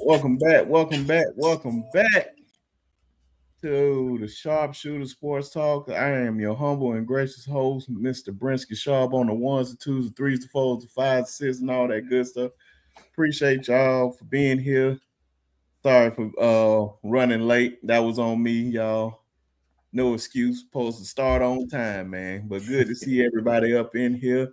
Welcome back. Welcome back. Welcome back to the Sharpshooter Sports Talk. I am your humble and gracious host, Mr. Brinsky Sharp, on the ones, the twos, the threes, the fours, the fives, the sixes, and all that good stuff. Appreciate y'all for being here. Sorry for running late. That was on me, y'all. No excuse. Supposed to start on time, man. But good to see everybody up in here.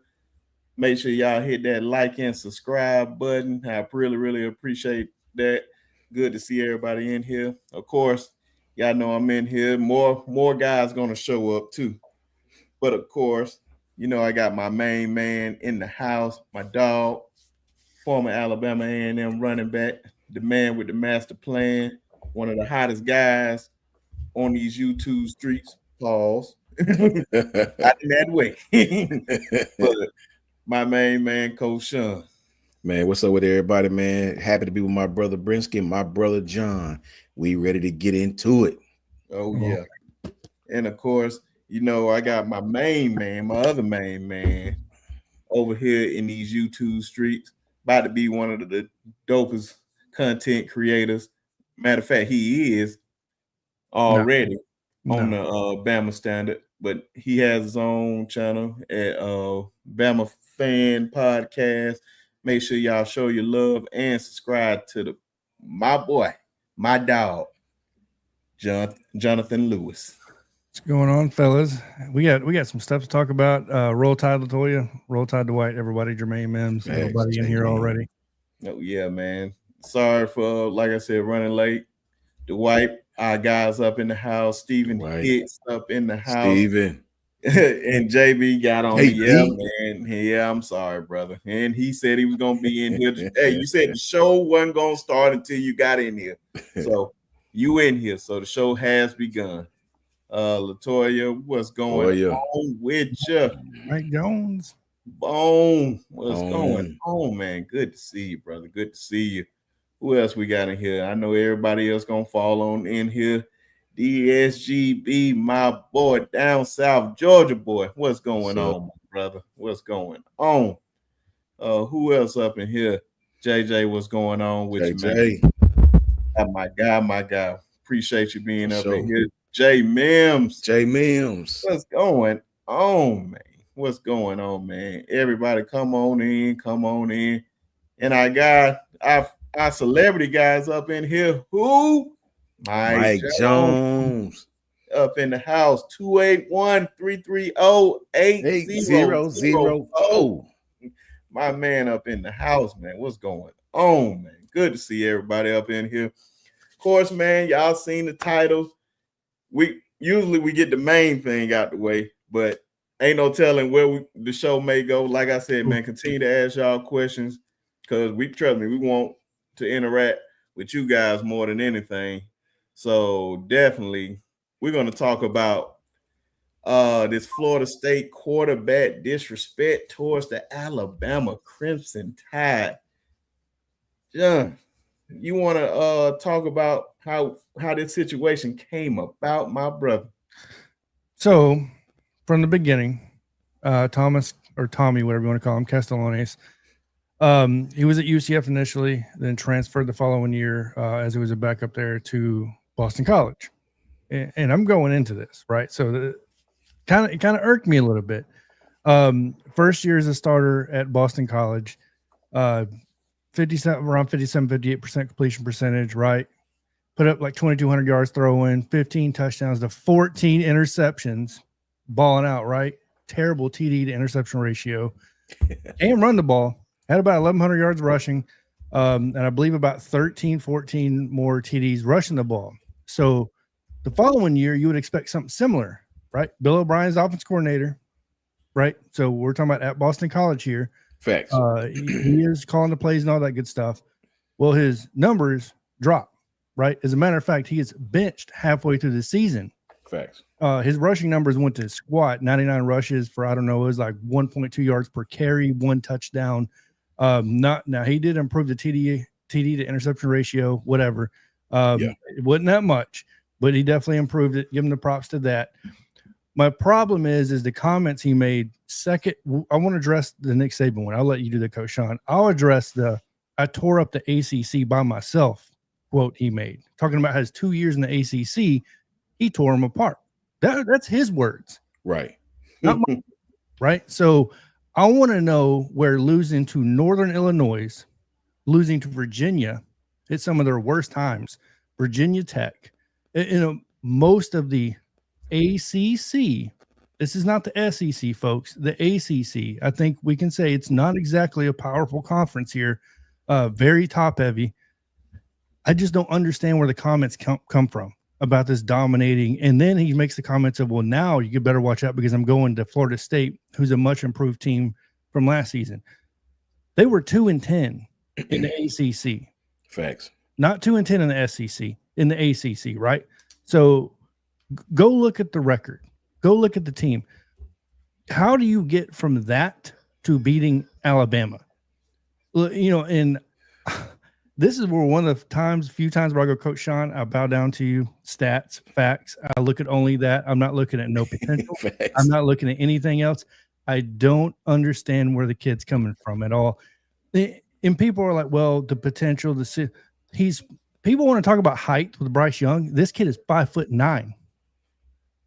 Make sure y'all hit that like and subscribe button. I really, really appreciate that. Good to see everybody in here. Of course, y'all know I'm in here. More guys gonna show up too. But of course, I got my main man in the house, my dog, former Alabama A&M running back, the man with the master plan, one of the hottest guys on these YouTube streets. Pause. Not in that way. But my main man, Coach Sean. Man, what's up with everybody, man? Happy to be with my brother Brinsky and my brother John. We ready to get into it. Oh, yeah. And of course, I got my main man, my other main man over here in these YouTube streets. About to be one of the dopest content creators. Matter of fact, he is already on the Bama Standard, but he has his own channel at Bama Fan Podcast. Make sure y'all show your love and subscribe to my boy, my dog, Jonathan Lewis. What's going on, fellas? We got some stuff to talk about. Roll Tide Latoya, Roll Tide Dwight, everybody, Jermaine Mims, everybody in here already. Oh yeah, man. Sorry for, like I said, running late. Dwight, our guys up in the house. Stephen Hicks up in the house. Steven. And JB got on me. Yeah, man. Yeah, I'm sorry, brother. And he said he was going to be in here. Hey, you said the show wasn't going to start until you got in here. So you in here. So the show has begun. Latoya, what's going on with you? Mike Jones. Boom. What's going on, man? Good to see you, brother. Good to see you. Who else we got in here? I know everybody else going to fall on in here. DSGB, my boy, down south Georgia boy. What's going on, brother? What's going on? Who else up in here? JJ, what's going on with you, man? My guy. Appreciate you being up in here. J Mims. What's going on, man? What's going on, man? Everybody come on in. And I got our celebrity guys up in here. Who? Mike Jones up in the house. 281-330-8004. My man up in the house, man. What's going on, man? Good to see everybody up in here. Of course, man, y'all seen the titles. We usually get the main thing out the way, but ain't no telling where the show may go. Like I said, man, continue to ask y'all questions because trust me, we want to interact with you guys more than anything. So definitely, we're going to talk about this Florida State quarterback disrespect towards the Alabama Crimson Tide. John, you want to talk about how this situation came about, my brother? So, from the beginning, Thomas or Tommy, whatever you want to call him, Castellanos, he was at UCF initially, then transferred the following year as he was a backup there to Boston College. And I'm going into this, right? So it kind of irked me a little bit. First year as a starter at Boston College, 58% completion percentage, right? Put up like 2,200 yards throwing, 15 touchdowns to 14 interceptions, balling out, right? Terrible TD to interception ratio. And run the ball. Had about 1,100 yards rushing, and I believe about 13, 14 more TDs rushing the ball. So the following year, you would expect something similar, right? Bill O'Brien's offense coordinator, right? So we're talking about at Boston College here. Facts. He is calling the plays and all that good stuff. Well, his numbers drop, right? As a matter of fact, he is benched halfway through the season. Facts. His rushing numbers went to squat, 99 rushes for, I don't know, it was like 1.2 yards per carry, 1 touchdown. Now he did improve the TD to interception ratio, whatever. It wasn't that much, but he definitely improved it. Give him the props to that. My problem is the comments he made. Second, I want to address the Nick Saban one. I'll let you do the Coach Sean. I'll address the I tore up the ACC by myself, quote he made, talking about his 2 years in the ACC. He tore them apart. That's his words. Right. Not mine, right? So I want to know where losing to Northern Illinois, losing to Virginia at some of their worst times, Virginia Tech, most of the ACC. This is not the SEC, folks. The ACC. I think we can say it's not exactly a powerful conference here. Very top heavy. I just don't understand where the comments come from about this dominating. And then he makes the comments of, well, now you better watch out because I'm going to Florida State, who's a much improved team from last season. They were 2-10 in the ACC. Facts. Not 2-10 in the SEC, in the ACC, right? So go look at the record. Go look at the team. How do you get from that to beating Alabama? And this is where one of the few times where I go, Coach Sean, I bow down to you. Stats, facts. I look at only that. I'm not looking at no potential. I'm not looking at anything else. I don't understand where the kid's coming from at all. And people are like, well, the potential, people want to talk about height with Bryce Young. This kid is 5'9".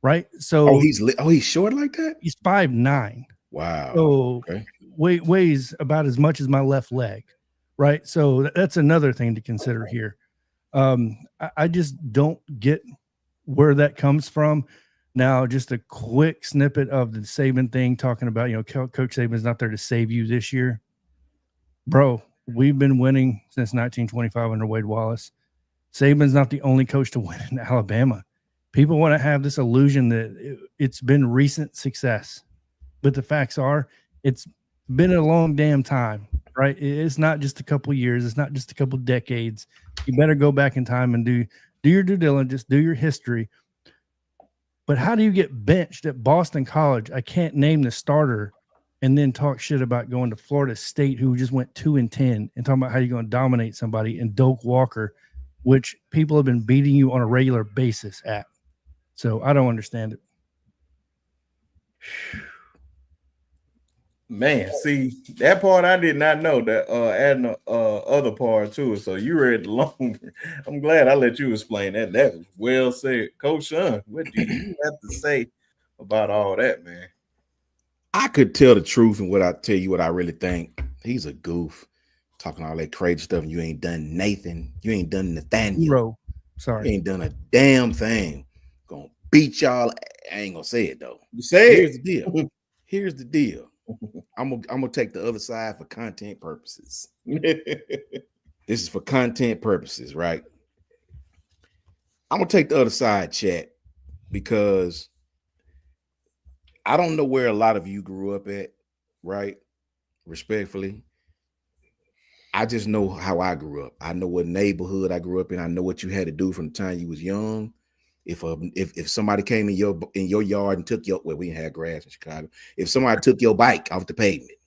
Right. So he's short like that? He's 5'9". Wow. So okay. weighs about as much as my left leg. Right. So that's another thing to consider here. I just don't get where that comes from. Now, just a quick snippet of the Saban thing, talking about, Coach Saban's not there to save you this year. Bro, we've been winning since 1925 under Wade Wallace. Saban's not the only coach to win in Alabama. People want to have this illusion that it's been recent success, but the facts are it's been a long damn time, right? It's not just a couple years. It's not just a couple decades. You better go back in time and do your due diligence, do your history. But how do you get benched at Boston College? I can't name the starter and then talk shit about going to Florida State, who just went 2-10, and talking about how you're going to dominate somebody in Doak Walker, which people have been beating you on a regular basis at. So I don't understand it. Man, see, that part I did not know, that adding the other part to it. So you read longer. I'm glad I let you explain that. That was well said. Coach Sean, what do you have to say about all that, man? I could tell the truth and what I really think. He's a goof. Talking all that crazy stuff, and you ain't done Nathan. You ain't done Nathaniel. Bro, sorry. You ain't done a damn thing. Gonna beat y'all. I ain't gonna say it though. You say Here's the deal. Here's the deal. I'm gonna take the other side for content purposes. This is for content purposes, right? I'm gonna take the other side, chat, because I don't know where a lot of you grew up at, right? Respectfully. I just know how I grew up. I know what neighborhood I grew up in. I know what you had to do from the time you was young. If somebody came in your yard and took we had grass in Chicago. If somebody took your bike off the pavement,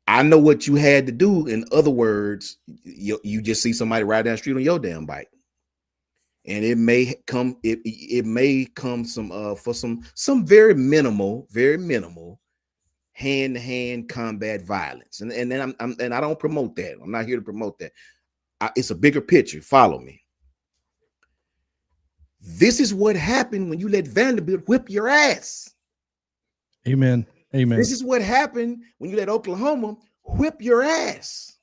I know what you had to do. In other words, you just see somebody ride down the street on your damn bike, and it may come for some very minimal hand-to-hand combat violence, and then I don't promote that. I'm not here to promote that. It's a bigger picture. Follow me. This is what happened when you let Vanderbilt whip your ass. Amen. This is what happened when you let Oklahoma whip your ass.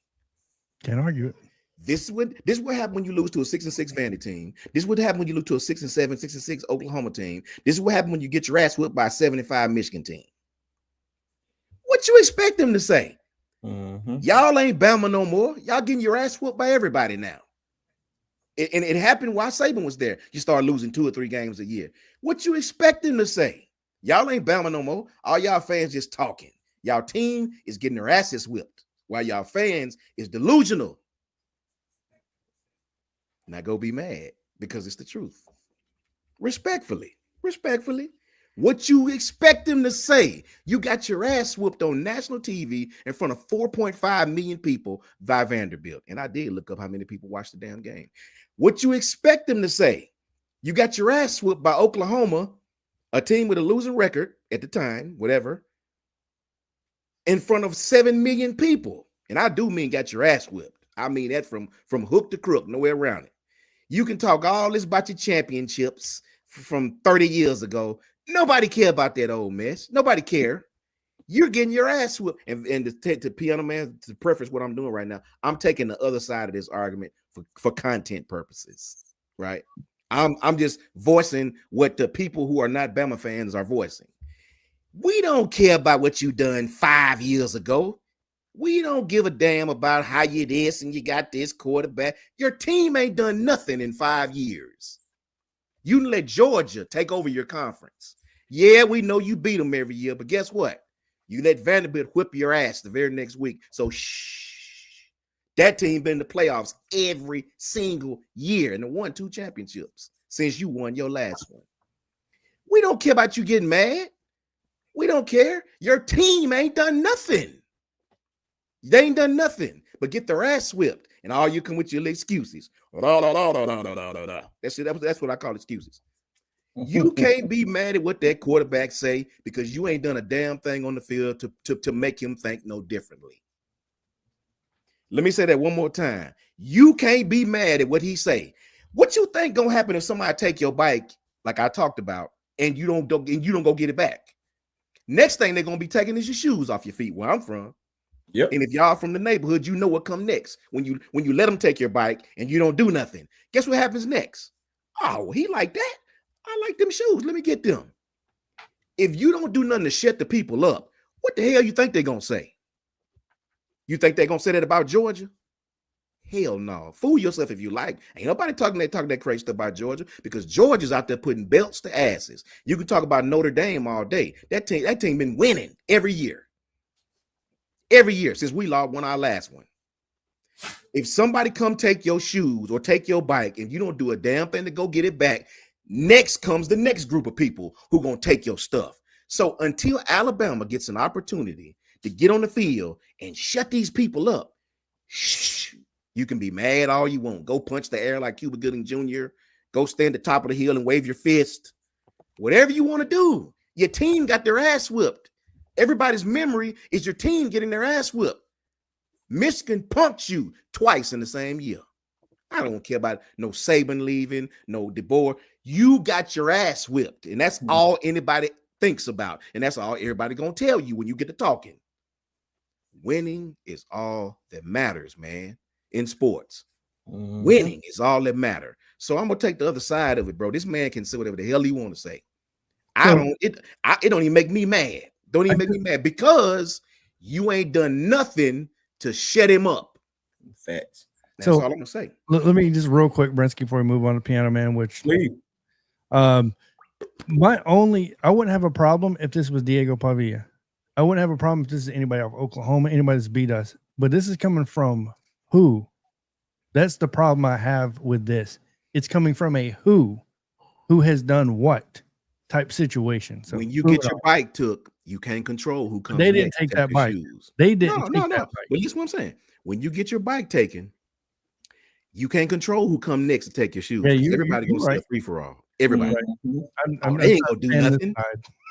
Can't argue it. This is what happened when you lose to a 6-6 Vandy team. This is what happened when you lose to a 6-7, 6-6 Oklahoma team. This is what happened when you get your ass whipped by a 75 Michigan team. What you expect them to say? Mm-hmm. Y'all ain't Bama no more. Y'all getting your ass whooped by everybody now. And it happened while Saban was there. You start losing 2 or 3 games a year. What you expect them to say? Y'all ain't Bama no more. All y'all fans just talking. Y'all team is getting their asses whipped while y'all fans is delusional. Now go be mad because it's the truth. Respectfully. What you expect them to say? You got your ass whooped on national TV in front of 4.5 million people by Vanderbilt. And I did look up how many people watched the damn game. What you expect them to say? You got your ass whooped by Oklahoma, a team with a losing record at the time, whatever, in front of 7 million people. And I do mean got your ass whipped. I mean that from hook to crook, nowhere around it. You can talk all this about your championships from 30 years ago. Nobody care about that old mess. Nobody care. You're getting your ass whipped. And to piano man, to preface what I'm doing right now, I'm taking the other side of this argument for content purposes, right? I'm just voicing what the people who are not Bama fans are voicing. We don't care about what you done 5 years ago. We don't give a damn about how you this and you got this quarterback. Your team ain't done nothing in 5 years. You let Georgia take over your conference. Yeah, we know you beat them every year, but guess what? You let Vanderbilt whip your ass the very next week. So shh. That team been in the playoffs every single year and won 2 championships since you won your last one. We don't care about you getting mad. We don't care. Your team ain't done nothing. They ain't done nothing but get their ass whipped. And all you come with your excuses. That's it. That's what I call excuses. You can't be mad at what that quarterback say because you ain't done a damn thing on the field to make him think no differently. Let me say that one more time. You can't be mad at what he say. What you think gonna happen if somebody take your bike, like I talked about, and you don't go get it back? Next thing they're gonna be taking is your shoes off your feet where I'm from. Yep. And if y'all from the neighborhood, you know what come next. When you let them take your bike and you don't do nothing, guess what happens next? Oh, he like that. I like them shoes. Let me get them. If you don't do nothing to shut the people up, what the hell you think they're gonna say? You think they're gonna say that about Georgia? Hell no. Fool yourself if you like. Ain't nobody talking that crazy stuff about Georgia because Georgia's out there putting belts to asses. You can talk about Notre Dame all day. That team been winning every year. Every year since we won our last one. If somebody come take your shoes or take your bike and you don't do a damn thing to go get it back, next comes the next group of people who gonna take your stuff. So until Alabama gets an opportunity to get on the field and shut these people up, shh, you can be mad all you want. Go punch the air like Cuba Gooding Jr. Go stand at the top of the hill and wave your fist. Whatever you want to do. Your team got their ass whipped. Everybody's memory is your team getting their ass whipped. Michigan punked you twice in the same year. I don't care about no Saban leaving, no DeBoer. You got your ass whipped, and that's all anybody thinks about, and that's all everybody gonna tell you when you get to talking. Winning is all that matters, man, in sports. Mm-hmm. Winning is all that matters. So I'm gonna take the other side of it, bro. This man can say whatever the hell he want to say. It don't even make me mad. Don't even make me mad because you ain't done nothing to shut him up. Facts. That's all I'm gonna say. Let me just real quick, Brinsky, before we move on to Piano Man, which I wouldn't have a problem if this was Diego Pavia. I wouldn't have a problem if this is anybody off Oklahoma, anybody that's beat us. But this is coming from who? That's the problem I have with this. It's coming from a who has done what type situation. So when you get your bike took, you can't control who comes. They didn't take that bike. They didn't take that bike. But this is what I'm saying. When you get your bike taken, you can't control who come next to take your shoes. Yeah, everybody gonna see a free for all. Everybody. Right. They ain't gonna do nothing.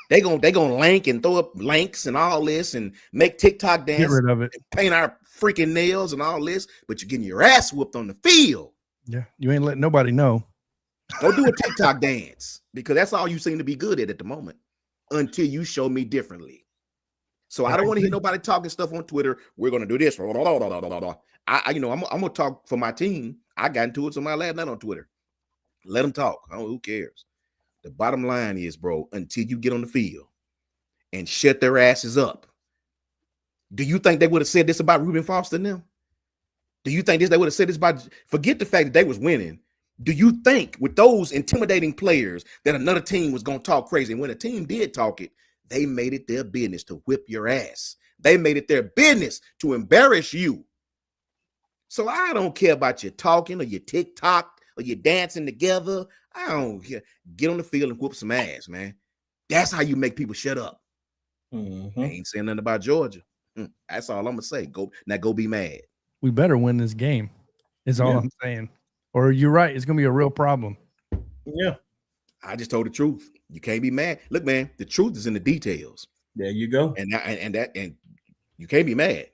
They gonna lank and throw up lanks and all this and make TikTok dance. Get rid of it. Paint our freaking nails and all this, but you're getting your ass whooped on the field. Yeah, you ain't letting nobody know. Go do a TikTok dance because that's all you seem to be good at the moment until you show me differently. So I don't want to hear nobody talking stuff on Twitter. We're going to do this. I'm going to talk for my team. I got into it somebody last night on Twitter. Let them talk. Who cares? The bottom line is, bro, until you get on the field and shut their asses up. Do you think they would have said this about Reuben Foster and them? Do you think they would have said this about, forget the fact that they was winning. Do you think with those intimidating players that another team was going to talk crazy? And when a team did talk it, they made it their business to whip your ass. They made it their business to embarrass you. So I don't care about your talking or your TikTok or your dancing together. I don't care. Get on the field and whoop some ass, man. That's how you make people shut up. Mm-hmm. I ain't saying nothing about Georgia. That's all I'm going to say. Go be mad. We better win this game is all I'm saying. Or you're right. It's going to be a real problem. Yeah. I just told the truth. You can't be mad. Look, man, the truth is in the details. There you go. And you can't be mad.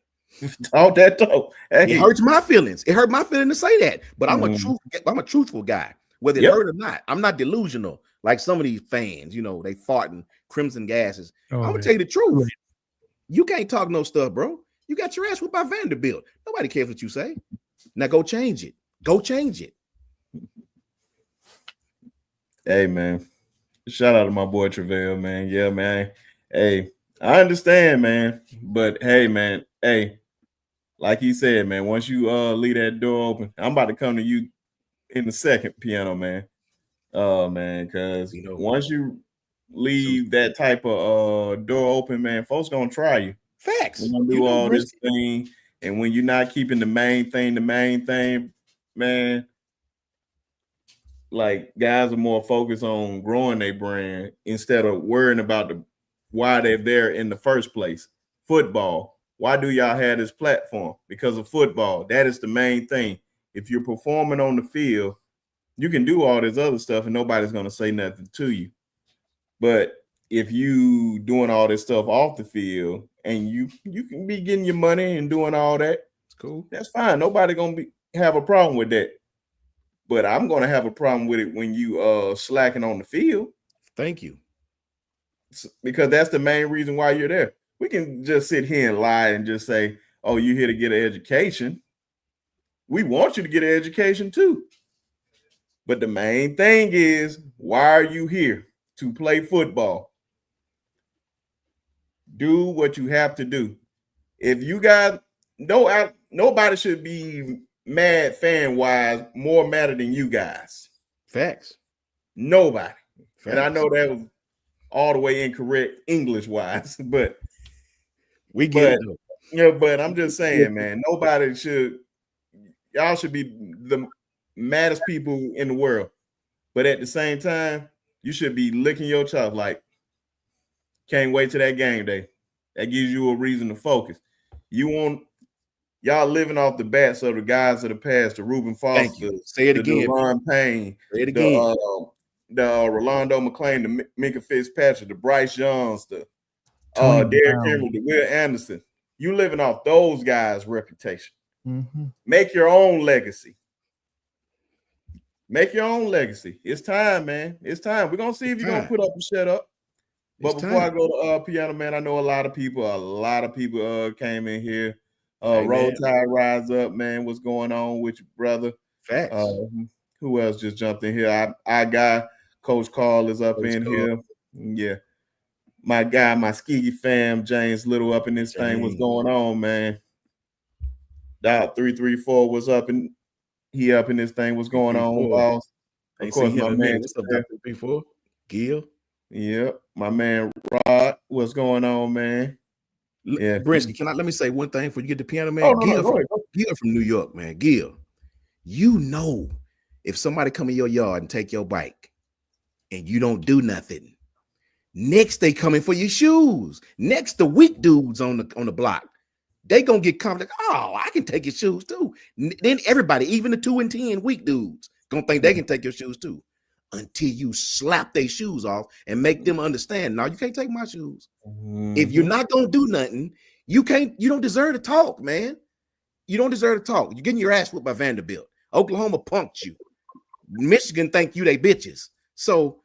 Talk that talk. Hey. It hurts my feelings. It hurt my feelings to say that, but I'm a truthful guy, whether it hurt or not. I'm not delusional like some of these fans. You know, they farting crimson gases. I'm gonna tell you the truth. Right. You can't talk no stuff, bro. You got your ass whooped by Vanderbilt. Nobody cares what you say. Now go change it. Go change it. Hey, man. Shout out to my boy Travell, man. Yeah, man. Hey, I understand, man. But hey, man. Hey, like he said, man, once you leave that door open, I'm about to come to you in the second, Piano, man. Oh, man, because once you leave that type of door open, man, folks gonna try you. Facts. We're gonna do all this thing, and when you're not keeping the main thing, man, like guys are more focused on growing their brand instead of worrying about why they're there in the first place. Football. Why do y'all have this platform? Because of football. That is the main thing. If you're performing on the field, you can do all this other stuff and nobody's going to say nothing to you. But if you doing all this stuff off the field and you can be getting your money and doing all that, it's cool. That's fine. Nobody going to have a problem with that. But I'm going to have a problem with it when you slacking on the field. Thank you. Because that's the main reason why you're there. We can just sit here and lie and just say, oh, you're here to get an education. We want you to get an education too. But the main thing is, why are you here? To play football. Do what you have to do. If you got nobody should be mad fan-wise more madder than you guys. Facts. Nobody. Facts. And I know that was all the way incorrect English-wise, but we get it. Yeah, but I'm just saying, man, y'all should be the maddest people in the world. But at the same time, you should be licking your chops like, can't wait till that game day. That gives you a reason to focus. Y'all living off the bats of the guys of the past, the Reuben Foster, say it again, Ron Payne, say it again. The Rolando McClain, the Minka Fitzpatrick, the Bryce Youngs, the Derrick Henry, the Will Anderson. You living off those guys' reputation. Mm-hmm. Make your own legacy. Make your own legacy. It's time, man. It's time. We're gonna see if you're gonna put up and shut up. But before I go to Piano, man, I know a lot of people came in here. Roll Tide Rise Up, man. What's going on with you, brother? Facts. Who else just jumped in here? I got Coach Carl is up in here. Yeah. My guy, my Skiggy fam, James Little up in this thing. What's going on, man? Dot 334 was up and he up in this thing. What's going on, boss? Of course, my man. What's up, Dr. 334? Gil. Yep, my man Rod. What's going on, man? Yeah, Brinsky, let me say one thing before you get the Piano, man. Gil from New York, man. Gil, you know, if somebody come in your yard and take your bike and you don't do nothing, next they coming for your shoes. Next, the weak dudes on the block, they gonna get confident. Oh, I can take your shoes too. Then everybody, even the 2 and 10 weak dudes, gonna think they can take your shoes too. Until you slap their shoes off and make them understand. Now you can't take my shoes. Mm-hmm. If you're not gonna do nothing, you don't deserve to talk, man. You don't deserve to talk. You're getting your ass whooped by Vanderbilt. Oklahoma punked you. Michigan think you they bitches. So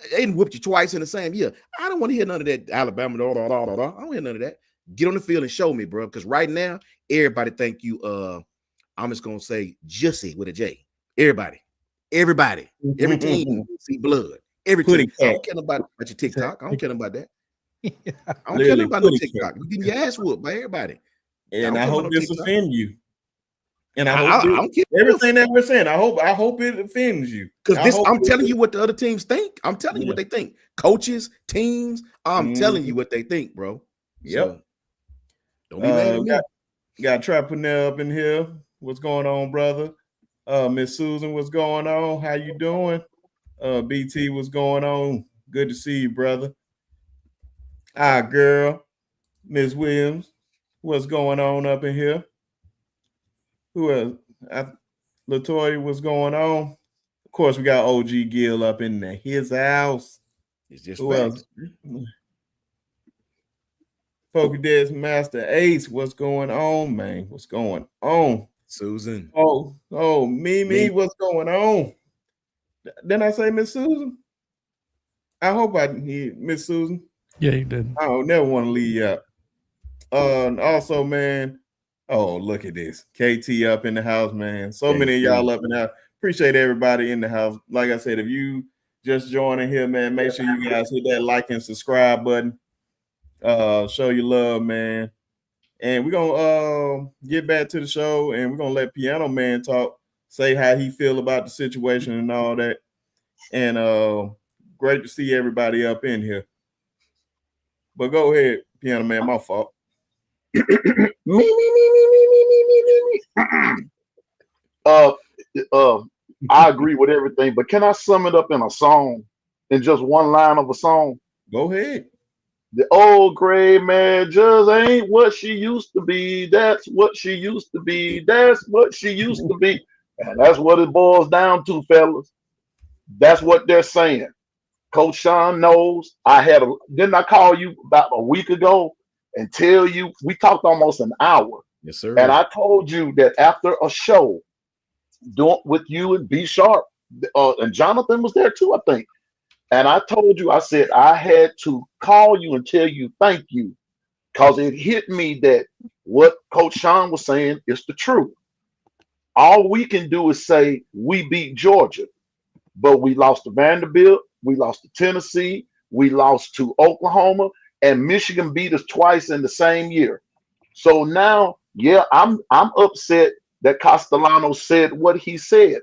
they done whooped you twice in the same year. I don't want to hear none of that Alabama. I don't hear none of that. Get on the field and show me, bro. Because right now, everybody think you I'm just gonna say Jussie with a J. Everybody, every team see blood. Every team. I don't care about your TikTok. I don't care about that. I don't care about no TikTok. You're getting your ass whooped by everybody. And I hope this offends you. And I hope everything that we're saying, I hope it offends you. Because I'm telling you what the other teams think. I'm telling you what they think. Coaches, teams, I'm telling you what they think, bro. Yep. So, don't be mad at me. Got Trap Purnell up in here. What's going on, brother? Miss Susan, what's going on? How you doing? BT, what's going on? Good to see you, brother. Our girl, Miss Williams, what's going on up in here? Who else? Latoya, what's going on? Of course, we got OG Gill up in his house. It's just who else? Pokédex Master Ace, what's going on, man? What's going on? Susan. Oh, Mimi, what's going on? Didn't I say Miss Susan? I hope I did, Miss Susan. Yeah, you did. I don't never want to leave you out. And also, man, oh, look at this. KT up in the house, man. So many of y'all up in the house. Appreciate everybody in the house. Like I said, if you just joining here, man, make sure you guys hit that like and subscribe button. Show your love, man. And we're gonna get back to the show, and we're gonna let Piano Man talk, say how he feel about the situation and all that. And great to see everybody up in here. But go ahead, Piano Man, my fault. Me. I agree with everything, but can I sum it up in a song, in just one line of a song? Go ahead. The old gray mare just ain't what she used to be. That's what she used to be. That's what she used to be. And that's what it boils down to, fellas. That's what they're saying. Coach Sean knows. Didn't I call you about a week ago and tell you, we talked almost an hour. Yes, sir. And I told you that after a show, doing with you and B Sharp, and Jonathan was there too, I think. And I told you, I said, I had to call you and tell you thank you, because it hit me that what Coach Sean was saying is the truth. All we can do is say we beat Georgia, but we lost to Vanderbilt, we lost to Tennessee, we lost to Oklahoma, and Michigan beat us twice in the same year. So now, yeah, I'm upset that Castellanos said what he said.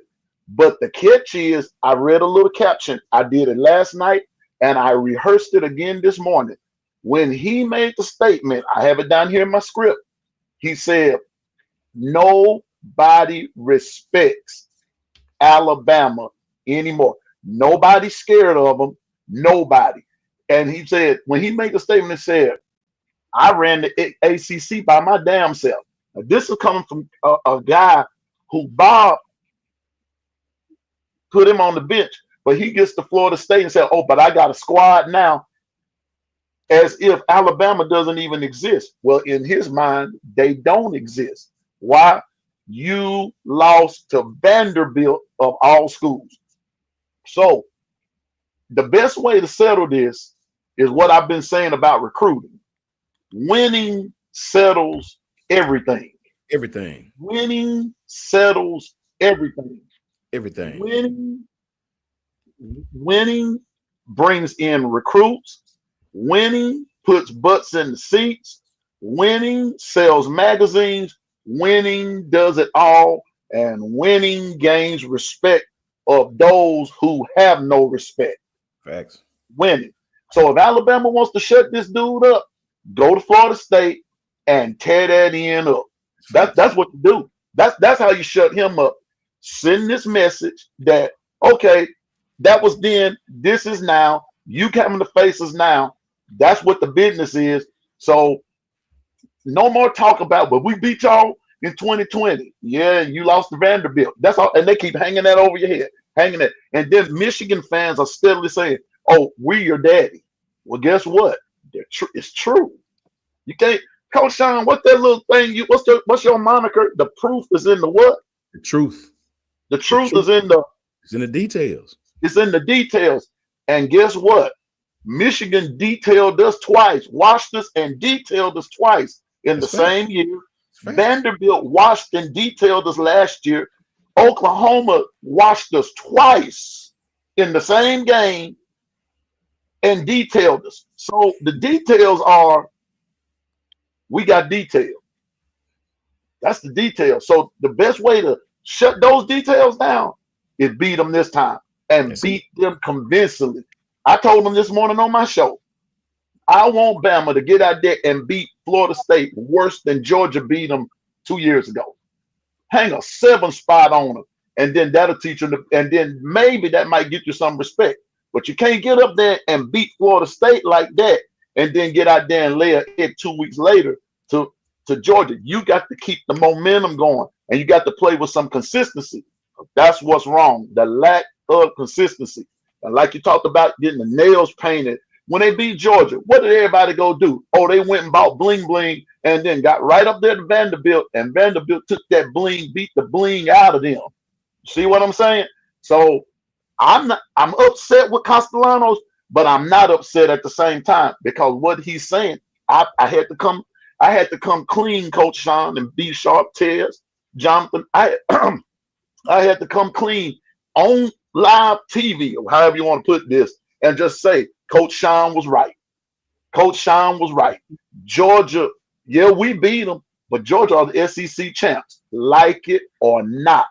But the catch is, I read a little caption. I did it last night, and I rehearsed it again this morning. When he made the statement, I have it down here in my script. He said, nobody respects Alabama anymore. Nobody's scared of them. Nobody. And he said, when he made the statement, it said, I ran the ACC by my damn self. Now, this is coming from a guy who Bob put him on the bench, but he gets to Florida State and said, oh, but I got a squad now, as if Alabama doesn't even exist. Well, in his mind, they don't exist. Why? You lost to Vanderbilt of all schools. So the best way to settle this is what I've been saying about recruiting. Winning settles everything. Everything. Winning settles everything. Everything. Winning brings in recruits. Winning puts butts in the seats. Winning sells magazines. Winning does it all. And winning gains respect of those who have no respect. Facts. Winning. So if Alabama wants to shut this dude up, go to Florida State and tear that end up. That's what you do. That's how you shut him up. Send this message that, okay, that was then, this is now, you coming to face us now. That's what the business is. So no more talk about, but we beat y'all in 2020. Yeah, you lost to Vanderbilt. That's all, and they keep hanging that over your head, hanging it. And then Michigan fans are steadily saying, oh, we're your daddy. Well, guess what? It's true. You can't, Coach Sean, what's that little thing? What's your moniker? The proof is in the what? The truth. The truth is in the. It's in the details. It's in the details. And guess what? Michigan detailed us twice, washed us and detailed us twice in the same year. Vanderbilt washed and detailed us last year. Oklahoma washed us twice in the same game and detailed us. So the details are, we got detailed. That's the detail. So the best way to shut those details down is beat them this time and beat them convincingly. I told them this morning on my show, I want Bama to get out there and beat Florida State worse than Georgia beat them 2 years ago. Hang a 7 spot on them, and then that'll teach them. And then maybe that might get you some respect. But you can't get up there and beat Florida State like that and then get out there and lay an egg 2 weeks later to Georgia. You got to keep the momentum going, and you got to play with some consistency. That's what's wrong, the lack of consistency. And like you talked about getting the nails painted when they beat Georgia, what did everybody go do? Oh, they went and bought bling bling and then got right up there to Vanderbilt, and Vanderbilt took that bling, beat the bling out of them. See what I'm saying? So I'm upset with Castellanos, but I'm not upset at the same time, because what he's saying, I had to come clean, Coach Sean, and be sharp, Tez, Jonathan. I had to come clean on live TV, or however you want to put this, and just say Coach Sean was right. Coach Sean was right. Georgia, yeah, we beat them, but Georgia are the SEC champs, like it or not.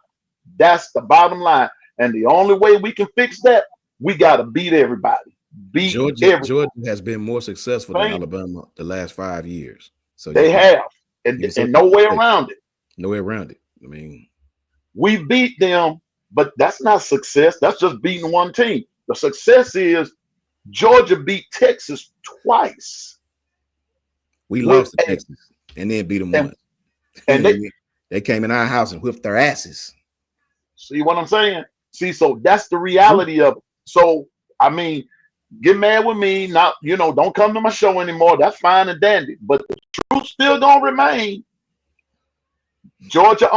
That's the bottom line. And the only way we can fix that, we got to beat everybody. Georgia has been more successful than Alabama the last 5 years. So they have, and no way around it. No way around it. I mean, we beat them, but that's not success. That's just beating one team. The success is Georgia beat Texas twice. We lost to Texas and then beat them once. And they came in our house and whipped their asses. See what I'm saying? See, so that's the reality of it. So, I mean, get mad with me. Not, don't come to my show anymore. That's fine and dandy. But the truth still gonna remain. Georgia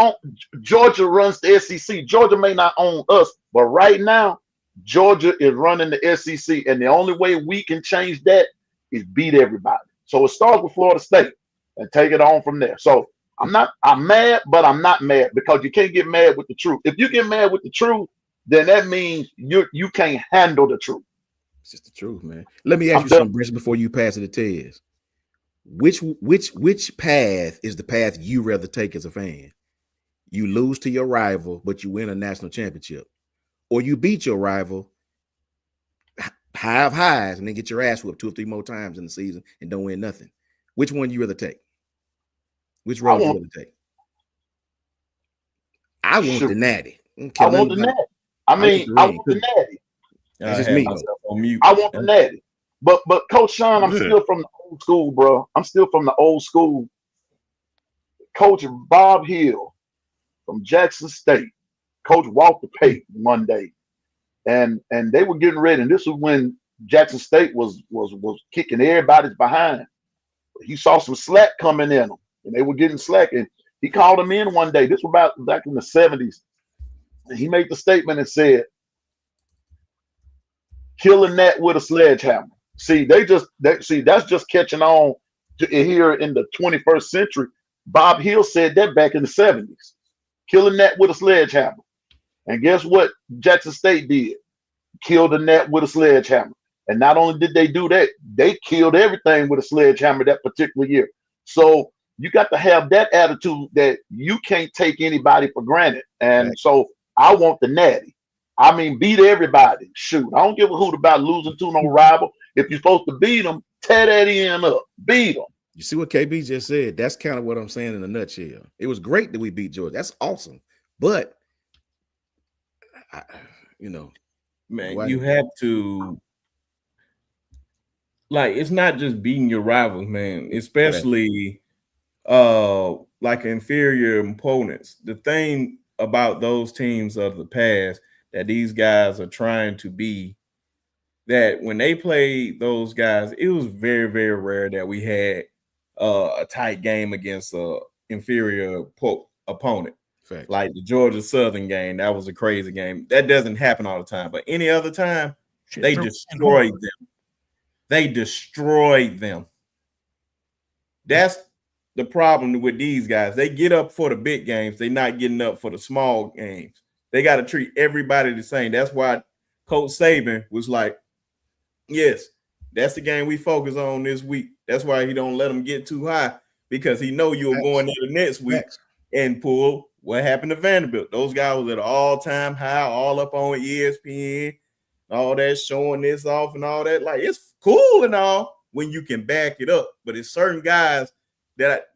runs the SEC. Georgia may not own us, but right now, Georgia is running the SEC. And the only way we can change that is beat everybody. So it starts with Florida State and take it on from there. So I'm mad, but I'm not mad, because you can't get mad with the truth. If you get mad with the truth, then that means you can't handle the truth. It's just the truth, man. Let me ask you something, Bruce, before you pass it to Tez. Which path is the path you rather take as a fan? You lose to your rival, but you win a national championship, or you beat your rival, high of highs, and then get your ass whooped 2 or 3 more times in the season and don't win nothing? Which one you rather take? Which road you rather take? I want the natty. I want the natty. I want the natty. That's just me. I want the natty. But Coach Sean, I'm still from the old school, bro. I'm still from the old school. Coach Bob Hill from Jackson State, Coach Walter Pate one day, and they were getting ready. And this was when Jackson State was kicking everybody's behind. He saw some slack coming in them, and they were getting slack. And he called them in one day. This was back in the 70s. And he made the statement and said, "Killing that with a sledgehammer." See, that's just catching on here in the 21st century. Bob Hill said that back in the 70s. Killing that with a sledgehammer. And guess what Jackson State did? Killed the net with a sledgehammer. And not only did they do that, they killed everything with a sledgehammer that particular year. So you got to have that attitude that you can't take anybody for granted. And so I want the natty. I mean, beat everybody. Shoot, I don't give a hoot about losing to no rival. If you're supposed to beat them, tear that end up. Beat them. You see what KB just said? That's kind of what I'm saying in a nutshell. It was great that we beat Georgia. That's awesome. But, man, you have to, like, it's not just beating your rivals, man, especially like inferior opponents. The thing about those teams of the past that these guys are trying to be, that when they played those guys, it was very, very rare that we had a tight game against an inferior opponent. Fact. Like the Georgia Southern game, that was a crazy game. That doesn't happen all the time. But any other time, they destroyed them. They destroyed them. That's the problem with these guys. They get up for the big games. They're not getting up for the small games. They got to treat everybody the same. That's why Coach Saban was like, yes, that's the game we focus on this week. That's why he don't let them get too high, because he know you're going there the next week and pull what happened to Vanderbilt. Those guys was at an all-time high, all up on ESPN, all that, showing this off and all that. Like, it's cool and all when you can back it up. But it's certain guys that,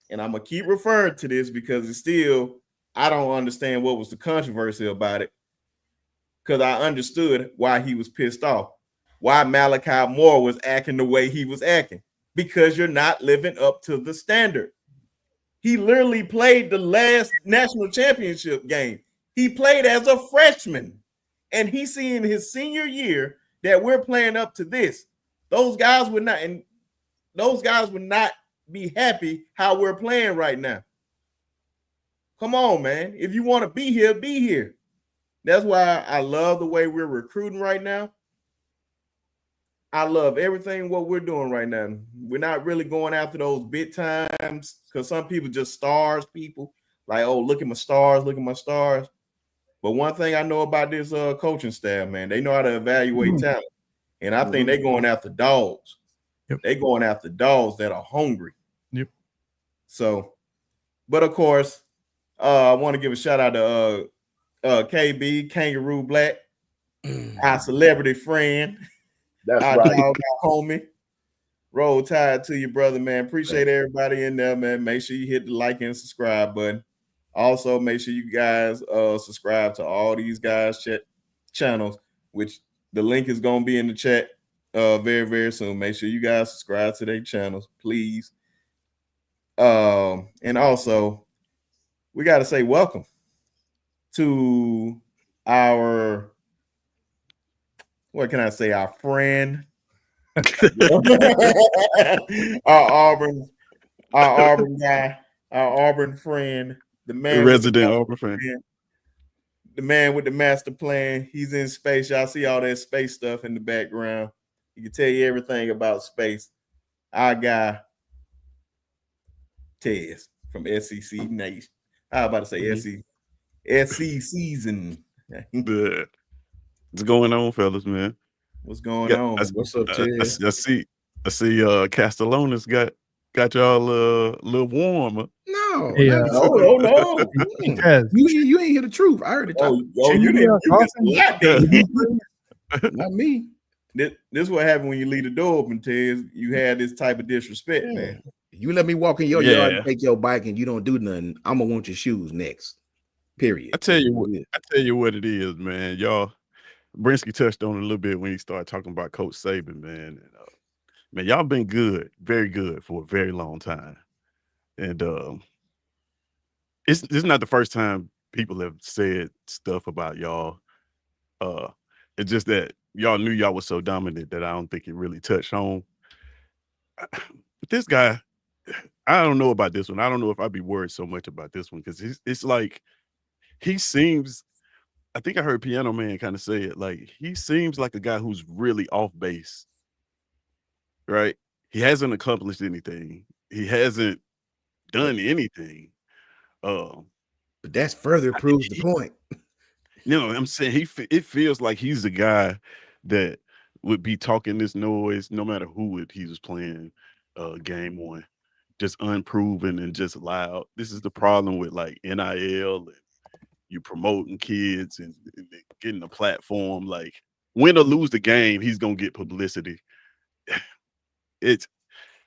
and I'm going to keep referring to this because it's still, I don't understand what was the controversy about it, because I understood why he was pissed off. Why Malachi Moore was acting the way he was acting, because you're not living up to the standard. He literally played the last national championship game. He played as a freshman, and he's seeing his senior year that we're playing up to this. Those guys would not be happy how we're playing right now. Come on, man. If you want to be here, be here. That's why I love the way we're recruiting right now. I love everything what we're doing right now. We're not really going after those big times because some people just stars people. Like, oh, look at my stars, look at my stars. But one thing I know about this coaching staff, man, they know how to evaluate talent. And I think they're going after dogs. Yep. They're going after dogs that are hungry. Yep. So, but of course, I want to give a shout out to KB, Kangaroo Black, our celebrity friend. That's our right. dog, our homie. Roll Tide to you, brother, man. Appreciate everybody in there, man. Make sure you hit the like and subscribe button. Also, make sure you guys subscribe to all these guys' channels, which the link is going to be in the chat very, very soon. Make sure you guys subscribe to their channels, please. And also, we got to say welcome to our, what can I say, our friend, our Auburn guy, our Auburn friend, the man, resident Auburn fan, the man with the master plan. He's in space. Y'all see all that space stuff in the background. He can tell you everything about space. Our guy, Tez from SEC Nation. I was about to say SC season. What's going on, fellas, man? What's going on? What's up, Tez? I see Castellanos got y'all a little warmer. No, Hey, no. Tez. You ain't hear the truth. I heard it. You didn't. Not me. This is what happened when you leave the door open, Tez. You had this type of disrespect, man. You let me walk in your yard and take your bike and you don't do nothing, I'm gonna want your shoes next. Period. I tell you what it is, man. Y'all, Brinsky touched on it a little bit when he started talking about Coach Saban, man. And, man, y'all been good, very good for a very long time. And it's not the first time people have said stuff about y'all. It's just that y'all knew y'all was so dominant that I don't think it really touched home. But this guy, I don't know about this one. I don't know if I'd be worried so much about this one because it's like he seems, I think I heard Piano Man kind of say it, like he seems like a guy who's really off base, right? He hasn't accomplished anything. He hasn't done anything. But that's further proves the point. You know, I'm saying it feels like he's the guy that would be talking this noise no matter who he was playing game one, just unproven and just loud. This is the problem with like NIL and you promoting kids and getting a platform. Like win or lose the game, he's gonna get publicity. It's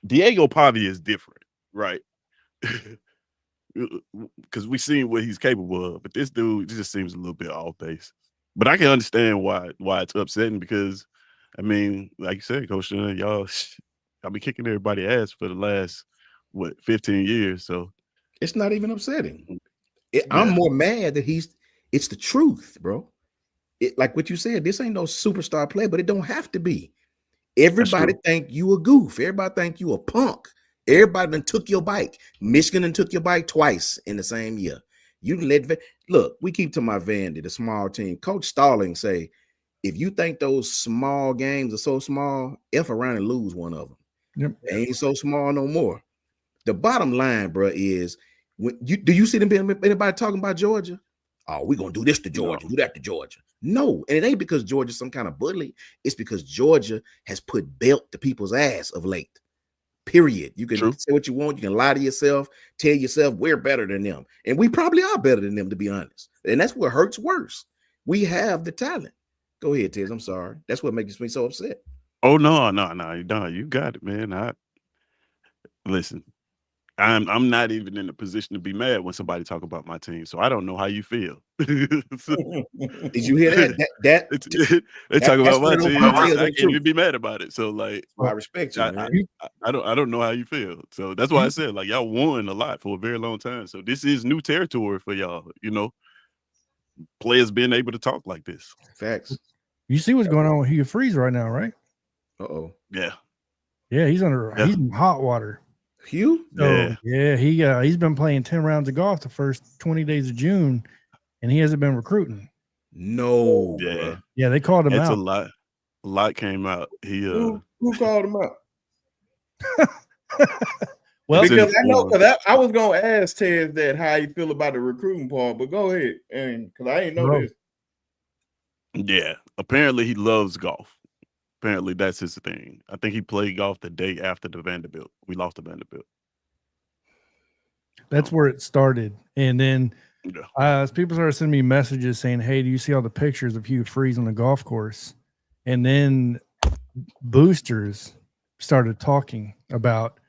Diego Pavia is different, right? Because we seen what he's capable of, but this dude just seems a little bit off base. But I can understand why it's upsetting because, I mean, like you said, Coach Sean, y'all been kicking everybody's ass for the last 15 years. So it's not even upsetting. I'm more mad that it's the truth, bro. Like what you said, this ain't no superstar play, but it don't have to be. Everybody think you a goof. Everybody think you a punk. Everybody done took your bike. Michigan done took your bike twice in the same year. You look, we keep to my Vandy, the small team. Coach Starling say, if you think those small games are so small, F around and lose one of them. Yep. They ain't so small no more. The bottom line, bro, is do you see them anybody talking about Georgia? Oh, we're gonna do this to Georgia, do that to Georgia. No, and it ain't because Georgia's some kind of bully. It's because Georgia has put belt to people's ass of late. Period. You can say what you want. You can lie to yourself, tell yourself we're better than them. And we probably are better than them, to be honest. And that's what hurts worse. We have the talent. Go ahead, Tiz. I'm sorry. That's what makes me so upset. Oh, no. You got it, man. Listen, I'm not even in a position to be mad when somebody talk about my team. So I don't know how you feel. Did you hear that? They talk about my team. I can't even be mad about it. So like, I respect you, man. I don't know how you feel. So that's why I said like y'all won a lot for a very long time. So this is new territory for y'all. You know, players being able to talk like this. Facts. You see what's going on with Hugh Freeze right now, right? Uh-oh. Yeah. Yeah, he's in hot water. Hugh? So, he's been playing 10 rounds of golf the first 20 days of June, and he hasn't been recruiting. No. Yeah. Bruh. Yeah, they called him It's out. a lot came out. Who called him out? Well, because I know, because I was gonna ask Ted that how you feel about the recruiting part, but go ahead, and because I didn't know this. Yeah, apparently he loves golf. Apparently that's his thing. I think he played golf the day after the Vanderbilt. We lost to Vanderbilt. That's where it started, and then as people started sending me messages saying, "Hey, do you see all the pictures of Hugh Freeze on the golf course?" And then boosters started talking about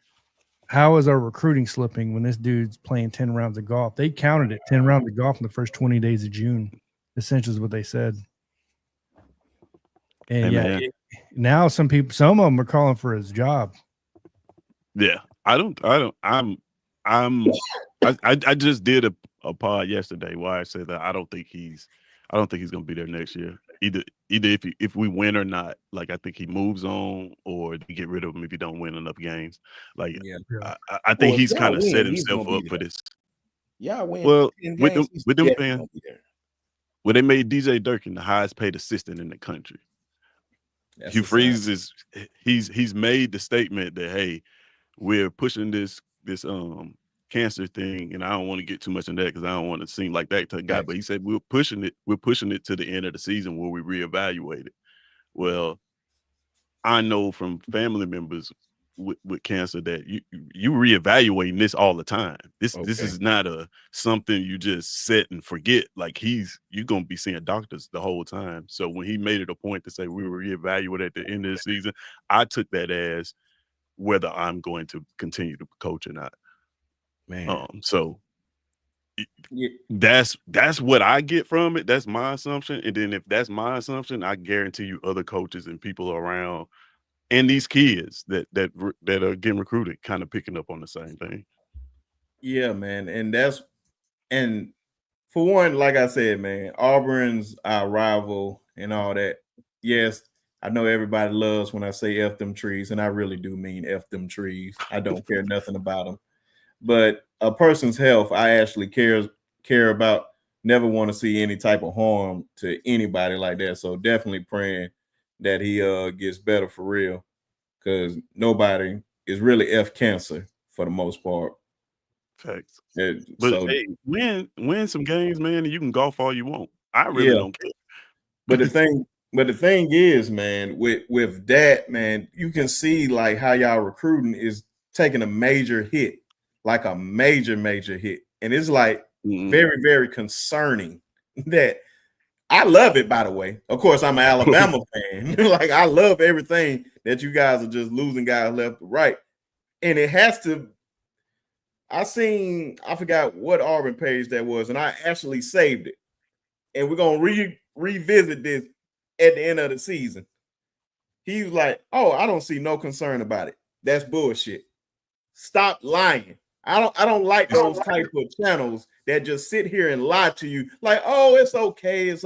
how is our recruiting slipping when this dude's playing 10 rounds of golf. They counted it 10 rounds of golf in the first 20 days of June. Essentially is what they said. And now some of them are calling for his job. Yeah, I just did a pod yesterday where I said that I don't think he's gonna be there next year. Either if we win or not, like I think he moves on, or they get rid of him if you don't win enough games. Like I think he's kind of set himself up for this. Yeah, win. Well, with them fans, well, they made DJ Durkin the highest paid assistant in the country. Hugh Freeze he's made the statement that, hey, we're pushing this cancer thing, and I don't want to get too much in that because I don't want to seem like that type of guy. But he said we're pushing it to the end of the season where we reevaluate it. Well, I know from family members with cancer that you reevaluating this all the time. This is not something you just set and forget. Like you're gonna be seeing doctors the whole time. So when he made it a point to say we will reevaluate at the end of the season, I took that as whether I'm going to continue to coach or not. Man. So that's what I get from it. That's my assumption. And then if that's my assumption, I guarantee you other coaches and people around and these kids that are getting recruited kind of picking up on the same thing. Yeah, man. And for one, like I said, man, Auburn's our rival and all that. Yes, I know everybody loves when I say F them trees, and I really do mean F them trees. I don't care nothing about them. But a person's health, I actually care about. Never want to see any type of harm to anybody like that. So definitely praying that he gets better for real, because nobody is really F cancer for the most part. Facts. But hey, win some games, man, and you can golf all you want. I really don't care. But the thing is, man, with that, man, you can see like how y'all recruiting is taking a major hit, like a major hit. And it's like very, very concerning that I love it, by the way. Of course, I'm an Alabama fan. Like, I love everything that you guys are just losing guys left to right. And it has to, I forgot what Auburn page that was, and I actually saved it. And we're going to revisit this at the end of the season. He was like, oh, I don't see no concern about it. That's bullshit. Stop lying. I don't like those type of channels that just sit here and lie to you like, oh, it's okay, it's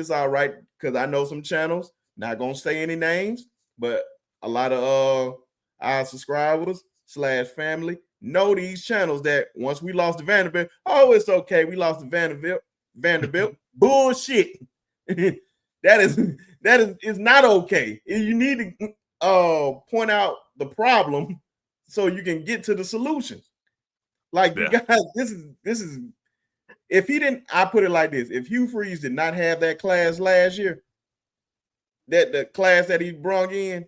all right. Because I know some channels, not gonna say any names, but a lot of our subscribers / family know these channels that once we lost to Vanderbilt, oh, it's okay, we lost to Vanderbilt. Bullshit. that is not okay. You need to point out the problem so you can get to the solution. Like, you guys, this is if he didn't, I put it like this: if Hugh Freeze did not have that class last year, that the class that he brought in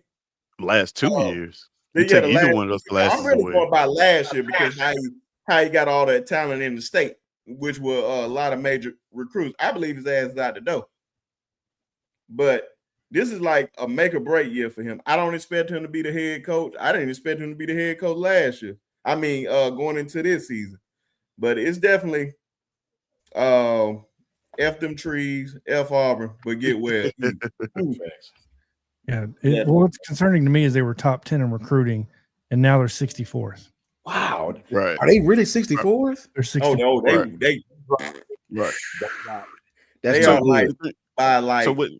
last 2 years, you take either one of those classes I'm really away. going by last year because how he got all that talent in the state, which were a lot of major recruits. I believe his ass is out the door. But this is like a make or break year for him. I don't expect him to be the head coach. I didn't expect him to be the head coach last year. I mean, going into this season. But it's definitely F them trees, F Auburn, but get well. Yeah. What's concerning to me is they were top 10 in recruiting, and now they're 64th. Wow. Right. Are they really 64th? They're 64th. Oh, no, right. Right. They are like by like so what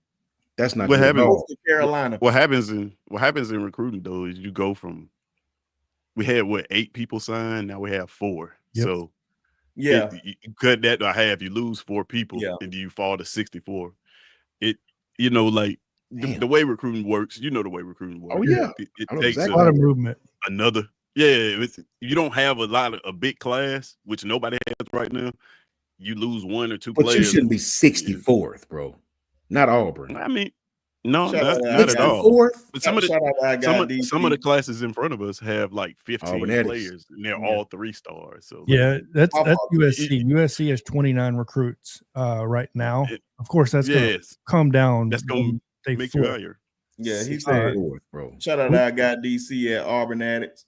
That's not What good at happened? all. Carolina. What happens in recruiting though is you go from we had 8 people sign, now we have 4. Yep. So Yeah. you cut that by half, you lose 4 people, Yeah. and you fall to 64. It like the way recruiting works, the way recruiting works. Oh yeah, It I know takes A exactly. lot of movement. another. You don't have a big class, which nobody has right now. You lose 1 or 2 But players. you shouldn't be 64th, bro. Not Auburn. I mean, no, Shout out not to at all. 64th? But Shout out to our guy, some of the DC. classes in front of us have like 15 Auburnetics. players, and they're Yeah. all 3-stars. So Yeah, that's My fault. USC. USC has 29 recruits right now. Of course, that's going to yes, come down. that's gonna when they make you flip. higher. Yeah, he said. 64th, bro. Shout out to our guy DC at Auburn Addicts.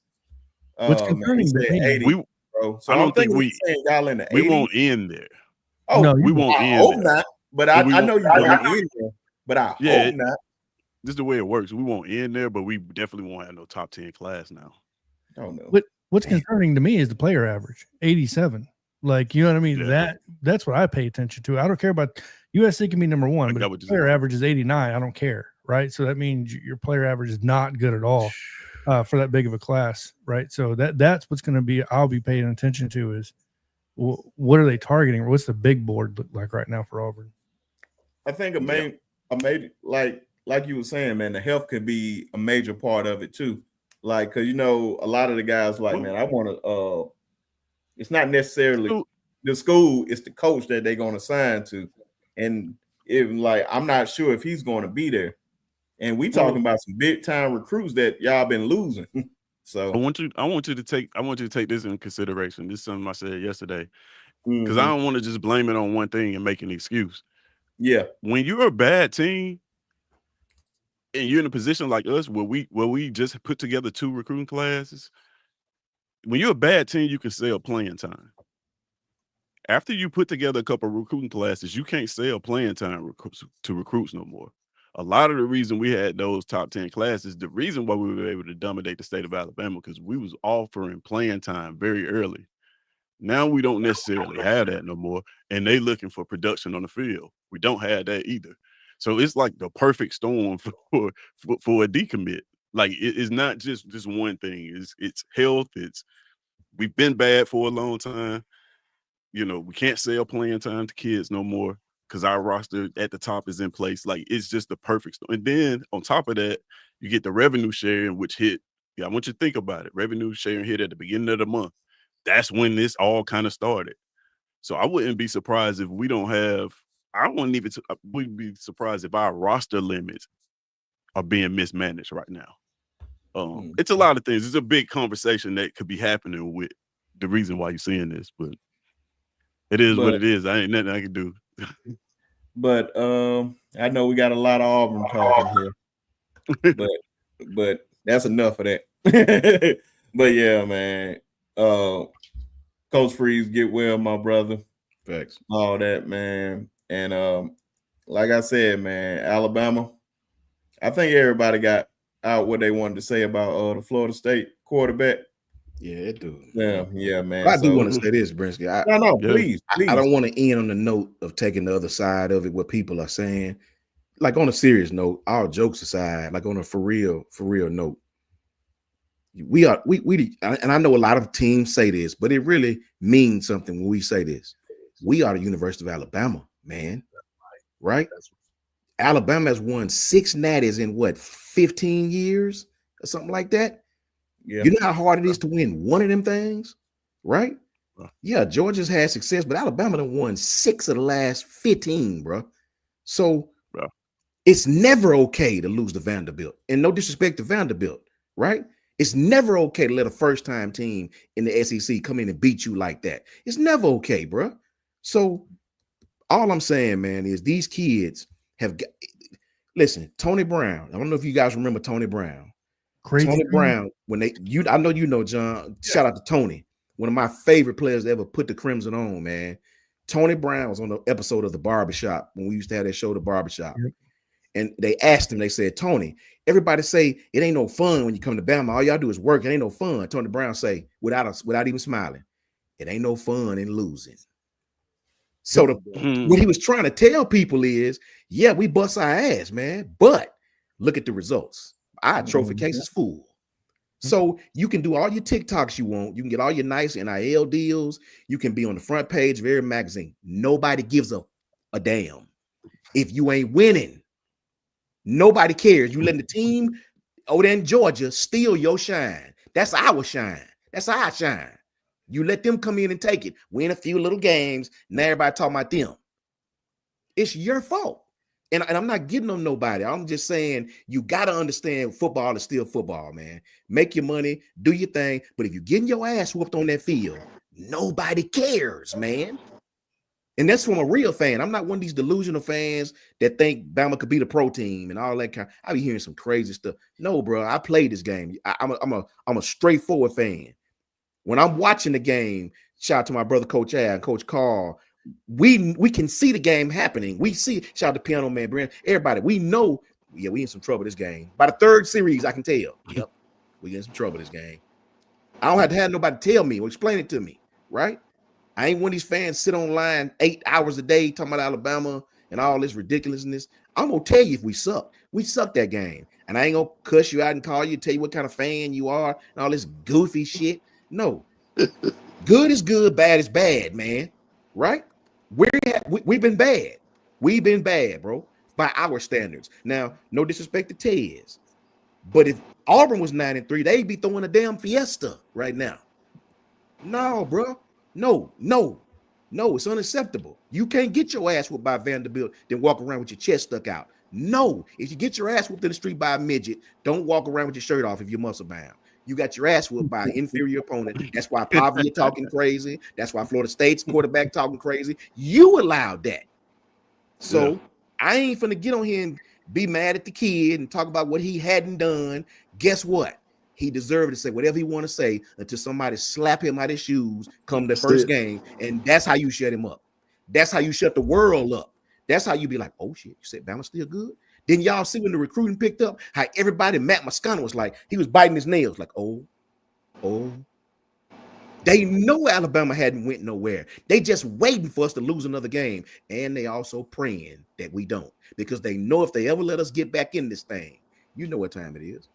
What's Man, concerning he to said me- 80, We bro. So I don't I'm think thinking we- he's saying y'all in the we 80s. won't end there. Oh, No, We won't I end hope there. not. But But we I know won't- you but won't end there. But I Yeah, hope not. This is the way it works. We won't end there, but we definitely won't have no top 10 class now. I don't know. What's concerning to me is the player average, 87. Like, you know what I mean? Yeah. That's what I pay attention to. I don't care about USC can be number 1, I but got if what the you're player saying. average is 89, I don't care, right? So that means your player average is not good at all for that big of a class, right? So that's what's going to be I'll be paying attention to is what are they targeting? What's the big board look like right now for Auburn? I think a major like you were saying, man, the health could be a major part of it too. Like, cause a lot of the guys like, man, I want to. It's not necessarily the school; it's the coach that they're going to sign to, and even like I'm not sure if he's going to be there. And we talking about some big time recruits that y'all been losing. So I want you to take this in consideration. This is something I said yesterday. Because I don't want to just blame it on one thing and make an excuse. Yeah. When you're a bad team and you're in a position like us where we just put together 2 recruiting classes, when you're a bad team, you can sell playing time. After you put together a couple of recruiting classes, you can't sell playing time to recruits no more. A lot of the reason we had those top 10 classes, the reason why we were able to dominate the state of Alabama, because we was offering playing time very early. Now we don't necessarily have that no more, and they looking for production on the field. We don't have that either. So it's like the perfect storm for a decommit. Like it's not just one thing. It's health. We've been bad for a long time. We can't sell playing time to kids no more because our roster at the top is in place. Like it's just the perfect storm. And then on top of that, you get the revenue sharing, which hit. Yeah, I want you to think about it. Revenue sharing hit at the beginning of the month. That's when this all kind of started. So I wouldn't be surprised if we don't have. I wouldn't be surprised if our roster limits are being mismanaged right now. It's a lot of things. It's a big conversation that could be happening with the reason why you're seeing this, but it is what it is. I ain't nothing I can do. But I know we got a lot of Auburn talking here, but that's enough of that. But yeah, man. Coach Freeze, get well, my brother. Facts. All that, man. And like I said, man, Alabama, I think everybody got out what they wanted to say about the Florida State quarterback. Yeah, it do. Yeah, man. But I do want to say this, Brinsky. No, please. I don't want to end on the note of taking the other side of it, what people are saying. Like on a serious note, all jokes aside, like on a for real note, we and I know a lot of teams say this, but it really means something when we say this. We are the University of Alabama, man. Right? Alabama has won 6 natties in what, 15 years or something like that. Yeah. You know how hard it is to win one of them things, right? Yeah, Georgia's had success, but Alabama done won 6 of the last 15, bro. So it's never okay to lose to Vanderbilt. And no disrespect to Vanderbilt, right? It's never okay to let a first-time team in the SEC come in and beat you like that. It's never okay, bro. So all I'm saying, man, is these kids have got, listen, Tony Brown. I don't know if you guys remember Tony Brown. Crazy Tony Brown, I know you know, John. Shout out to Tony, one of my favorite players to ever put the Crimson on, man. Tony Brown was on the episode of The Barbershop when we used to have that show, The Barbershop. Yep. And they asked him, they said, Tony, everybody say it ain't no fun when you come to Bama. All y'all do is work. It ain't no fun. Tony Brown say, without even smiling, it ain't no fun in losing. So what he was trying to tell people is, yeah, we bust our ass, man, but look at the results. Our trophy case is full. So you can do all your TikToks you want. You can get all your nice NIL deals. You can be on the front page of every magazine. Nobody gives a damn. If you ain't winning, nobody cares. You letting the team over there in Georgia steal your shine. That's our shine. That's our shine. You let them come in and take it. Win a few little games. Now everybody talking about them. It's your fault. And I'm not getting on nobody. I'm just saying you got to understand football is still football, man. Make your money, do your thing. But if you're getting your ass whooped on that field, nobody cares, man. And that's from a real fan. I'm not one of these delusional fans that think Bama could be the pro team and all that kind. I be hearing some crazy stuff. No, bro, I played this game. I'm a straightforward fan. When I'm watching the game, shout out to my brother Coach Al and Coach Carl. We can see the game happening. We see, shout out to Piano Man, Brent, everybody. We know, yeah, we in some trouble this game. By the third series, I can tell. Yep, we in some trouble this game. I don't have to have nobody tell me or explain it to me, right? I ain't one of these fans sit online 8 hours a day talking about Alabama and all this ridiculousness. I'm gonna tell you if we suck. We sucked that game. And I ain't gonna cuss you out and call you, tell you what kind of fan you are and all this goofy shit. No. Good is good, bad is bad, man. Right? We've been bad. We've been bad, bro, by our standards. Now, no disrespect to Tez, but if Auburn was 9-3, they'd be throwing a damn fiesta right now. No, bro. No, it's unacceptable. You can't get your ass whooped by Vanderbilt, then walk around with your chest stuck out. No, if you get your ass whooped in the street by a midget, don't walk around with your shirt off if you're muscle bound. You got your ass whooped by an inferior opponent. That's why Pavia talking crazy. That's why Florida State's quarterback talking crazy. You allowed that. So I ain't finna get on here and be mad at the kid and talk about what he hadn't done. Guess what? He deserved to say whatever he want to say until somebody slap him out his shoes come the first game. And that's how you shut him up. That's how you shut the world up. That's how you be like, oh shit, you said Bama's still good? Then y'all see when the recruiting picked up, how everybody, Matt Moscona was like, he was biting his nails, like, oh. They know Alabama hadn't went nowhere. They just waiting for us to lose another game. And they also praying that we don't, because they know if they ever let us get back in this thing, you know what time it is.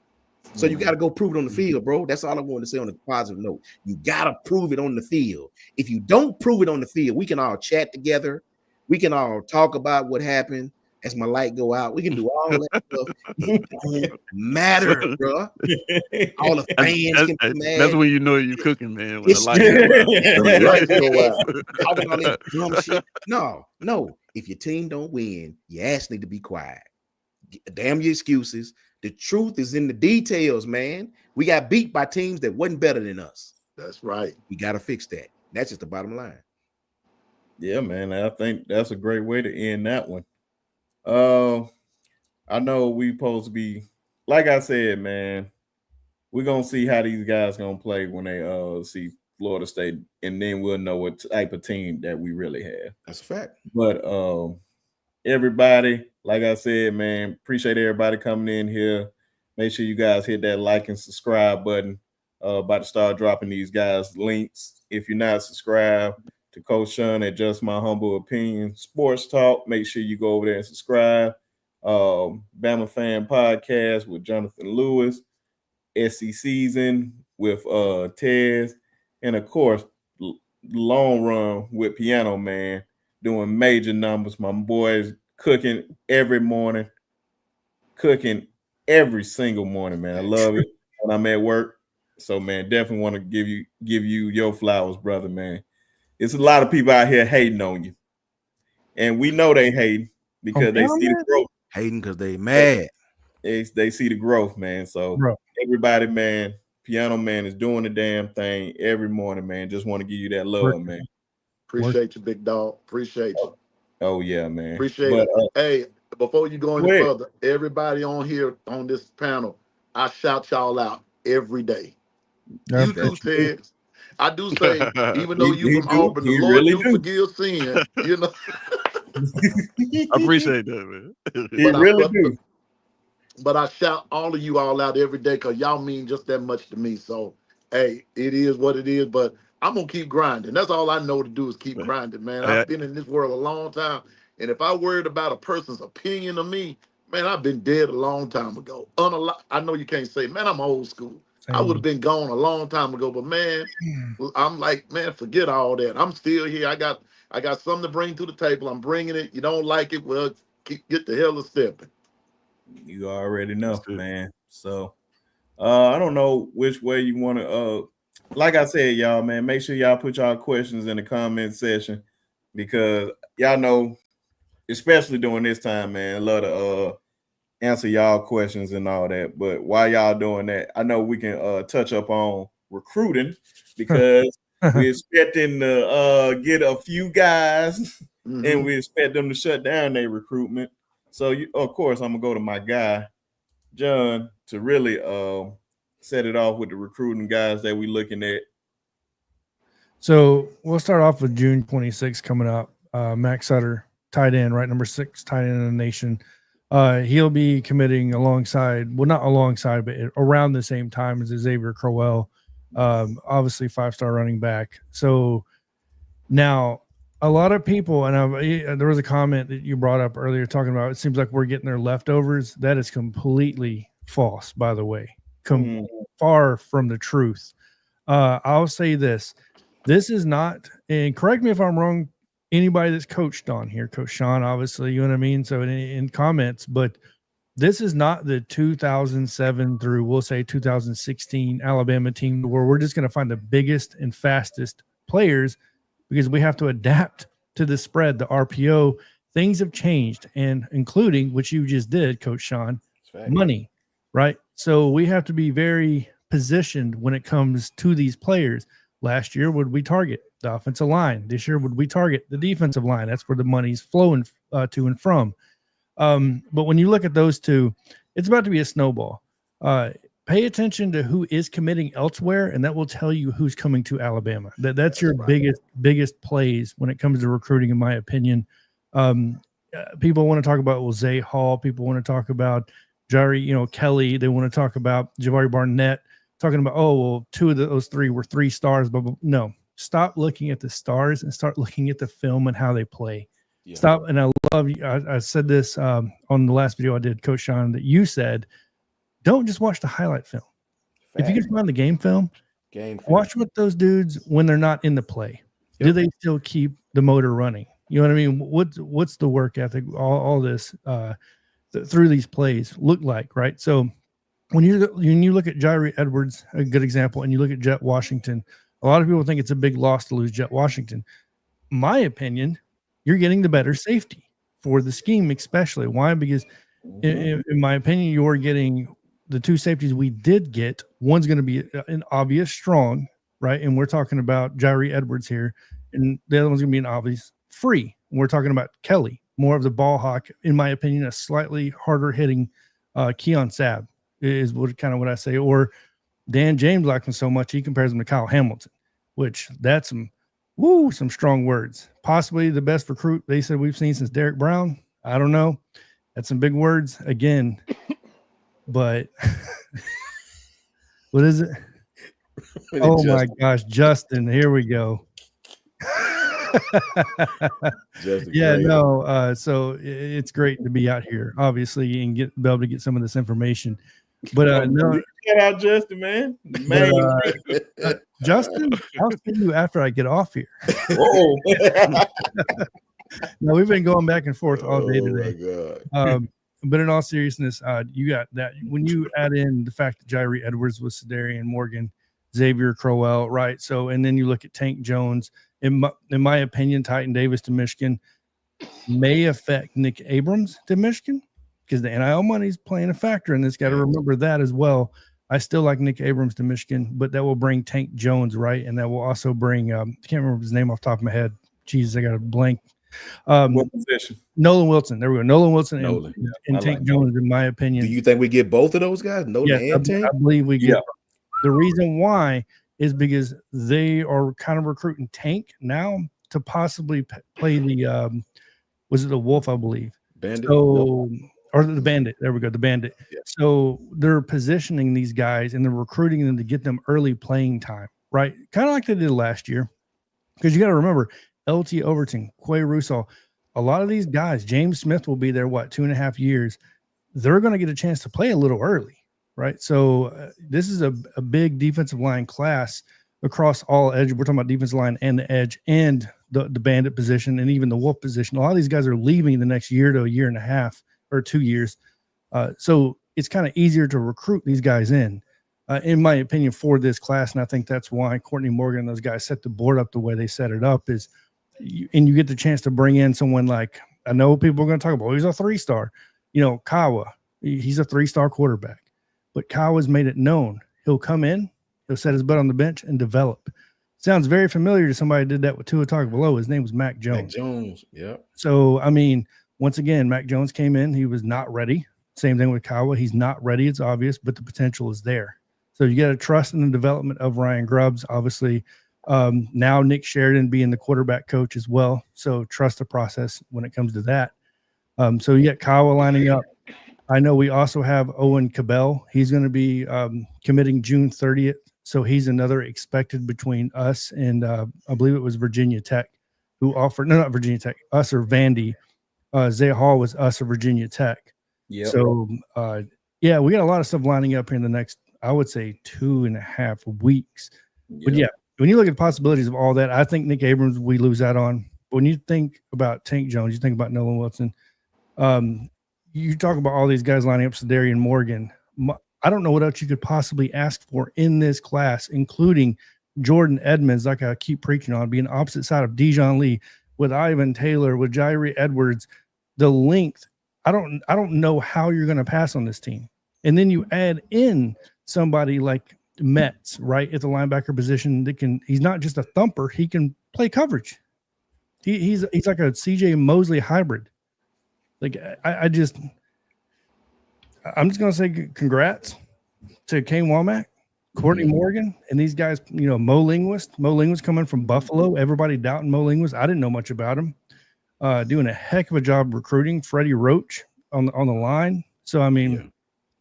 So you got to go prove it on the field, bro. That's all I wanted to say on a positive note. You got to prove it on the field. If you don't prove it on the field, we can all chat together. We can all talk about what happened. As my light go out, we can do all that stuff. It don't matter, bro. All the fans can be mad. That's when you know you're cooking, man. When It's the light go out. Talking all this dumb shit. No. If your team don't win, your ass need to be quiet. Damn your excuses. The truth is in the details, man. We got beat by teams that wasn't better than us. That's right. We got to fix that. That's just the bottom line. Yeah, man. I think that's a great way to end that one. I know we supposed to be, like I said, man, we're going to see how these guys going to play when they see Florida State, and then we'll know what type of team that we really have. That's a fact. But everybody, like I said, man, appreciate everybody coming in here. Make sure you guys hit that like and subscribe button. About to start dropping these guys links. If you're not subscribed to Coach Sean at Just My Humble Opinion Sports Talk, make sure you go over there and subscribe. Bama Fan Podcast with Jonathan Lewis, SC Season with Tez, and of course, Long Run with Piano Man, doing major numbers. My boys cooking every morning, cooking every single morning, man. I love it when I'm at work. So, man, definitely want to give you your flowers, brother, man. It's a lot of people out here hating on you, and we know they hate because they see the growth. Hating because they mad. They see the growth, man. So everybody, man, Piano Man is doing the damn thing every morning, man. Just want to give you that love, man. Appreciate you, big dog. Appreciate you. Oh yeah, man. Appreciate it. Hey, before you go any further, everybody on here on this panel, I shout y'all out every day. You too, Ted. I do say, even though you from Auburn, the Lord really do forgive sin, you know. I appreciate that, man. He really do. But I shout all of you all out every day because y'all mean just that much to me. So, hey, it is what it is. But I'm gonna keep grinding. That's all I know to do is keep grinding, man. I've been in this world a long time, and if I worried about a person's opinion of me, man, I've been dead a long time ago. I know you can't say, man, I'm old school. I would have been gone a long time ago, but man, I'm like, man, forget all that. I'm still here. I got something to bring to the table. I'm bringing it. You don't like it? Well, get the hell of stepping. You already know, man. So, I don't know which way you want to. Like I said, y'all, man, make sure y'all put y'all questions in the comment section because y'all know, especially during this time, man, I love to answer y'all questions and all that. But while y'all doing that, I know we can touch up on recruiting because we're expecting to get a few guys and we expect them to shut down their recruitment. So, of course, I'm going to go to my guy, John, to really set it off with the recruiting guys that we're looking at. So we'll start off with June 26th coming up. Max Sutter, tight end, right? Number 6 tight end in the nation. He'll be committing alongside, well, not alongside, but around the same time as Xavier Crowell, obviously 5-star running back. So now a lot of people, and there was a comment that you brought up earlier talking about, it seems like we're getting their leftovers. That is completely false, by the way. Far from the truth. I'll say this is not, and correct me if I'm wrong, anybody that's coached on here, Coach Sean, obviously, you know what I mean? So in comments, but this is not the 2007 through, we'll say 2016 Alabama team where we're just going to find the biggest and fastest players because we have to adapt to the spread, the RPO. Things have changed, and including, which you just did, Coach Sean, money, right? So we have to be very positioned when it comes to these players. Last year, would we target the offensive line? This year, would we target the defensive line? That's where the money's flowing to and from. But when you look at those two, it's about to be a snowball. Pay attention to who is committing elsewhere, and that will tell you who's coming to Alabama. That's your biggest plays when it comes to recruiting, in my opinion. People want to talk about Zay Hall. People want to talk about Jari, Kelly. They want to talk about Jabari Barnett. Talking about, two of those 3 were 3 stars, but no, stop looking at the stars and start looking at the film and how they play. Yeah. Stop. And I love you. I said this on the last video I did, Coach Sean, that you said, don't just watch the highlight film. If you can find the game film, watch what those dudes, when they're not in the play, do they still keep the motor running? You know what I mean? What's the work ethic, all this through these plays look like, right? So, when you look at Jairi Edwards, a good example, and you look at Jet Washington, a lot of people think it's a big loss to lose Jet Washington. My opinion, you're getting the better safety for the scheme, especially. Why? Because in my opinion, you're getting the 2 safeties we did get. One's going to be an obvious strong, right? And we're talking about Jairi Edwards here, and the other one's going to be an obvious free. And we're talking about Kelly, more of the ball hawk, in my opinion, a slightly harder hitting Keon Sabb. Is what I say. Or Dan James likes him so much he compares him to Kyle Hamilton, which that's some strong words. Possibly the best recruit they said we've seen since Derek Brown. I don't know. That's some big words again. But what is it? Oh my gosh, Justin, here we go. So it's great to be out here, obviously, and be able to get some of this information. But no, shout out Justin, man. Justin, I'll see you after I get off here. No, we've been going back and forth all day today. But in all seriousness, you got that when you add in the fact that Jairi Edwards was Sedarian Morgan, Xavier Crowell, right? So, and then you look at Tank Jones. In my opinion, Titan Davis to Michigan may affect Nick Abrams to Michigan, because the NIL money is playing a factor in this. Got to remember that as well. I still like Nick Abrams to Michigan, but that will bring Tank Jones, right? And that will also bring I can't remember his name off the top of my head. Jesus, I got a blank. What position? Nolan Wilson. There we go. Nolan Wilson and Tank Jones, in my opinion. Do you think we get both of those guys? Nolan and Tank? I believe we get. The reason why is because they are kind of recruiting Tank now to possibly play the was it the Wolf, I believe. Bandit. So, or the Bandit. There we go, the Bandit. Yeah. So they're positioning these guys and they're recruiting them to get them early playing time. right? Kind of like they did last year. Because you got to remember, LT Overton, Quay Rusall, a lot of these guys, James Smith will be there, 2.5 years. They're going to get a chance to play a little early, right? So this is a big defensive line class across all edge. We're talking about defensive line and the edge and the bandit position and even the wolf position. A lot of these guys are leaving the next year to a year and a half or 2 years. So it's kind of easier to recruit these guys in my opinion, for this class. And I think that's why Courtney Morgan and those guys set the board up the way they set it up is, and you get the chance to bring in someone like, I know people are going to talk about, he's a 3-star, Kawa, he's a 3-star quarterback, but Kawa's made it known. He'll come in, he'll set his butt on the bench and develop. Sounds very familiar to somebody who did that with Tua Tagovailoa. His name was Mac Jones. Mac Jones, yeah. So, I mean, once again, Mac Jones came in. He was not ready. Same thing with Kawa. He's not ready. It's obvious, but the potential is there. So you got to trust in the development of Ryan Grubbs. Obviously, now Nick Sheridan being the quarterback coach as well. So trust the process when it comes to that. So you got Kawa lining up. I know we also have Owen Cabell. He's going to be committing June 30th. So he's another expected between us and I believe it was Virginia Tech who offered, no, not Virginia Tech, us or Vandy. Zay Hall was us or Virginia Tech. Yeah. So, yeah, we got a lot of stuff lining up here in the next, I would say, 2.5 weeks. Yep. But yeah, when you look at the possibilities of all that, I think Nick Abrams, we lose out on. But when you think about Tank Jones, you think about Nolan Wilson, you talk about all these guys lining up, Sedarian Morgan. I don't know what else you could possibly ask for in this class, including Jordan Edmonds, like I keep preaching on, being opposite side of Dijon Lee, with Ivan Taylor, with Jairi Edwards. The length, I don't know how you're going to pass on this team. And then you add in somebody like Metz, right, at the linebacker position that he's not just a thumper, he can play coverage. He's like a CJ Mosley hybrid. Like I'm just going to say congrats to Kane Womack, Courtney Morgan, and these guys, Mo Linguist. Mo Linguist coming from Buffalo. Everybody doubting Mo Linguist. I didn't know much about him. Doing a heck of a job recruiting. Freddie Roach on the line. So, I mean, Yeah.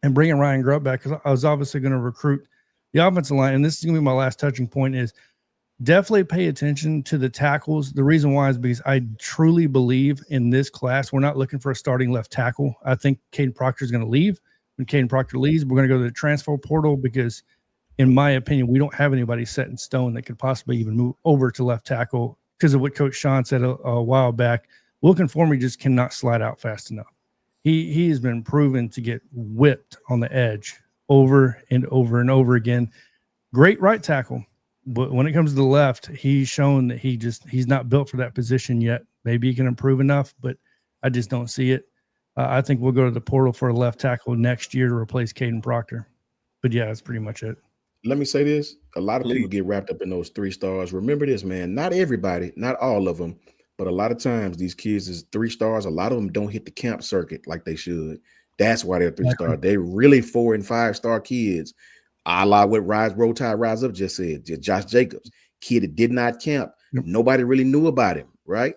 And bringing Ryan Grubb back, because I was obviously going to recruit the offensive line. And this is going to be my last touching point is definitely pay attention to the tackles. The reason why is because I truly believe in this class, we're not looking for a starting left tackle. I think Caden Proctor is going to leave. When Caden Proctor leaves, we're going to go to the transfer portal because, in my opinion, we don't have anybody set in stone that could possibly even move over to left tackle because of what Coach Sean said a while back. Looking for me just cannot slide out fast enough. He has been proven to get whipped on the edge over and over and over again. Great right tackle, but when it comes to the left, he's shown that he's not built for that position yet. Maybe he can improve enough, but I just don't see it. I think we'll go to the portal for a left tackle next year to replace Caden Proctor. But yeah, that's pretty much it. Let me say this. A lot of people get wrapped up in those 3 stars. Remember this, man. Not everybody, not all of them, but a lot of times these kids is 3 stars. A lot of them don't hit the camp circuit like they should. That's why they're 3-star. They're really 4- and 5-star kids. A la what Roll Tide Rise Up just said. Josh Jacobs, kid that did not camp. Yep. Nobody really knew about him, right?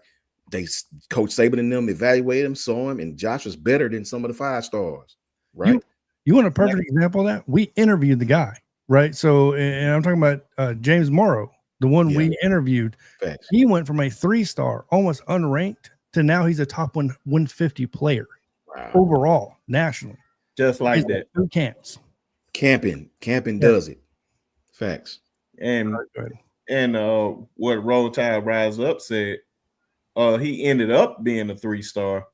Coach Saban and them evaluated him, saw him, and Josh was better than some of the 5 stars, right? You want a perfect example of that? We interviewed the guy, right? So, and I'm talking about James Morrow, the one we interviewed. Facts. He went from a 3-star, almost unranked, to now he's a top 150 player overall, nationally. Just like He's that. 2 camps. Camping does it. Facts. And what Roll Tide Rise Up said, he ended up being a 3-star,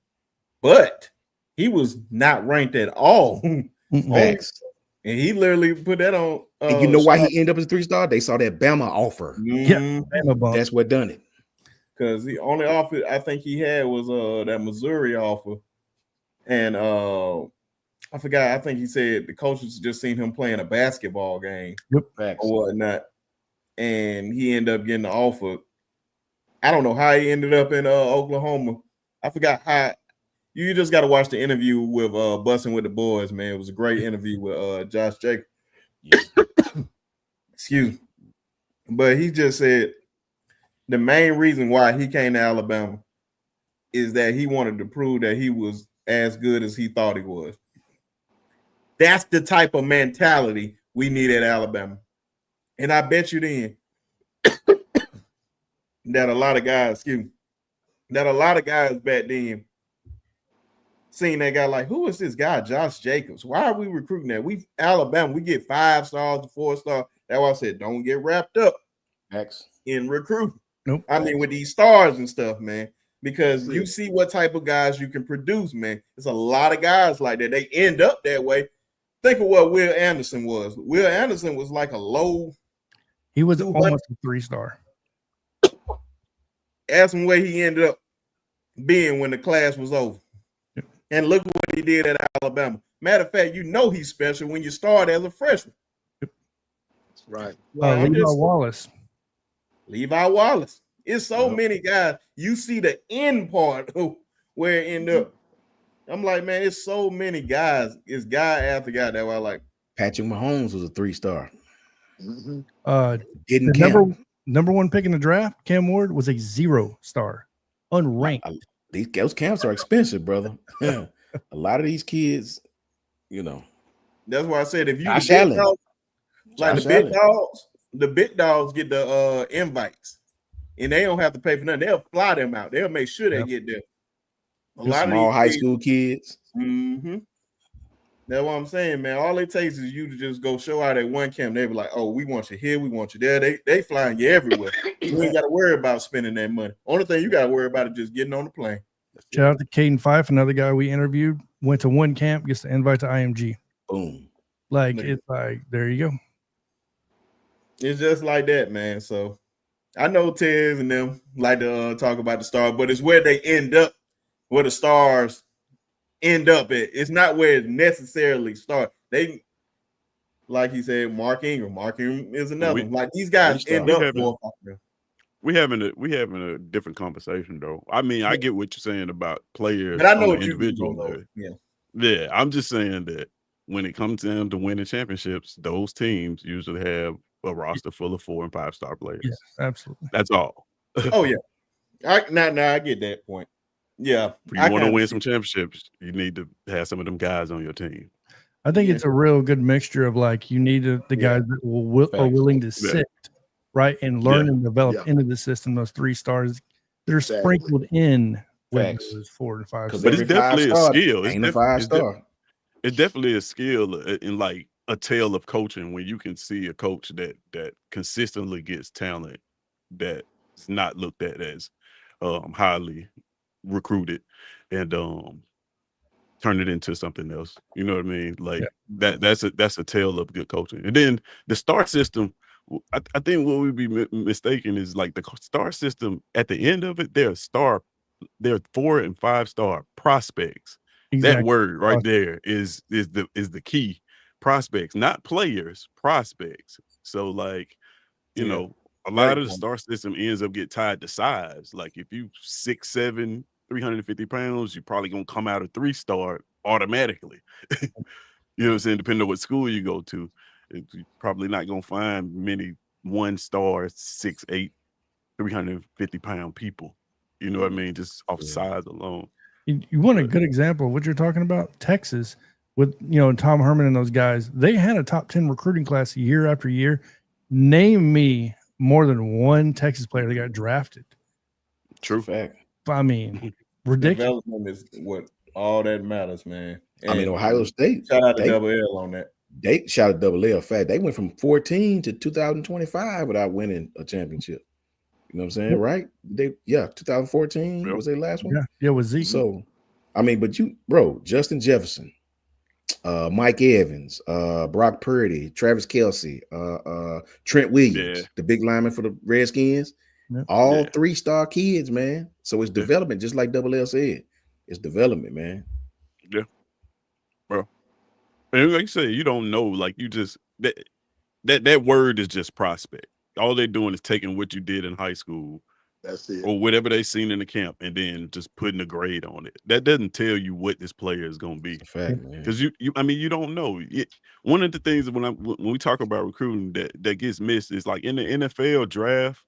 but he was not ranked at all. Facts. And he literally put that on. And you know why he ended up as a 3-star? They saw that Bama offer. Yeah, Bama bump. That's what done it. Because the only offer I think he had was that Missouri offer. And I forgot, I think he said the coaches just seen him playing a basketball game Facts. or whatnot. And he ended up getting the offer. I don't know how he ended up in Oklahoma. I forgot how. You just got to watch the interview with Bussin' with the Boys, man. It was a great interview with Josh Jacobs. Excuse me. But he just said the main reason why he came to Alabama is that he wanted to prove that he was as good as he thought he was. That's the type of mentality we need at Alabama. And I bet you then that a lot of guys back then seen that guy like, who is this guy, Josh Jacobs? Why are we recruiting that? Alabama, we get 5 stars to 4 stars. That's why I said don't get wrapped up in recruiting. Nope. I mean, with these stars and stuff, man, because you see what type of guys you can produce, man. There's a lot of guys like that. They end up that way. Think of what Will Anderson was. Will Anderson was like a low. He was almost a 3-star. Ask him where he ended up being when the class was over. Yep. And look what he did at Alabama. Matter of fact, you know he's special when you start as a freshman. Yep. That's right. Levi Wallace. It's so many guys. You see the end part where it end up. I'm like, man, it's so many guys. It's guy after guy. That's why I like. Patrick Mahomes was a 3-star. Getting number 1 pick in the draft, Cam Ward, was a 0-star, unranked. Those camps are expensive, brother. A lot of these kids, you know. That's why I said if you the big dogs get the invites, and they don't have to pay for nothing. They'll fly them out. They'll make sure they get there. A lot small of high school kids. Mm-hmm. That's what I'm saying, man. All it takes is you to just go show out at one camp. They be like, "Oh, we want you here, we want you there." They flying you everywhere. You ain't got to worry about spending that money. Only thing you got to worry about is just getting on the plane. Shout out to Caden Fife, another guy we interviewed. Went to one camp, gets the invite to IMG. Boom. It's like, there you go. It's just like that, man. So I know Tez and them like to talk about the stars, but it's where they end up, where the stars end up at. It's not where it necessarily start. They, like he said, Mark Ingram. Mark Ingram is another one. Like these guys end up more. We having a different conversation though. I mean, I get what you're saying about players. But I know what individual. Yeah. I'm just saying that when it comes down to winning championships, those teams usually have a roster full of 4- and 5-star players. Yes, absolutely. That's all. Oh yeah. I get that point. Yeah. If you want to win some championships, you need to have some of them guys on your team. I think it's a real good mixture of like you need the guys that are willing to sit right and learn and develop into the system. Those 3 stars that are sprinkled in with those 4 and 5 stars. But it's definitely a skill. Ain't a 5-star. It's definitely a skill in like a tale of coaching when you can see a coach that consistently gets talent that's not looked at as highly recruited and turn it into something else. You know what I mean? Like that's a tale of good coaching. And then the star system, I think what we'd be mistaken is like the star system at the end of it, they're 4- and 5-star prospects. Exactly. That word right there is the key. Prospects, not players, prospects. So like, you know, a lot of the star system ends up get tied to size. Like if you 6'7", 350 pounds, you're probably gonna come out a 3-star automatically. You know what I'm saying? Depending on what school you go to, you're probably not gonna find many 1-star, 6'8", 350-pound people. You know what I mean? Just off size alone. You want a good example of what you're talking about? Texas, with Tom Herman and those guys, they had a top 10 recruiting class year after year. Name me more than one Texas player that got drafted. True fact. I mean, ridiculous. Development is what all that matters, man. And I mean, Ohio State. Shout out to Double L on that. They shout out Double L. Fact, they went from 14 to 2025 without winning a championship. You know what I'm saying, right? 2014 was their last one. Yeah, with Zeke. So, I mean, but Justin Jefferson, Mike Evans, Brock Purdy, Travis Kelce, Trent Williams, the big lineman for the Redskins, all 3-star kids, man. So it's development, just like Double L said. It's development, man. Yeah, bro. And like you said, you don't know, like you just that word is just prospect. All they're doing is taking what you did in high school. That's it. Or whatever they seen in the camp, and then just putting a grade on it. That doesn't tell you what this player is going to be. Because you don't know. One of the things when we talk about recruiting that gets missed is like in the NFL draft,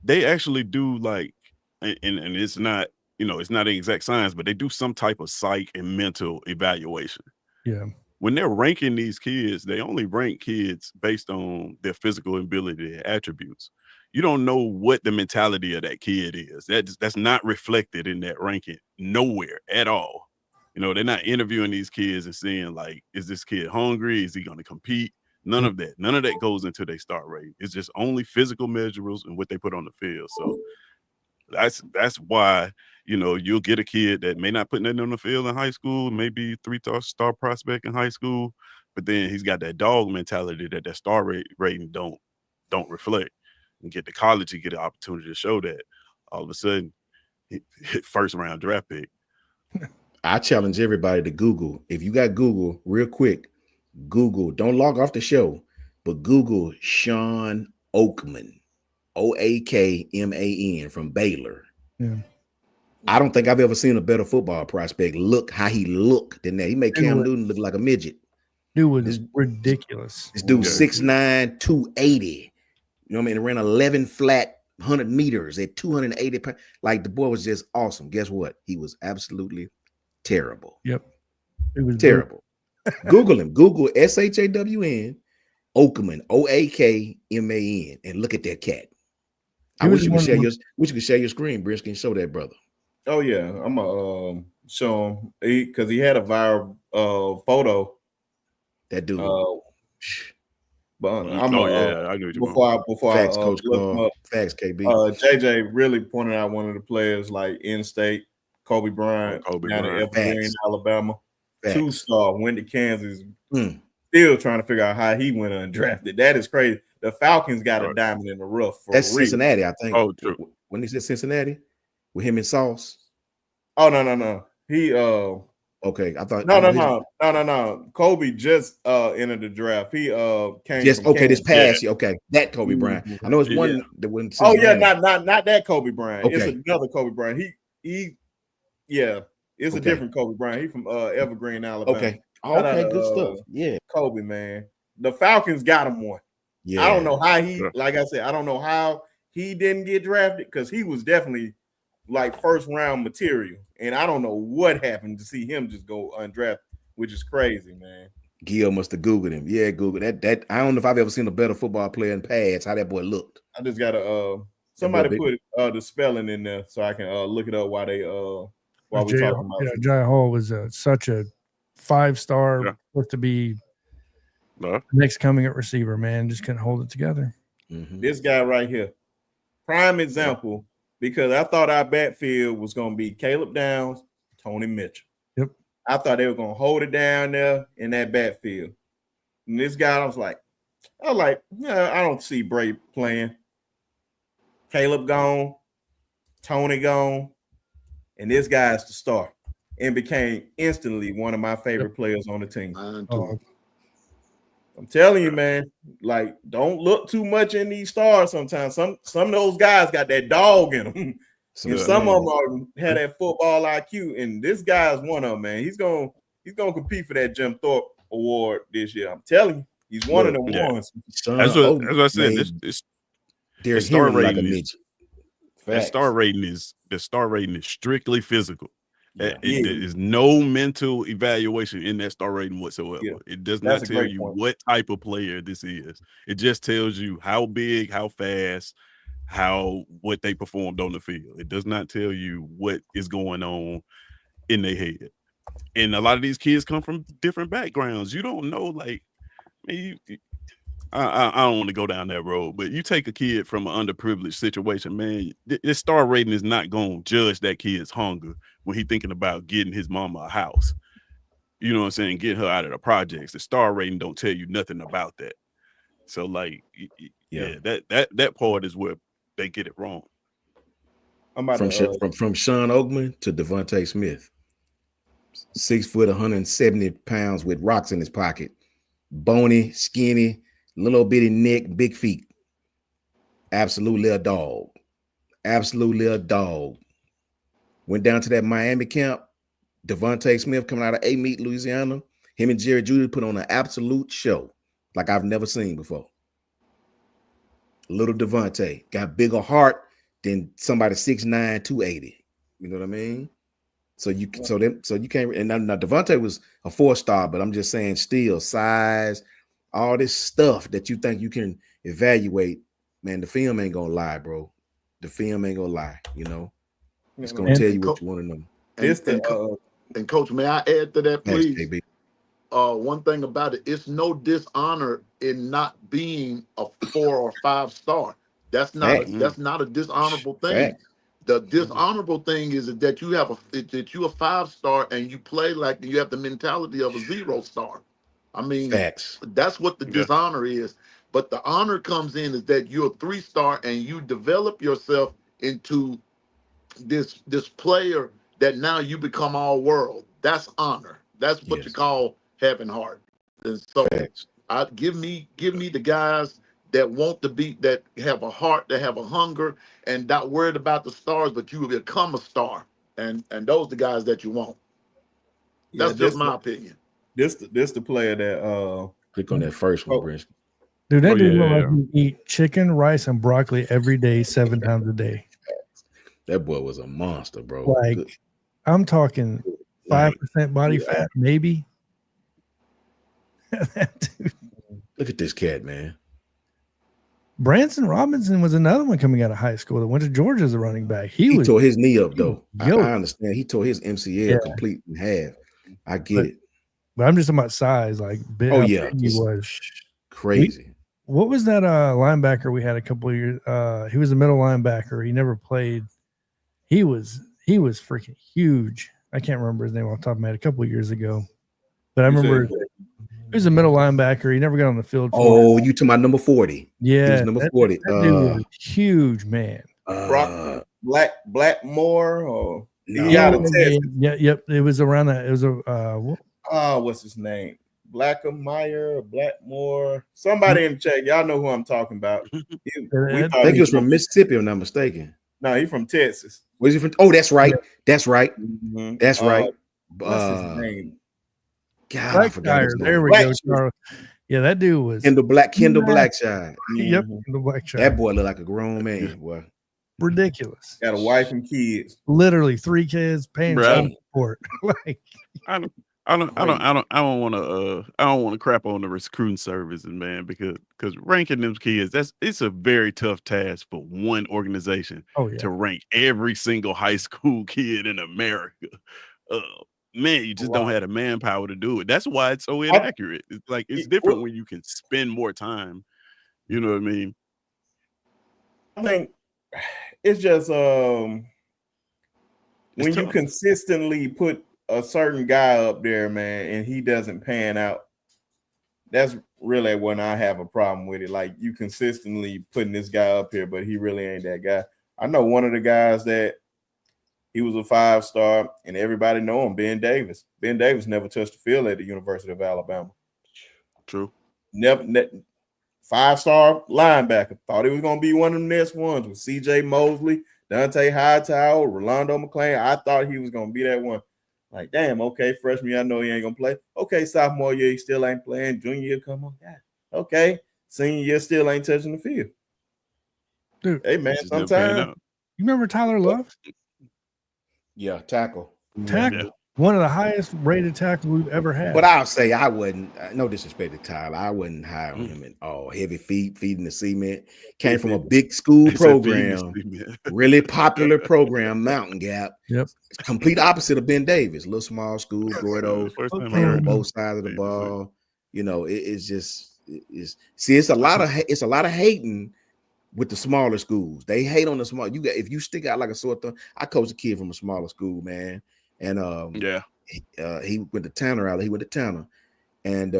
they actually do like, and it's not it's not an exact science, but they do some type of psych and mental evaluation. Yeah. when they're ranking these kids, they only rank kids based on their physical ability and attributes. You don't know what the mentality of that kid is. That's not reflected in that ranking nowhere at all. You know, they're not interviewing these kids and seeing like, is this kid hungry? Is he going to compete? None of that. None of that goes into their start rate. It's just only physical measurables and what they put on the field. So that's why, you know, you'll get a kid that may not put nothing on the field in high school, maybe 3-star prospect in high school, but then he's got that dog mentality that star rating don't reflect. And get to college, you get an opportunity to show that. All of a sudden, hit first round draft pick. I challenge everybody to Google. If you got Google, real quick, Google. Don't log off the show, but Google Sean Oakman, Oakman from Baylor. Yeah. I don't think I've ever seen a better football prospect look how he looked than that. He made Cam Newton look like a midget. Dude was ridiculous. This dude 6'9", 280. You know what I mean? It ran 11 flat 100 meters at 280 pounds. Like, the boy was just awesome. Guess what? He was absolutely terrible. Yep. It was terrible. Google him. Google SHAWN, Oakman, Oakman, and look at that cat. I wish you could share your screen, Brisky, and show that brother. Oh yeah, I'm gonna show him because he had a viral photo. That dude. But I knew before Facts, I Coach look up, Facts, KB. JJ really pointed out one of the players like in-state, Kobe Bryant, down in Evergreen, Alabama. Facts. 2-star, went to Kansas. Still trying to figure out how he went undrafted. That is crazy. The Falcons got a diamond in the rough. That's Cincinnati, I think. Oh, true. When he said Cincinnati with him and Sauce. Oh no. He okay. I thought no. Kobe just entered the draft. He came just from this past year. Okay, that Kobe Bryant. I know it's one that went. Oh yeah, not that Kobe Bryant. Okay. It's another Kobe Bryant. It's a different Kobe Bryant. He from Evergreen, Alabama. Okay. Okay, good stuff. Yeah. Kobe, man. The Falcons got him one. Yeah. I don't know how like I said, I don't know how he didn't get drafted because he was definitely like first round material. And I don't know what happened to see him just go undrafted, which is crazy, man. Gil must have Googled him. Yeah, Google that. I don't know if I've ever seen a better football player in pads, how that boy looked. I just gotta somebody put the spelling in there so I can look it up while we talking about it. Jai Hall was such a 5-star, supposed to be next coming at receiver, man. Just couldn't hold it together. This guy right here, prime example, because I thought our backfield was going to be Caleb Downs, Tony Mitchell. Yep. I thought they were going to hold it down there in that backfield. And this guy, I was like, yeah, I don't see Bray playing. Caleb gone, Tony gone, and this guy is the star. And became instantly one of my favorite players on the team. I'm telling you, man, like, don't look too much in these stars sometimes. Some of those guys got that dog in them. And some of them had that football IQ, and this guy is one of them, man. He's gonna compete for that Jim Thorpe Award this year. I'm telling you, he's one of them ones. As I said, the star rating is the star rating is strictly physical. There is no mental evaluation in that star rating whatsoever. Yeah. It does not tell you what type of player this is. It just tells you how big, how fast, what they performed on the field. It does not tell you what is going on in their head. And a lot of these kids come from different backgrounds. You don't know, like, I don't want to go down that road, but you take a kid from an underprivileged situation, man, this star rating is not going to judge that kid's hunger when he's thinking about getting his mama a house. You know what I'm saying? Getting her out of the projects. The star rating don't tell you nothing about that. So, like, that part is where they get it wrong. From Sean Oakman to Devontae Smith. 6 foot, 170 pounds with rocks in his pocket. Bony, skinny, little bitty neck, big feet. Absolutely a dog. Went down to that Miami camp. Devontae Smith coming out of A-Meat, Louisiana. Him and Jerry Judy put on an absolute show like I've never seen before. Little Devontae got bigger heart than somebody 6'9", 280. You know what I mean? So you can't. And now Devontae was a 4-star, but I'm just saying, still size, all this stuff that you think you can evaluate. Man, the film ain't gonna lie, bro. The film ain't gonna lie. You know, it's gonna tell you what you want to know. And Coach, may I add to that, Thanks, please? KB. One thing about it, it's no dishonor in not being a 4 or 5 star. That's not a dishonorable thing. Fact. The dishonorable thing is that you have a 5-star and you play like you have the mentality of a 0-star. I mean, Facts. that's what the dishonor is. But the honor comes in is that you're a 3-star and you develop yourself into this player that now you become all world. That's honor. That's what you call having heart. And so give me the guys that want to be, that have a heart, that have a hunger, and not worried about the stars, but you will become a star. And those are the guys that you want. That's just my opinion. This the player that click on that first one, Brisk. Dude, that dude look like you eat chicken, rice, and broccoli every day, 7 times a day. That boy was a monster, bro. Like, I'm talking 5% body fat, maybe. Look at this cat, man. Branson Robinson was another one coming out of high school that went to Georgia as a running back. He tore his knee up, though. I understand. He tore his MCL complete in half. I get it. But I'm just talking about size. Like, big he was crazy. What was that linebacker we had a couple of years? He was a middle linebacker. He never played. He was freaking huge. I can't remember his name off the top of my head a couple of years ago. But I remember he was a middle linebacker. He never got on the field. Oh, you to my number 40. Yeah. He was number 40. That dude was huge, man. Blackmore or yep. It was around that. It was what's his name? Blackmore. Somebody in the chat. Y'all know who I'm talking about. I think he was from Mississippi, if I'm not mistaken. No, he's from Texas. Where's he from? Oh, that's right. That's right. Mm-hmm. That's right. What's his name? God, I forgot his name. There we go, Charles. Yeah, that dude was Kendall Blackside. Yep, Kendall Blackside. That boy looked like a grown man. Boy, ridiculous. Got a wife and kids. Literally 3 kids, paying child support. Like, I don't want to crap on the recruiting services, man, because ranking them kids, it's a very tough task for one organization to rank every single high school kid in America. Man, you just don't have the manpower to do it. That's why it's so inaccurate. It's like it's different when you can spend more time. You know what I mean? I think it's just when you consistently put a certain guy up there, man, and he doesn't pan out, that's really when I have a problem with it. Like, you consistently putting this guy up here, but he really ain't that guy. I know one of the guys that he was a 5-star, and everybody know him, Ben Davis. Ben Davis never touched the field at the University of Alabama. True. Never 5-star linebacker. Thought he was going to be one of the next ones with C.J. Mosley, Dante Hightower, Rolando McClain. I thought he was going to be that one. Like, damn, okay, freshman year, I know he ain't going to play. Okay, sophomore year, he still ain't playing. Junior year, come on. God. Okay, senior year, still ain't touching the field. Dude, hey, man, sometimes. You remember Tyler Love? Yeah, tackle. Yeah. One of the highest rated tackles we've ever had. But I'll say I wouldn't, no disrespect to Tyler, I wouldn't hire him at all. Heavy feet, feeding the cement. Came from a big school program, really popular program, Mountain Gap. Yep. Complete opposite of Ben Davis, little small school, Gordo, playing on both sides of the ball. You know, it's a lot of hating with the smaller schools. They hate on the small. If you stick out like a sore thumb. I coached a kid from a smaller school, man. And he went to Tanner. He went to Tanner, and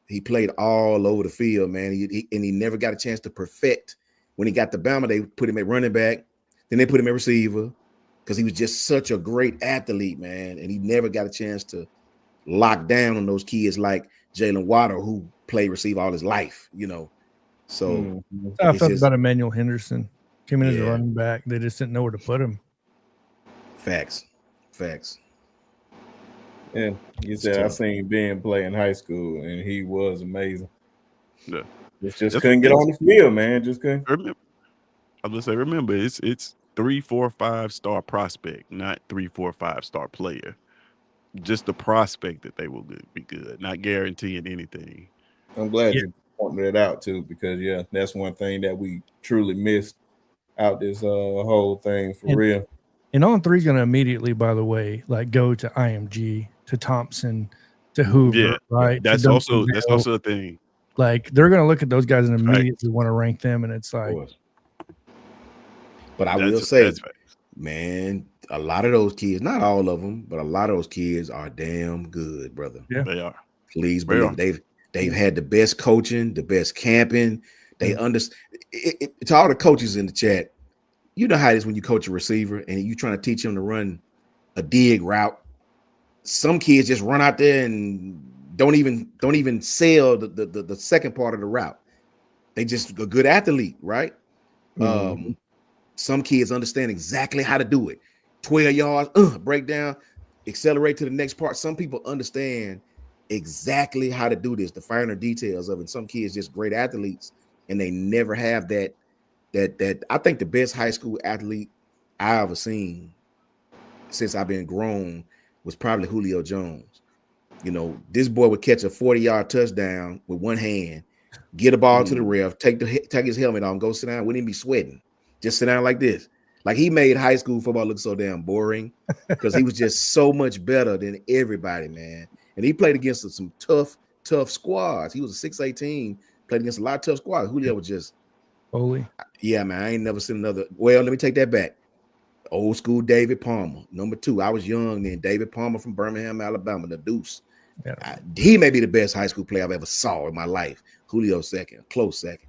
he played all over the field, man. He never got a chance to perfect. When he got to Bama, they put him at running back, then they put him at receiver because he was just such a great athlete, man. And he never got a chance to lock down on those kids like Jalen Waddle, who played receiver all his life, you know. So I felt about Emmanuel Henderson. Came in as a running back. They just didn't know where to put him. Facts. Yeah, you said I seen Ben play in high school, and he was amazing. Yeah, just couldn't get on the field, man. Just couldn't. I was gonna say, remember, it's 3, 4, 5-star prospect, not 3, 4, 5-star player. Just the prospect that they will be good, not guaranteeing anything. I'm glad you pointed that out too, because that's one thing that we truly missed out this whole thing for real. And On 3 is going to immediately, by the way, like go to IMG, to Thompson, to Hoover, right? That's also a thing. Like they're going to look at those guys and immediately want to rank them, and it's like. But I will say, man, a lot of those kids, not all of them, but a lot of those kids are damn good, brother. Yeah, they are. Please believe they've had the best coaching, the best camping. They understand. To all the coaches in the chat, you know how it is when you coach a receiver and you trying to teach them to run a dig route. Some kids just run out there and don't even sell the second part of the route. They just a good athlete, right? Mm-hmm. Some kids understand exactly how to do it. 12 yards, break down, accelerate to the next part. Some people understand exactly how to do this, the finer details of it. Some kids just great athletes, and they never have that. I think the best high school athlete I ever seen since I've been grown was probably Julio Jones. You know, this boy would catch a 40-yard touchdown with one hand, get a ball to the ref, take his helmet on, go sit down, wouldn't even be sweating. Just sit down like this. Like he made high school football look so damn boring because he was just so much better than everybody, man. And he played against some tough squads. He was a 6'8" team, played against a lot of tough squads. Julio was just holy. Yeah, man. I ain't never seen another. Well, let me take that back. Old school David Palmer, number 2. I was young then. David Palmer from Birmingham, Alabama, the Deuce. Yeah. He may be the best high school player I've ever saw in my life. Julio second, close second.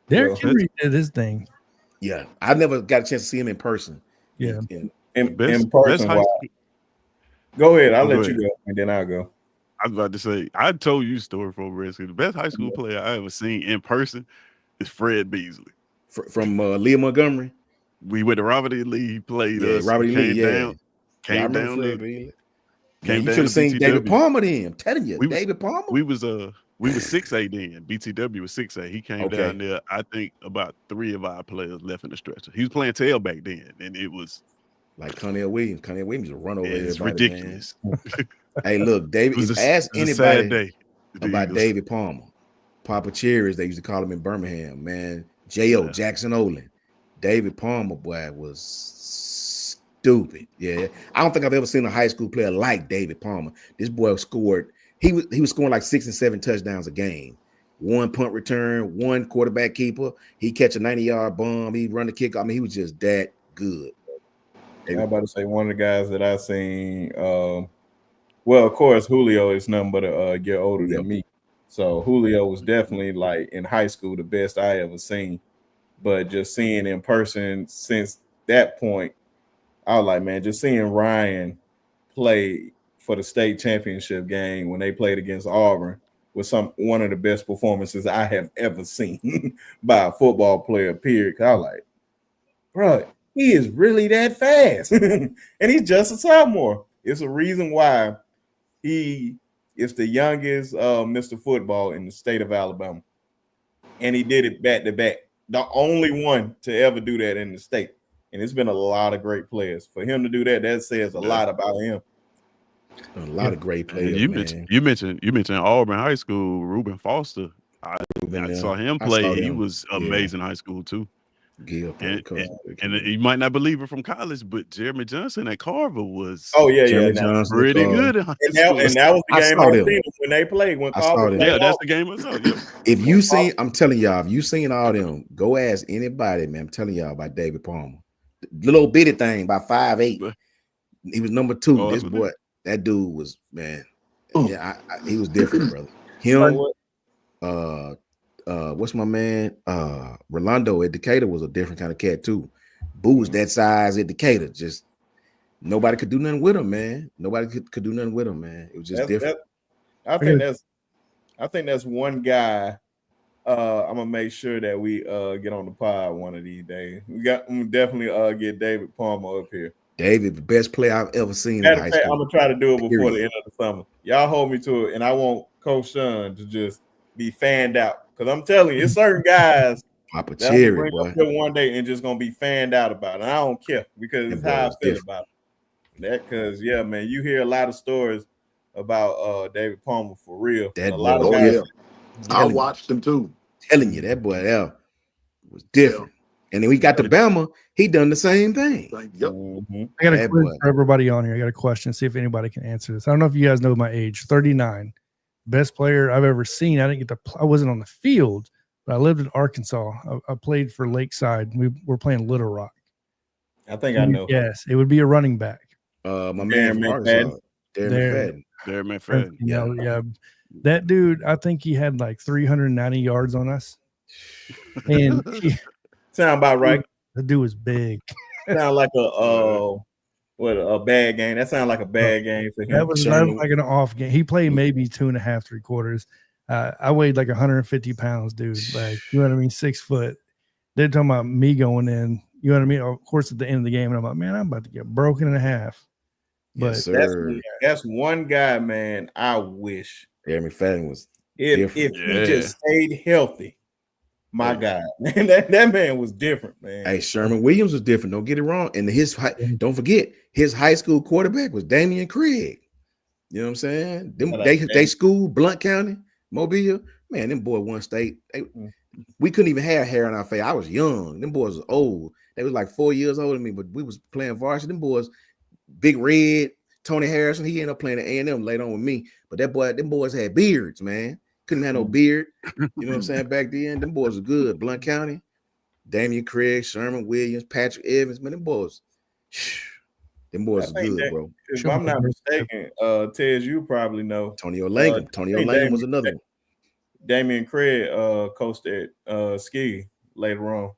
Derrick Henry did his thing. Yeah, I never got a chance to see him in person. Yeah, in person. Go ahead, I'll let you go, and then I'll go. I was about to say, I told you a story for risk. The best high school player I ever seen in person is Fred Beasley from Leah Montgomery. We went to Robert E. Lee. He played us. Robert E. Lee. Came down. You should have seen David Palmer then. I'm telling you, David Palmer. We was 6'8" then. BTW was 6'8". He came down there. I think about 3 of our players left in the stretcher. He was playing tailback then, and it was like Connell Williams. Connell Williams would run over everybody. It's ridiculous. Hey, look, David. Ask anybody about David Palmer. Papa Cherries, they used to call him in Birmingham. Man, J.O. Jackson Olin. David Palmer, boy, was stupid. Yeah, I don't think I've ever seen a high school player like David Palmer. This boy scored. He was scoring like 6 and 7 touchdowns a game. 1 punt return, 1 quarterback keeper. He catch a 90-yard bomb. He run the kick. I mean, he was just that good. I'm about to say one of the guys that I seen. Well, of course, Julio is nothing but a year older than me. So Julio was definitely like in high school the best I ever seen. But just seeing in person since that point, I was like, man, just seeing Ryan play for the state championship game when they played against Auburn was one of the best performances I have ever seen by a football player, period. I was like, bro, he is really that fast. And he's just a sophomore. It's a reason why he is the youngest Mr. Football in the state of Alabama. And he did it back to back. The only one to ever do that in the state. And it's been a lot of great players. For him to do that, that says a lot about him. A lot of great players. You mentioned Auburn High School, Reuben Foster. I saw him play. He was amazing high school too. And you might not believe it from college, but Jeremy Johnson at Carver was pretty good. And that was the game I seen when they played. When Carver that's the game I saw. Yeah. If you seen, I'm telling y'all, if you seen all them, go ask anybody, man. I'm telling y'all about David Palmer. The little bitty thing, about 5'8". He was number 2. This boy, that dude was, man. Yeah, he was different, brother. Him, what's my man? Rolando at Decatur was a different kind of cat too. Boo was that size at Decatur. Just nobody could do nothing with him, man. Nobody could do nothing with him, man. It was just different. I think that's one guy. I'm gonna make sure that we get on the pod one of these days. We definitely get David Palmer up here. David, the best player I've ever seen in high school. I'm gonna try to do it before the end of the summer. Y'all hold me to it, and I want Coach Sean to just be fanned out. Because I'm telling you, it's certain guys Pop a That I'm gonna cherry, bring boy. up here one day and just gonna be fanned out about it. I don't care because it's That boy how I was feel different. about it. That because yeah, man, you hear a lot of stories about David Palmer for real. That A boy lot of was guys. different. I Telling you. watched them too. Telling you, that boy Al was different. And then we got to Bama, he done the same thing. Yep. I got a That quiz boy. for everybody on here. I got a question. See if anybody can answer this. I don't know if you guys know my age. 39, best player I've ever seen. I didn't get to. I wasn't on the field, but I lived in Arkansas. I played for Lakeside. We were playing Little Rock. I think I know. Yes, it would be a running back. My man from Arkansas, Darren McFadden. Yeah. That dude, I think he had like 390 yards on us. And sound about right. The dude was big. Sound like a bad game. That sounded like a bad game for him. That was like an off game. He played maybe 2.5, 3/4. I weighed like 150 pounds, dude. Like, you know what I mean? 6 foot. They're talking about me going in. You know what I mean? Of course, at the end of the game, and I'm like, man, I'm about to get broken in half. But yes, sir. That's one guy, man. I wish Darren McFadden was if he just stayed healthy. My God, man, that man was different, man. Hey, Sherman Williams was different. Don't get it wrong. And don't forget, his high school quarterback was Damian Craig. You know what I'm saying? They school Blount County, Mobile. Man, them boys won state. We couldn't even have hair on our face. I was young. Them boys was old. They was like 4 years older than me, but we was playing varsity. Them boys, Big Red, Tony Harrison. He ended up playing at A&M later on with me. But them boys had beards, man. Couldn't have no beard. You know what I'm saying? Back then, them boys were good. Blount County, Damian Craig, Sherman Williams, Patrick Evans. Man, them boys are good, bro. If I'm not mistaken, Tez, you probably know. Antonio Langham. Antonio Langham was another one. Damian Craig coached at Ski later on.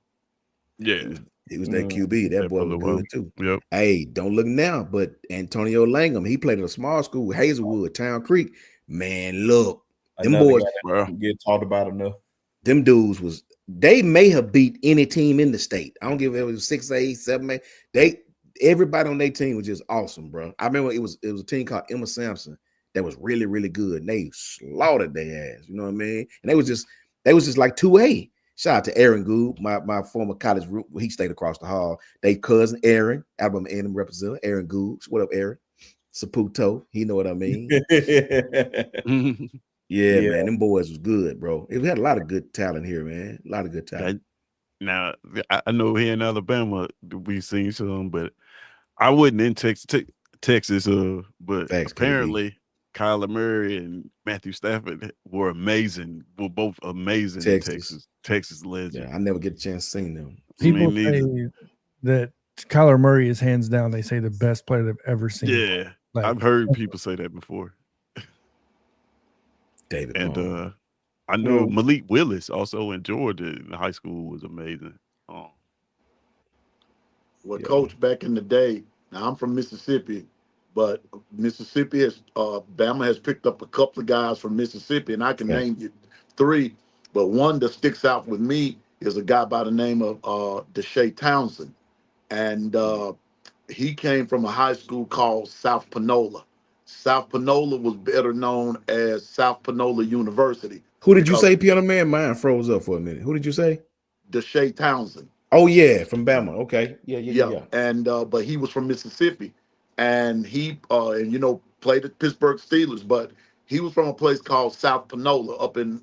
Yeah. He was that QB. That boy was good too. Yep. Hey, don't look now, but Antonio Langham, he played at a small school, Hazelwood, Town Creek. Man, look. Them boys get talked about enough. Them dudes they may have beat any team in the state. I don't give it was 6A, 7A. Everybody on their team was just awesome, bro. I remember it was a team called Emma Sampson that was really, really good. And they slaughtered their ass. You know what I mean? And they was just like 2A. Shout out to Aaron Goob, my former college root. He stayed across the hall. They cousin Aaron, Alabama A&M representative, Aaron Goob. What up, Aaron? Saputo. He know what I mean. Yeah, man, them boys was good, bro. We had a lot of good talent here, man. A lot of good talent. Now, I know here in Alabama we've seen some, but I wasn't in Texas, but apparently Kyler Murray and Matthew Stafford were amazing. Were both amazing in Texas. Texas legends. Yeah, I never get a chance to see them. People say that Kyler Murray is hands down. They say the best player they've ever seen. Yeah, I've heard people say that before. David and I know Malik Willis also in Georgia in high school was amazing. Coach back in the day. Now I'm from Mississippi, but Mississippi Bama has picked up a couple of guys from Mississippi, and I can name you 3. But one that sticks out with me is a guy by the name of Deshae Townsend, and he came from a high school called South Panola. South Panola was better known as South Panola University. Who did you say, Piano Man? Mine froze up for a minute. Who did you say? Deshae Townsend. Oh yeah, from Bama. Okay, yeah. And but he was from Mississippi, and he played at Pittsburgh Steelers. But he was from a place called South Panola up in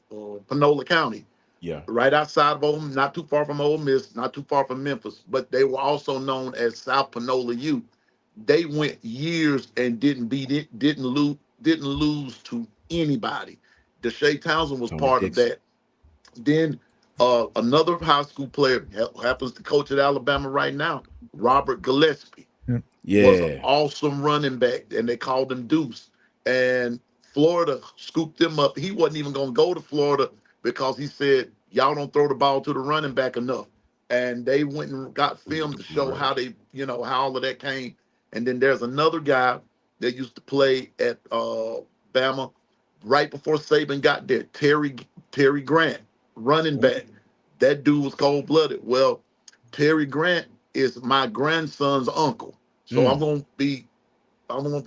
Panola County. Yeah, right outside of Ole, not too far from Ole Miss, not too far from Memphis. But they were also known as South Panola U. They went years and didn't lose to anybody. Deshae Townsend was part of that. Then another high school player happens to coach at Alabama right now, Robert Gillespie. Was an awesome running back, and they called him Deuce. And Florida scooped him up. He wasn't even going to go to Florida because he said, y'all don't throw the ball to the running back enough. And they went and got film to show how how all of that came. And then there's another guy that used to play at Bama right before Saban got there, Terry Grant, running back. That dude was cold-blooded. Well, Terry Grant is my grandson's uncle. So I'm going to be, y'all know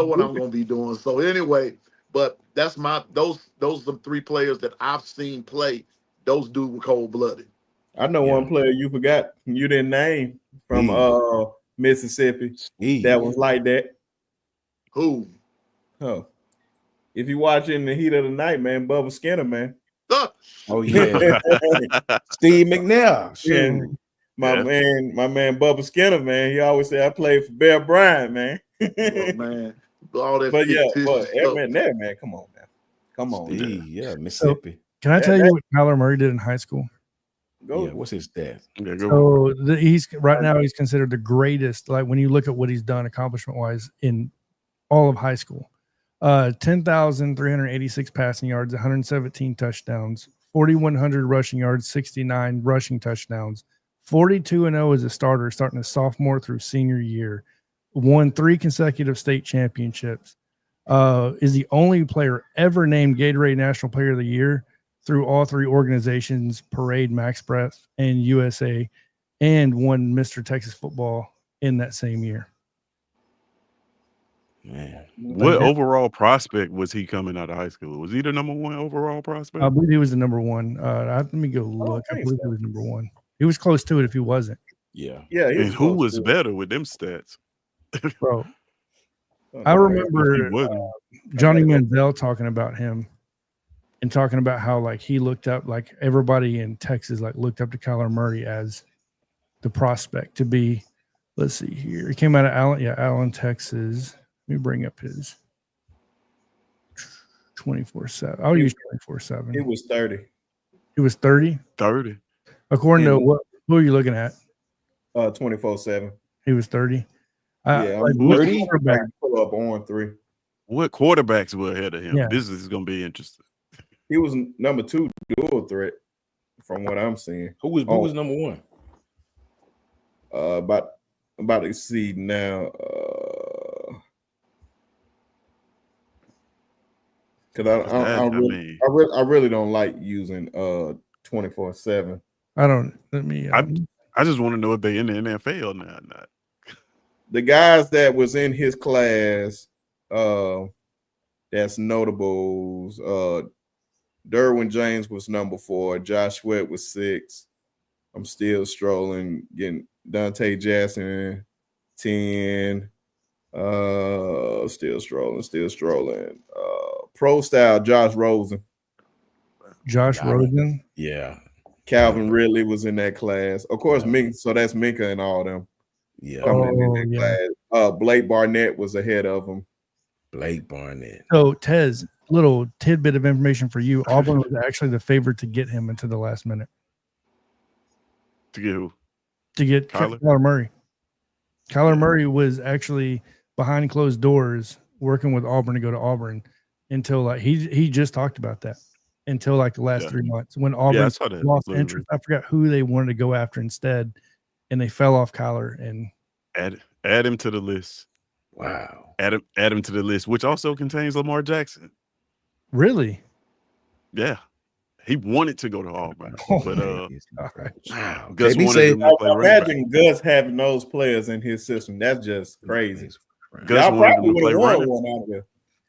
what I'm going to be doing. So anyway, But that's those are the 3 players that I've seen play. Those dudes were cold-blooded. I know one player you forgot, you didn't name from Mississippi that was like that. Who? Oh, if you watch In the Heat of the Night, man, Bubba Skinner, man. Oh yeah, Steve McNair. Yeah. My man, Bubba Skinner, man. He always said I played for Bear Bryant, man. Man, all that. But man, come on, man. Come on, Steve, yeah, Mississippi. So, can I tell you what Kyler Murray did in high school? Yeah, what's his stat? So he's considered the greatest. Like when you look at what he's done accomplishment wise in all of high school, 10,386 passing yards, 117 touchdowns, 4,100 rushing yards, 69 rushing touchdowns, 42-0 as a starter, starting as sophomore through senior year, won 3 consecutive state championships, is the only player ever named Gatorade National Player of the Year through all 3 organizations, Parade, Max Breath, and USA, and won Mr. Texas Football in that same year. Man, what overall prospect was he coming out of high school? Was he the number 1 overall prospect? I believe he was the number 1. Let me go look. I believe he was number 1. He was close to it if he wasn't. Yeah. And who was better with them stats? Bro, I remember Johnny Manziel talking about him and talking about how like he looked up, like everybody in Texas like looked up to Kyler Murray as the prospect to be. Let's see here. He came out of Allen, Texas. Let me bring up his 24/7. I'll use 24/7. He was 30. He was 30? 30. According to who are you looking at? 24/7. He was 30. Yeah, like 30. Pull up on 3. What quarterbacks were ahead of him? Yeah. This is going to be interesting. He was number 2 dual threat, from what I'm seeing. Who was number 1? About to see now. Because I really don't like using 24/7. I don't. Let me. I just want to know if they in the NFL now or not. The guys that was in his class, that's notables. Derwin James was number 4. Josh Sweat was 6. I'm still strolling. Getting Dante Jackson 10. Still strolling. Pro style Josh Rosen. Yeah. Calvin Ridley was in that class. Of course, Minka, so that's Minka and all them. Yeah. Class. Blake Barnett was ahead of him. Blake Barnett. So Tez, little tidbit of information for you. Auburn was actually the favorite to get him into the last minute. To get who? To get Kyler Murray. Kyler Murray was actually behind closed doors working with Auburn to go to Auburn until like he just talked about that until like the last 3 months when Auburn lost interest. I forgot who they wanted to go after instead, and they fell off Kyler and add him to the list. Wow. Add him to the list, which also contains Lamar Jackson. Really? Yeah. He wanted to go to Auburn, but wow. Gus wanted him to play. Imagine Gus having those players in his system. That's just crazy. Gus wanted him to play running. One out there.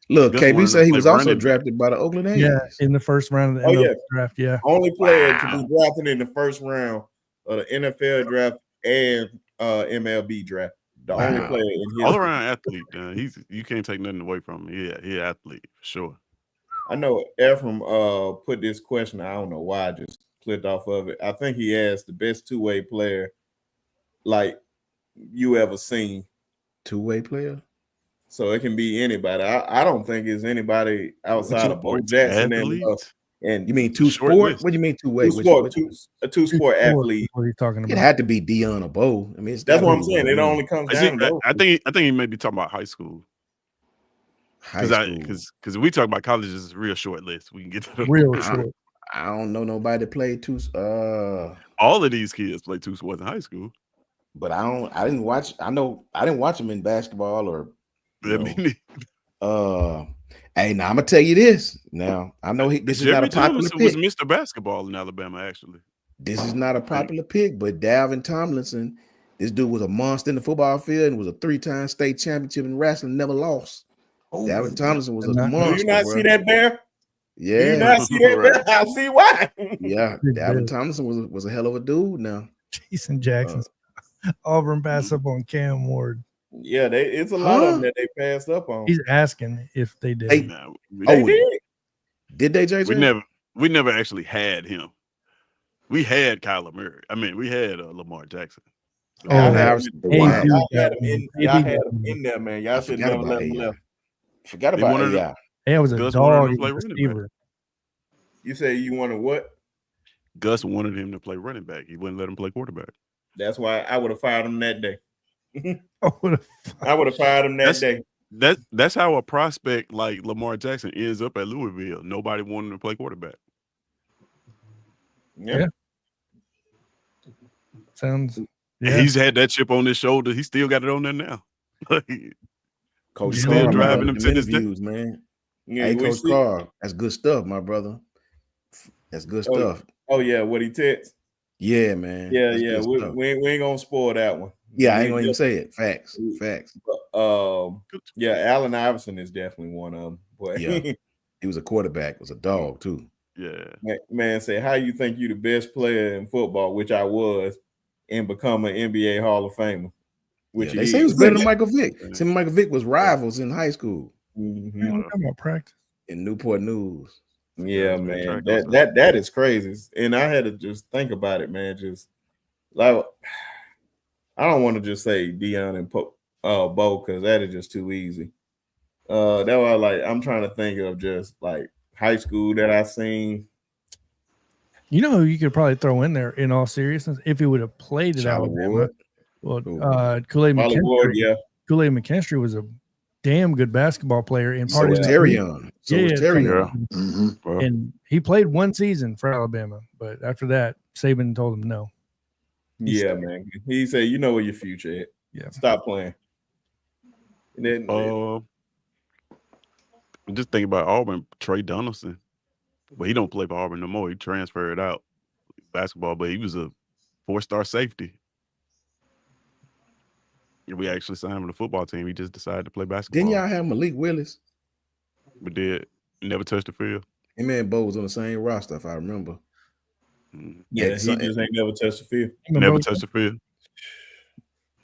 Look, KB said he was also drafted by the Oakland A's. Yeah, in the first round of the NFL draft. Yeah, only player to be drafted in the first round of the NFL draft and MLB draft. The only player in his all-around athlete. You can't take nothing away from him. Yeah, he's an athlete for sure. I know Ephraim put this question. I don't know why I just clicked off of it. I think he asked the best two-way player like you ever seen. Two-way player? So it can be anybody. I don't think it's anybody outside of Bo Jackson and you mean two sport? What do you mean two-way? A two-sport athlete. What are you talking about? It had to be Dion or Bo. I mean, that's what I'm saying. It only comes down to I think he may be talking about high school. Because if we talk about colleges, it's a real short list. We can get to the real short. I don't know nobody that played two. All of these kids play two sports in high school, but I didn't watch. I didn't watch them in basketball or. Hey, now I'm gonna tell you this. Now I know this is not a popular pick. Was Mr. Basketball in Alabama actually? This is not a popular pick, but Dalvin Tomlinson, this dude was a monster in the football field and was a 3-time state championship in wrestling, never lost. Dalvin Tomlinson was a Do you Do monster. you not bro. see that bear? Do you Yeah, not see that Right. bear? I see why. yeah. Big Dalvin bear. Tomlinson was a hell of a dude. Now, Jason Jackson. Auburn pass up on Cam Ward. Yeah, it's a lot of them Huh? that they passed up on. He's asking if they did. Hey, Nah, They did. did they, JJ? we never actually had him. We had Kyler Murray. I mean, we had Lamar Jackson. Oh, Y'all had Iverson, him, the Hey, wide. dude, y'all had got him me. in. Hey, Y'all dude had got him me. in there, man. Y'all I should forgot never about let him AI. left. Forgot They about wanted AI. Hey, I was a Gus wanted him dog to at play running back. receiver. You say you wanted what? Gus wanted him to play running back. He wouldn't let him play quarterback. That's why I would have fired him that day. Oh, what a I would have fired him that day. That's how a prospect like Lamar Jackson ends up at Louisville. Nobody wanted him to play quarterback. Yeah. sounds. And Yeah, he's had that chip on his shoulder. He still got it on there now. Coach Still Carr, my driving brother, him them to this day. interviews, man. Yeah, Hey, we Coach see. Carr, that's good stuff, my brother. That's good Oh, stuff. oh yeah, what he text. Yeah, man. Yeah, That's yeah. good We, stuff. we ain't gonna spoil that one. Yeah, I We ain't gonna even just- say it. Facts. Facts. Yeah, Allen Iverson is definitely one of them. But Yeah. He was a quarterback, was a dog too. Yeah. man, say how you think you the best player in football, which I was, and become an NBA Hall of Famer. Which Yeah, they say he was is. better than Michael Vick. See, Michael Vick was rivals in high school Mhm. Man, we're talking about practice. in Newport News. Yeah, That's been man. track That also. that is crazy. And I had to just think about it, man. Just like I don't want to just say Deion and Bo, because that is just too easy. That was like I'm trying to think of just like high school that I seen. You know who you could probably throw in there in all seriousness if he would have played at Charlotte Alabama. Ward. Well, Who? Kool-Aid Molly McKinstry. Ward, yeah. Kool-Aid McKinstry was a damn good basketball player and So part was of Terrion. So was Terrion. Yeah. Mhm. Well, And he played one season for Alabama, but after that, Saban told him no. Yeah, man. He said, "You know where your future is. Yeah. Stop playing." And then just think about Auburn, Trey Donaldson. But he don't play for Auburn no more. He transferred out basketball, but he was a 4-star safety. And we actually signed him to the football team. He just decided to play basketball. Didn't y'all have Malik Willis? We did. Never touched the field. Him and Bo was on the same roster, if I remember. yeah, he At some- just ain't never touched the field. Never touched the field.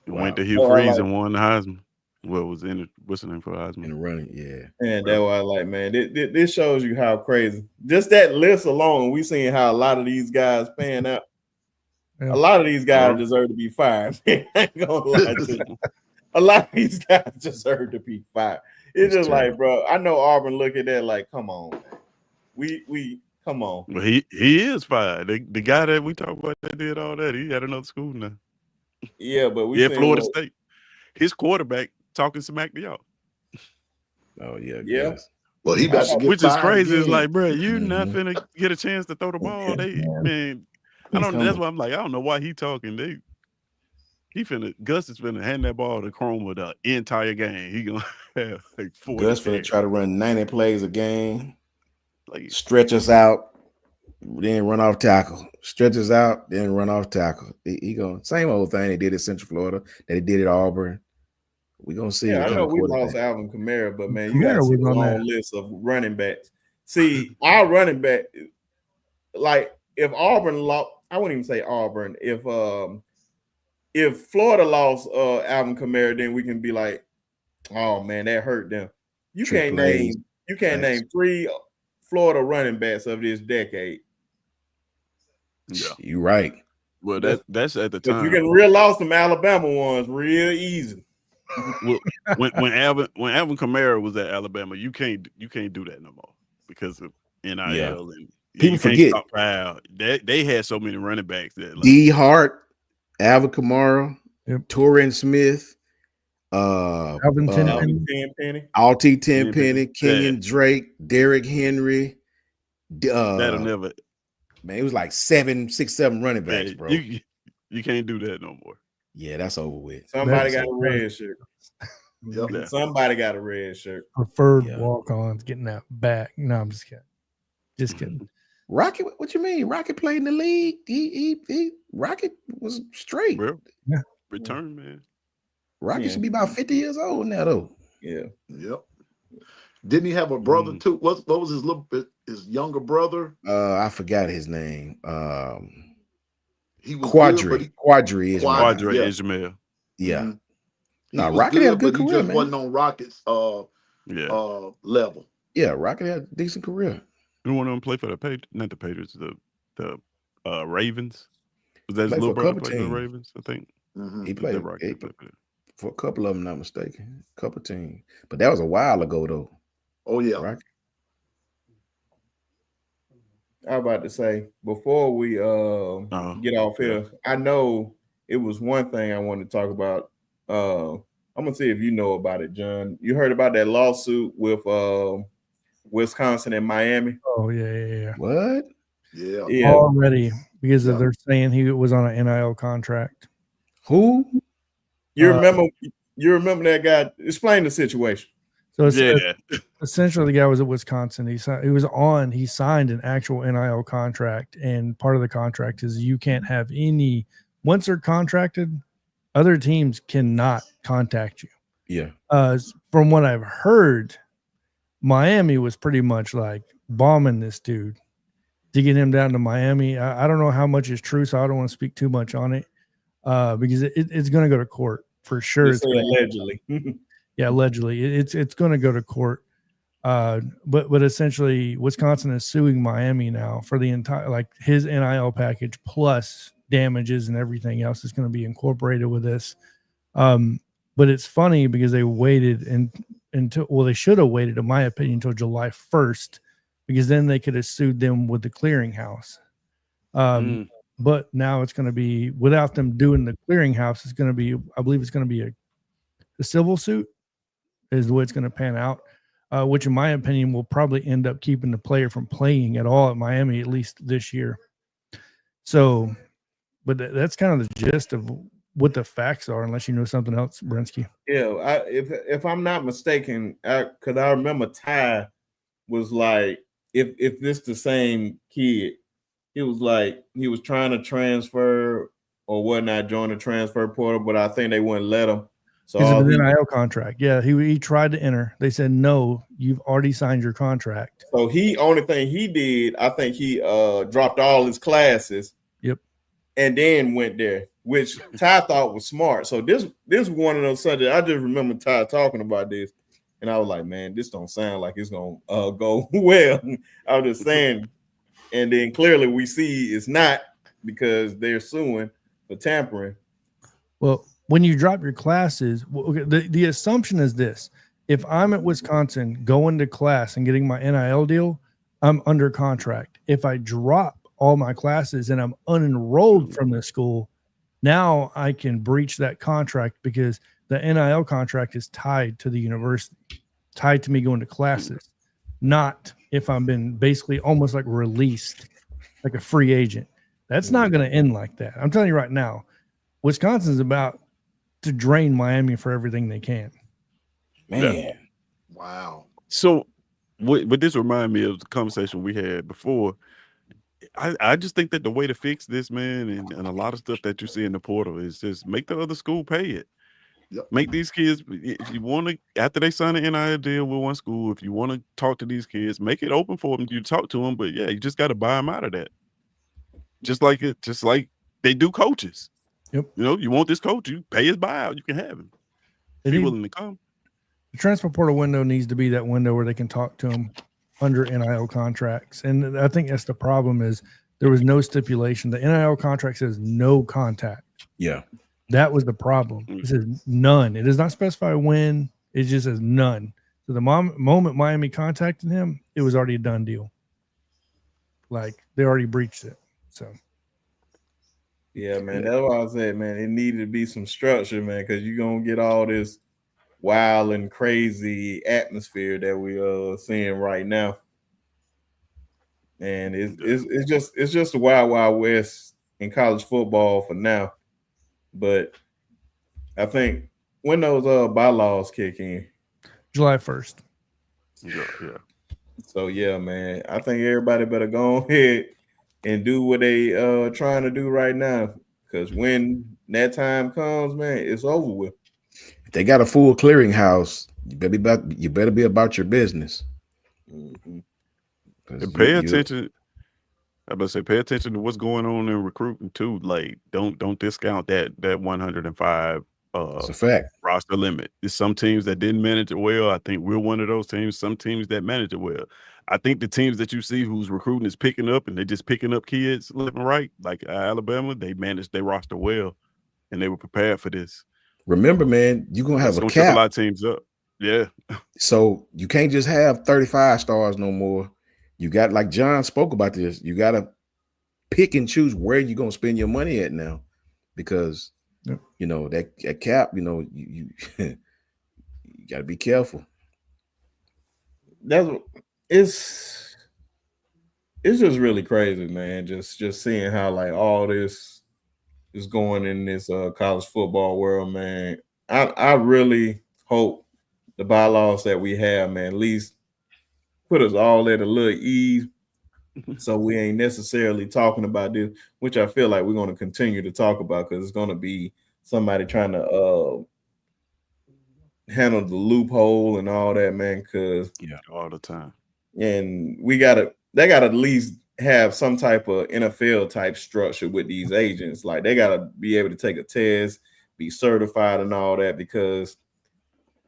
Wow. Went to Hugh Oh, I Freeze like- and won the Heisman. Well, was in it. What's the name for in Heisman? the running, yeah. And that's why I like, man, this shows you how crazy. Just that list alone, we seen how a lot of these guys pan out. Yeah. A lot of these guys Yeah. deserve to be fired. I ain't gonna lie to you. A lot of these guys deserve to be fired. It's just like, bro, I know Auburn look at that like, come on, man. We come on. Well, he is fired. The guy that we talked about that did all that, he had another school now. Yeah, but we Yeah, seen Florida what- State. His quarterback talking smack to y'all. Oh, yeah. Yeah. Yes. Well, he about to get Which is fired crazy. It's again. like, bro, you not Mhm. finna get a chance to throw the ball. They man, I He's don't. That's coming. why I'm like, I don't know why he talking. Gus is finna hand that ball to Chroma the entire game. He gonna have like 40 Gus finna carries. try to run 90 plays a game, Like, stretch us out, then run off tackle. Stretch us out, then run off tackle. He going same old thing they did at Central Florida, that he did at Auburn. We're gonna see. Yeah, what I kind know of we quarterback. lost Alvin Kamara, but man, you Kamara gotta see was the on long that. list of running backs. See, our running back, like if Auburn lost, I wouldn't even say Auburn. If Florida lost Alvin Kamara, then we can be like, oh man, that hurt them. You can't Triple A's. name 3 Florida running backs of this decade. yeah. You right. Well, That's- that's at the But you time. can real lost them Alabama ones real easy. Well, when Alvin Kamara was at Alabama, you can't do that no more because of NIL Yeah. and People you can't forget. stop foul. They had so many running backs that like, D Hart, Alvin Kamara, Yep. Torrin Smith, Alvin Tenpenny. Alvin Tenpenny. Alty Tenpenny, Tenpenny. Kenyon Drake, Derrick Henry. that'll never. Man, it was like 6, 7 running backs, Yeah, bro. you can't do that no more. Yeah, that's over with. Somebody That's- got a red shirt. Yep. Yeah. Somebody got a red shirt. Preferred Yeah. walk-ons getting that back. No, I'm just kidding. Just kidding. Rocket, what you mean? Rocket played in the league. He Rocket was straight. Bro, Yeah. return man. Rocket Yeah. should be about 50 years old now, though. Yeah. Yep. Didn't he have a brother too? What was his younger brother? I forgot his name. He was Quadri. Quadri Ishmael. Yeah. Mm-hmm. No, Rocket had a good but career, he just man. wasn't on Rocket's level. Yeah, Rocket had a decent career. Who went on to play for not the Patriots, the Ravens? Was that his Played little for a brother couple played for the teams. Ravens? I think. Mm-hmm. He played for a couple of them, not mistaken. A couple teams. But that was a while ago, though. Oh, yeah. Right? I was about to say, before we get off here, I know it was one thing I wanted to talk about. I'm gonna see if you know about it, John. You heard about that lawsuit with Wisconsin and Miami? Oh yeah. What? Yeah. Already, because they're saying he was on an NIL contract. Who? You remember that guy? Explain the situation. So essentially, the guy was at Wisconsin. He signed an actual NIL contract, and part of the contract is you can't have any. Once they're contracted, other teams cannot contact you. Yeah. From what I've heard, Miami was pretty much like bombing this dude to get him down to Miami. I don't know how much is true, so I don't want to speak too much on it because it's going to go to court for sure. It's allegedly. Yeah, allegedly, it's going to go to court. But essentially, Wisconsin is suing Miami now for the entire, like, his NIL package plus damages and everything else is going to be incorporated with this. But it's funny because they waited until they should have waited, in my opinion, until July 1st, because then they could have sued them with the clearinghouse. But now it's going to be, without them doing the clearinghouse, it's going to be, I believe it's going to be a civil suit is the way it's going to pan out, which in my opinion will probably end up keeping the player from playing at all at Miami, at least this year. So, but that's kind of the gist of what the facts are, unless you know something else, Brinsky. Yeah, if I'm not mistaken, because I remember Ty was like, if this the same kid, he was like, he was trying to transfer or whatnot, join the transfer portal, but I think they wouldn't let him. So it's an NIL contract. Yeah, he tried to enter. They said, no, you've already signed your contract. So only thing he did, I think he dropped all his classes. Yep. And then went there, which Ty thought was smart. So this was one of those subjects. I just remember Ty talking about this, and I was like, man, this don't sound like it's gonna go well. I was just saying, and then clearly we see it's not, because they're suing for tampering. Well, when you drop your classes, the assumption is this: if I'm at Wisconsin going to class and getting my NIL deal, I'm under contract. If I drop all my classes and I'm unenrolled from the school, now I can breach that contract because the NIL contract is tied to the university, tied to me going to classes, not if I've been basically almost like released, like a free agent. That's not going to end like that. I'm telling you right now, Wisconsin's about to drain Miami for everything they can. Man. Yeah. Wow. So what this remind me of the conversation we had before. I just think that the way to fix this, man, and a lot of stuff that you see in the portal is just make the other school pay it. Yep. Make these kids, if you want to, after they sign an NIL deal with one school, if you want to talk to these kids, make it open for them. You talk to them, but yeah, you just got to buy them out of that. Just like they do coaches. Yep. You know, you want this coach, you pay his buyout, you can have him. Be willing to come. The transfer portal window needs to be that window where they can talk to them under NIL contracts. And I think that's the problem, is there was no stipulation. The NIL contract says no contact. Yeah. That was the problem. It says none. It does not specify when. It just says none. So the moment Miami contacted him, it was already a done deal. Like, they already breached it. So. Yeah, man. That's why I said, man, it needed to be some structure, man, because you're going to get all this wild and crazy atmosphere that we are seeing right now. And it's just a wild west in college football for now. But I think when those bylaws kick in, July 1st. Yeah. So yeah, man, I think everybody better go ahead and do what they trying to do right now, because when that time comes, man, it's over with. If they got a full clearinghouse, You better be about your business. Mm-hmm. And pay attention. I'm gonna say pay attention to what's going on in recruiting too. Like don't discount that 105 It's a fact. roster limit. There's some teams that didn't manage it well. I think we're one of those teams. Some teams that manage it well. I think the teams that you see who's recruiting is picking up and they're just picking up kids left and right. Like Alabama, they managed their roster well and they were prepared for this. Remember, man, you're gonna have Some a cap. triple I teams up. Yeah. So you can't just have 35 stars no more. You got, like John spoke about this, you got to pick and choose where you're going to spend your money at now, because you know that cap, you know, you you got to be careful. It's just really crazy, man. Just seeing how like all this is going in this college football world, man. I really hope the bylaws that we have, man, at least put us all at a little ease, so we ain't necessarily talking about this, which I feel like we're going to continue to talk about, because it's going to be somebody trying to handle the loophole and all that, man. Because all the time, and they gotta at least have some type of NFL type structure with these agents. Like they gotta be able to take a test, be certified, and all that. Because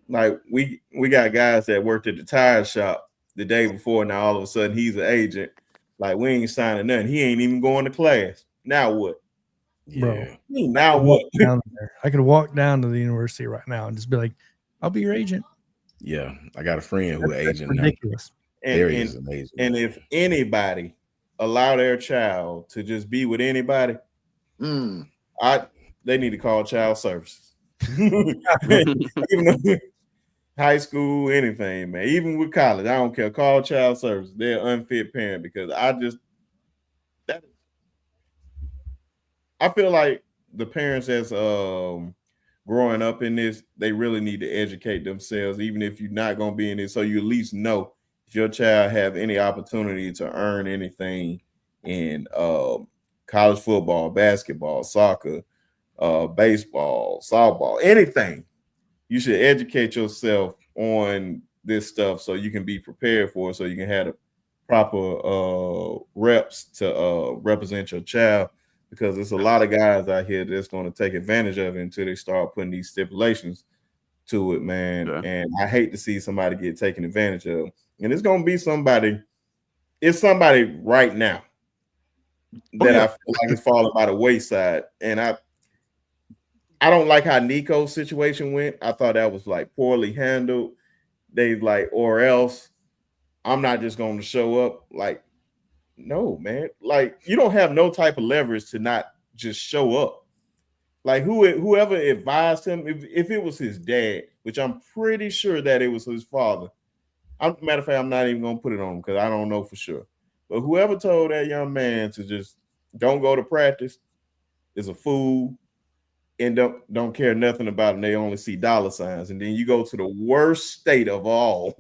like we got guys that worked at the tire shop the day before. Now all of a sudden he's an agent. Like we ain't signing nothing. He ain't even going to class. Now what? Bro, now what? I could walk down to the university right now and just be like, "I'll be your agent." Yeah, I got a friend who is agent ridiculous. Now. There he is, amazing. And if anybody allow their child to just be with anybody, they need to call child services. Even though, high school, anything, man. Even with college, I don't care. Call child services. They're unfit parent, because I feel like the parents that's growing up in this, they really need to educate themselves, even if you're not going to be in it, so you at least know if your child have any opportunity to earn anything in college football, basketball, soccer, baseball, softball, anything. You should educate yourself on this stuff so you can be prepared for it, so you can have the proper reps to represent your child. Because there's a lot of guys out here that's going to take advantage of it until they start putting these stipulations to it, man. Yeah. And I hate to see somebody get taken advantage of. And it's going to be somebody. It's somebody right now that I feel like is falling by the wayside. And I don't like how Nico's situation went. I thought that was like poorly handled. They like, or else I'm not just going to show up. Like, no, man. Like, you don't have no type of leverage to not just show up. Like, whoever advised him, if it was his dad, which I'm pretty sure that it was his father. Matter of fact, I'm not even going to put it on him because I don't know for sure. But whoever told that young man to just don't go to practice is a fool and don't care nothing about it. And they only see dollar signs. And then you go to the worst state of all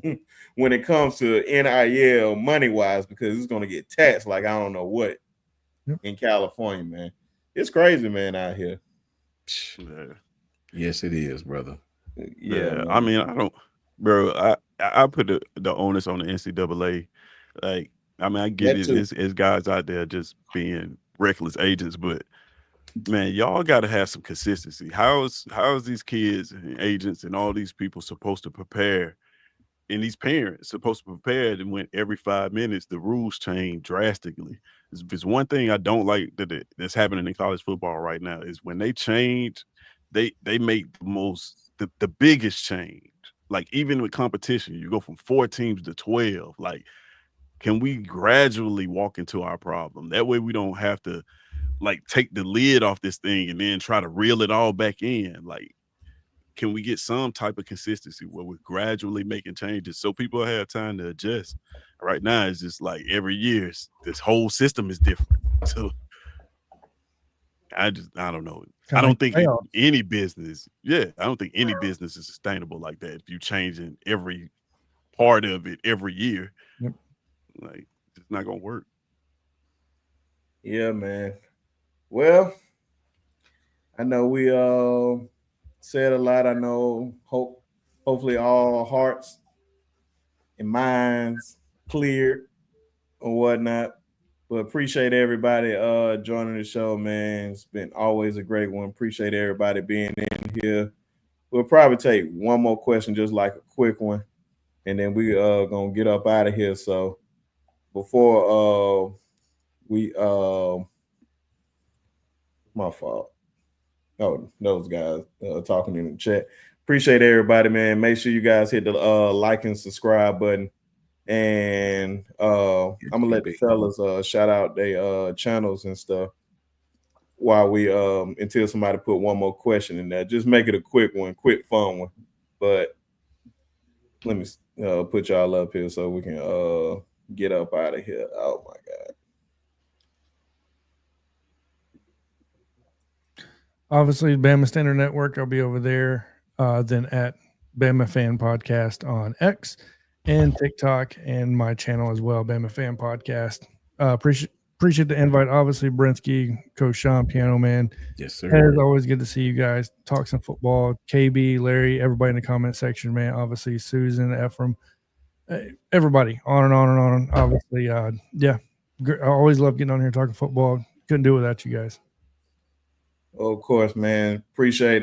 when it comes to NIL money-wise, because it's going to get taxed like I don't know what in California, man. It's crazy, man, out here. Yeah. Yes, it is, brother. Yeah. I mean, I don't, bro, I put the onus on the NCAA. Like, I mean, I get it. It's guys out there just being reckless agents, but man, y'all got to have some consistency. How is these kids and agents and all these people supposed to prepare, and these parents supposed to prepare when every 5 minutes the rules change drastically? It's one thing I don't like that's happening in college football right now is when they change, they make the biggest change. Like even with competition, you go from 4 teams to 12. Like, can we gradually walk into our problem? That way we don't have to like take the lid off this thing and then try to reel it all back in. Like, can we get some type of consistency where we're gradually making changes so people have time to adjust? Right now, it's just like every year, this whole system is different. So I don't know. I don't think any business, I don't think any business is sustainable like that. If you changing every part of it every year, like it's not gonna work. Yeah, man. Well, I know we said a lot. I know hope hopefully all hearts and minds cleared or whatnot. But appreciate everybody joining the show, man. It's been always a great one. Appreciate everybody being in here. We'll probably take one more question, just like a quick one, and then we gonna get up out of here. So before we my fault. Oh, those guys talking in the chat. Appreciate everybody, man. Make sure you guys hit the like and subscribe button. And I'm gonna let the fellas shout out their channels and stuff while we until somebody put one more question in there. Just make it a quick one, quick fun one. But let me put y'all up here so we can get up out of here. Oh my god. Obviously, Bama Standard Network. I'll be over there. Then at Bama Fan Podcast on X and TikTok, and my channel as well, Bama Fan Podcast. Appreciate the invite. Obviously, Brinsky, Coach Sean, Piano Man. Yes, sir. It's always good to see you guys talk some football. KB, Larry, everybody in the comment section, man. Obviously, Susan, Ephraim, everybody, on and on and on. Obviously, yeah, I always love getting on here talking football. Couldn't do it without you guys. Of course, man. Appreciate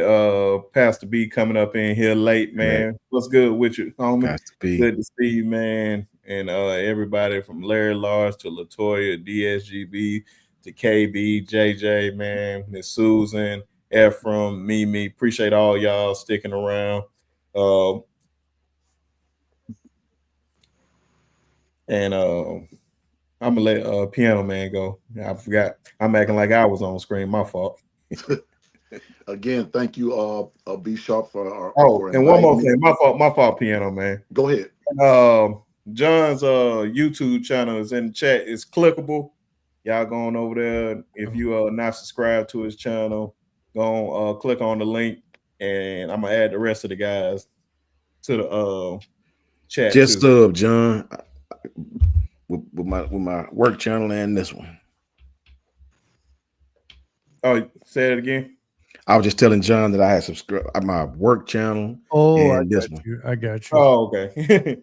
Pastor B coming up in here late, man. Right. What's good with you, homie? Pastor B. Good to see you, man. And everybody from Larry Lars to Latoya, DSGB to KB, JJ, man, Miss Susan, Ephraim, Mimi. Appreciate all y'all sticking around. And I'm gonna let Piano Man go. I forgot. I'm acting like I was on screen. My fault. Again, thank you, B Sharp for. And one more thing. My fault, Piano Man. Go ahead. John's YouTube channel is in the chat. It's clickable. Y'all going over there. If you are not subscribed to his channel, go on, click on the link, and I'm gonna add the rest of the guys to the chat. Just sub, John, with my work channel and this one. Oh, say it again. I was just telling John that I had subscribed my work channel. Oh, and I got you. Oh, okay.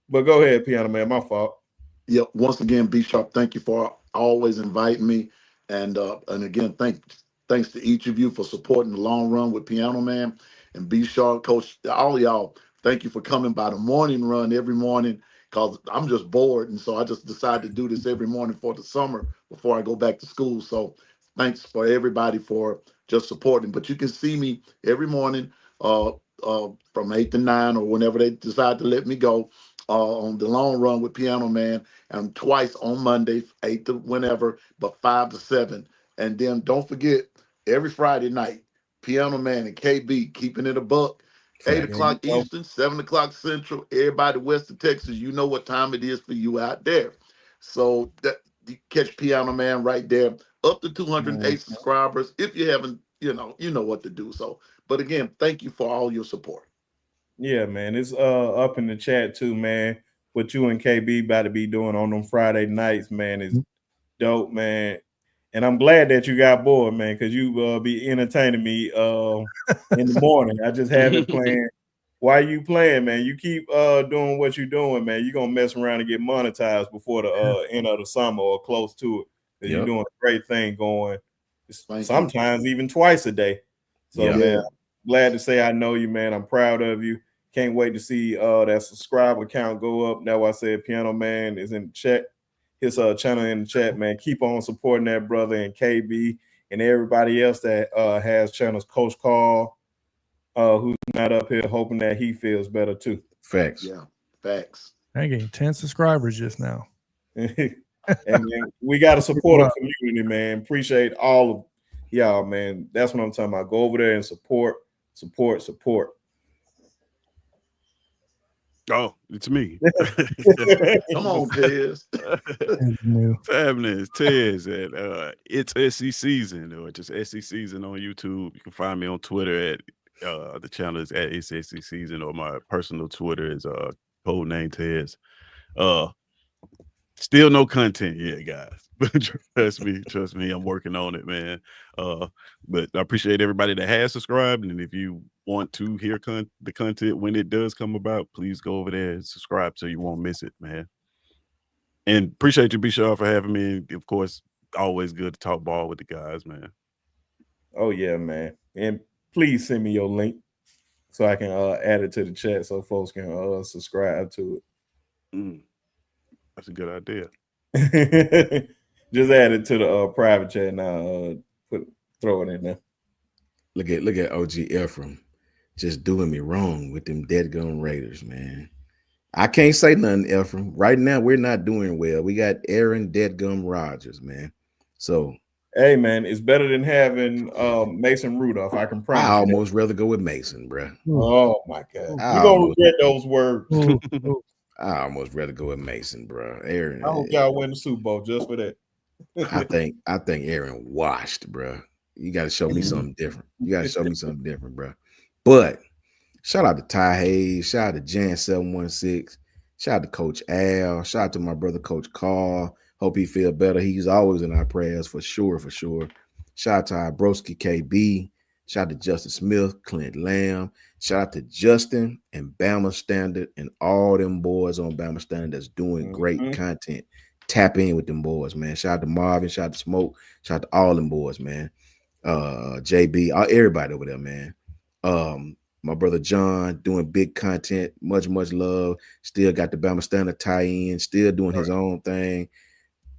But go ahead, Piano Man. My fault. Yep. Once again, B Sharp, thank you for always inviting me, and again, thanks to each of you for supporting the long run with Piano Man and B Sharp, Coach. All of y'all, thank you for coming by the morning run every morning, because I'm just bored, and so I just decided to do this every morning for the summer before I go back to school. So thanks for everybody for just supporting. But you can see me every morning from 8 to 9 or whenever they decide to let me go on the long run with Piano Man, and twice on Monday, 8 to whenever, but 5 to 7. And then don't forget, every Friday night, Piano Man and KB keeping it a buck. 8 o'clock Eastern, 7 o'clock Central. Everybody west of Texas, you know what time it is for you out there. So that you catch Piano Man right there. Up to 208 subscribers. If you haven't, you know what to do. So, but again, thank you for all your support. Yeah, man. It's up in the chat too, man. What you and KB about to be doing on them Friday nights, man, is dope, man. And I'm glad that you got bored, man, because you be entertaining me in the morning. I just have it playing. Why you playing, man? You keep doing what you're doing, man. You're gonna mess around and get monetized before the end of the summer or close to it. Yep. You're doing a great thing going sometimes even twice a day. So man, I'm glad to say I know you, man. I'm proud of you. Can't wait to see that subscriber count go up. That's why I said Piano Man is in the chat. His channel in the chat, man. Keep on supporting that brother and KB and everybody else that has channels. Coach Carl, who's not up here, hoping that he feels better too. Facts. Yeah, facts. I gained 10 subscribers just now. And man, we got to support a community, man. Appreciate all of y'all, man. That's what I'm talking about. Go over there and support. Oh, it's me. Come on, Tez. Fabulous Tez at It's SC Season, or just SC Season on YouTube. You can find me on Twitter at the channel is at It's SC Season, or my personal Twitter is codename Tez. Still no content yet, guys. But trust me, I'm working on it, man. But I appreciate everybody that has subscribed. And if you want to hear the content when it does come about, please go over there and subscribe so you won't miss it, man. And appreciate you, B-Shaw, for having me. Of course, always good to talk ball with the guys, man. Oh yeah, man. And please send me your link so I can add it to the chat so folks can subscribe to it. That's a good idea. Just add it to the private chat now. Throw it in there. Look at OG Ephraim just doing me wrong with them dead gun Raiders, man. I can't say nothing, Ephraim. Right now, we're not doing well. We got Aaron Deadgum Rodgers, man. So, hey, man, it's better than having Mason Rudolph. I can promise. I almost rather go with Mason, bro. Oh my God, you're gonna regret those words. I almost rather go with Mason, bro. Aaron. I hope y'all win the Super Bowl just for that. I think Aaron washed, bro. You got to show me something different. You got to show me something different, bro. But shout out to Ty Hayes. Shout out to Jan 716. Shout out to Coach Al. Shout out to my brother, Coach Carl. Hope he feel better. He's always in our prayers for sure, for sure. Shout out to our broski KB. Shout out to Justin Smith, Clint Lamb. Shout out to Justin and Bama Standard and all them boys on Bama Standard that's doing great content. Tap in with them boys, man. Shout out to Marvin. Shout out to Smoke. Shout out to all them boys, man. JB, everybody over there, man. My brother John doing big content, much love. Still got the Bama Standard tie-in, still doing his own thing,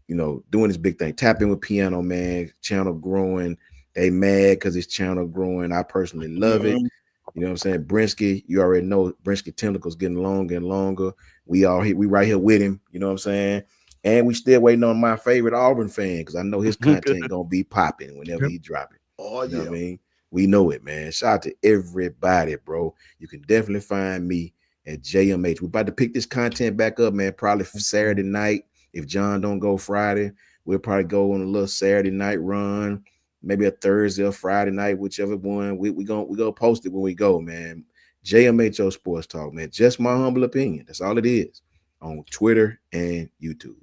you know, doing his big thing. Tap in with Piano Man, channel growing. They mad because his channel growing. I personally love it. You know what I'm saying? Brinsky, you already know Brinsky tentacles getting longer and longer. We right here with him, you know what I'm saying? And we still waiting on my favorite Auburn fan because I know his content gonna be popping whenever he drop it. Oh, you know what I mean? We know it, man. Shout out to everybody, bro. You can definitely find me at JMH. We're about to pick this content back up, man. Probably Saturday night. If John don't go Friday, we'll probably go on a little Saturday night run, maybe a Thursday or Friday night, whichever one. We gonna post it when we go, man. JMHO Sports Talk, man. Just my humble opinion. That's all it is on Twitter and YouTube.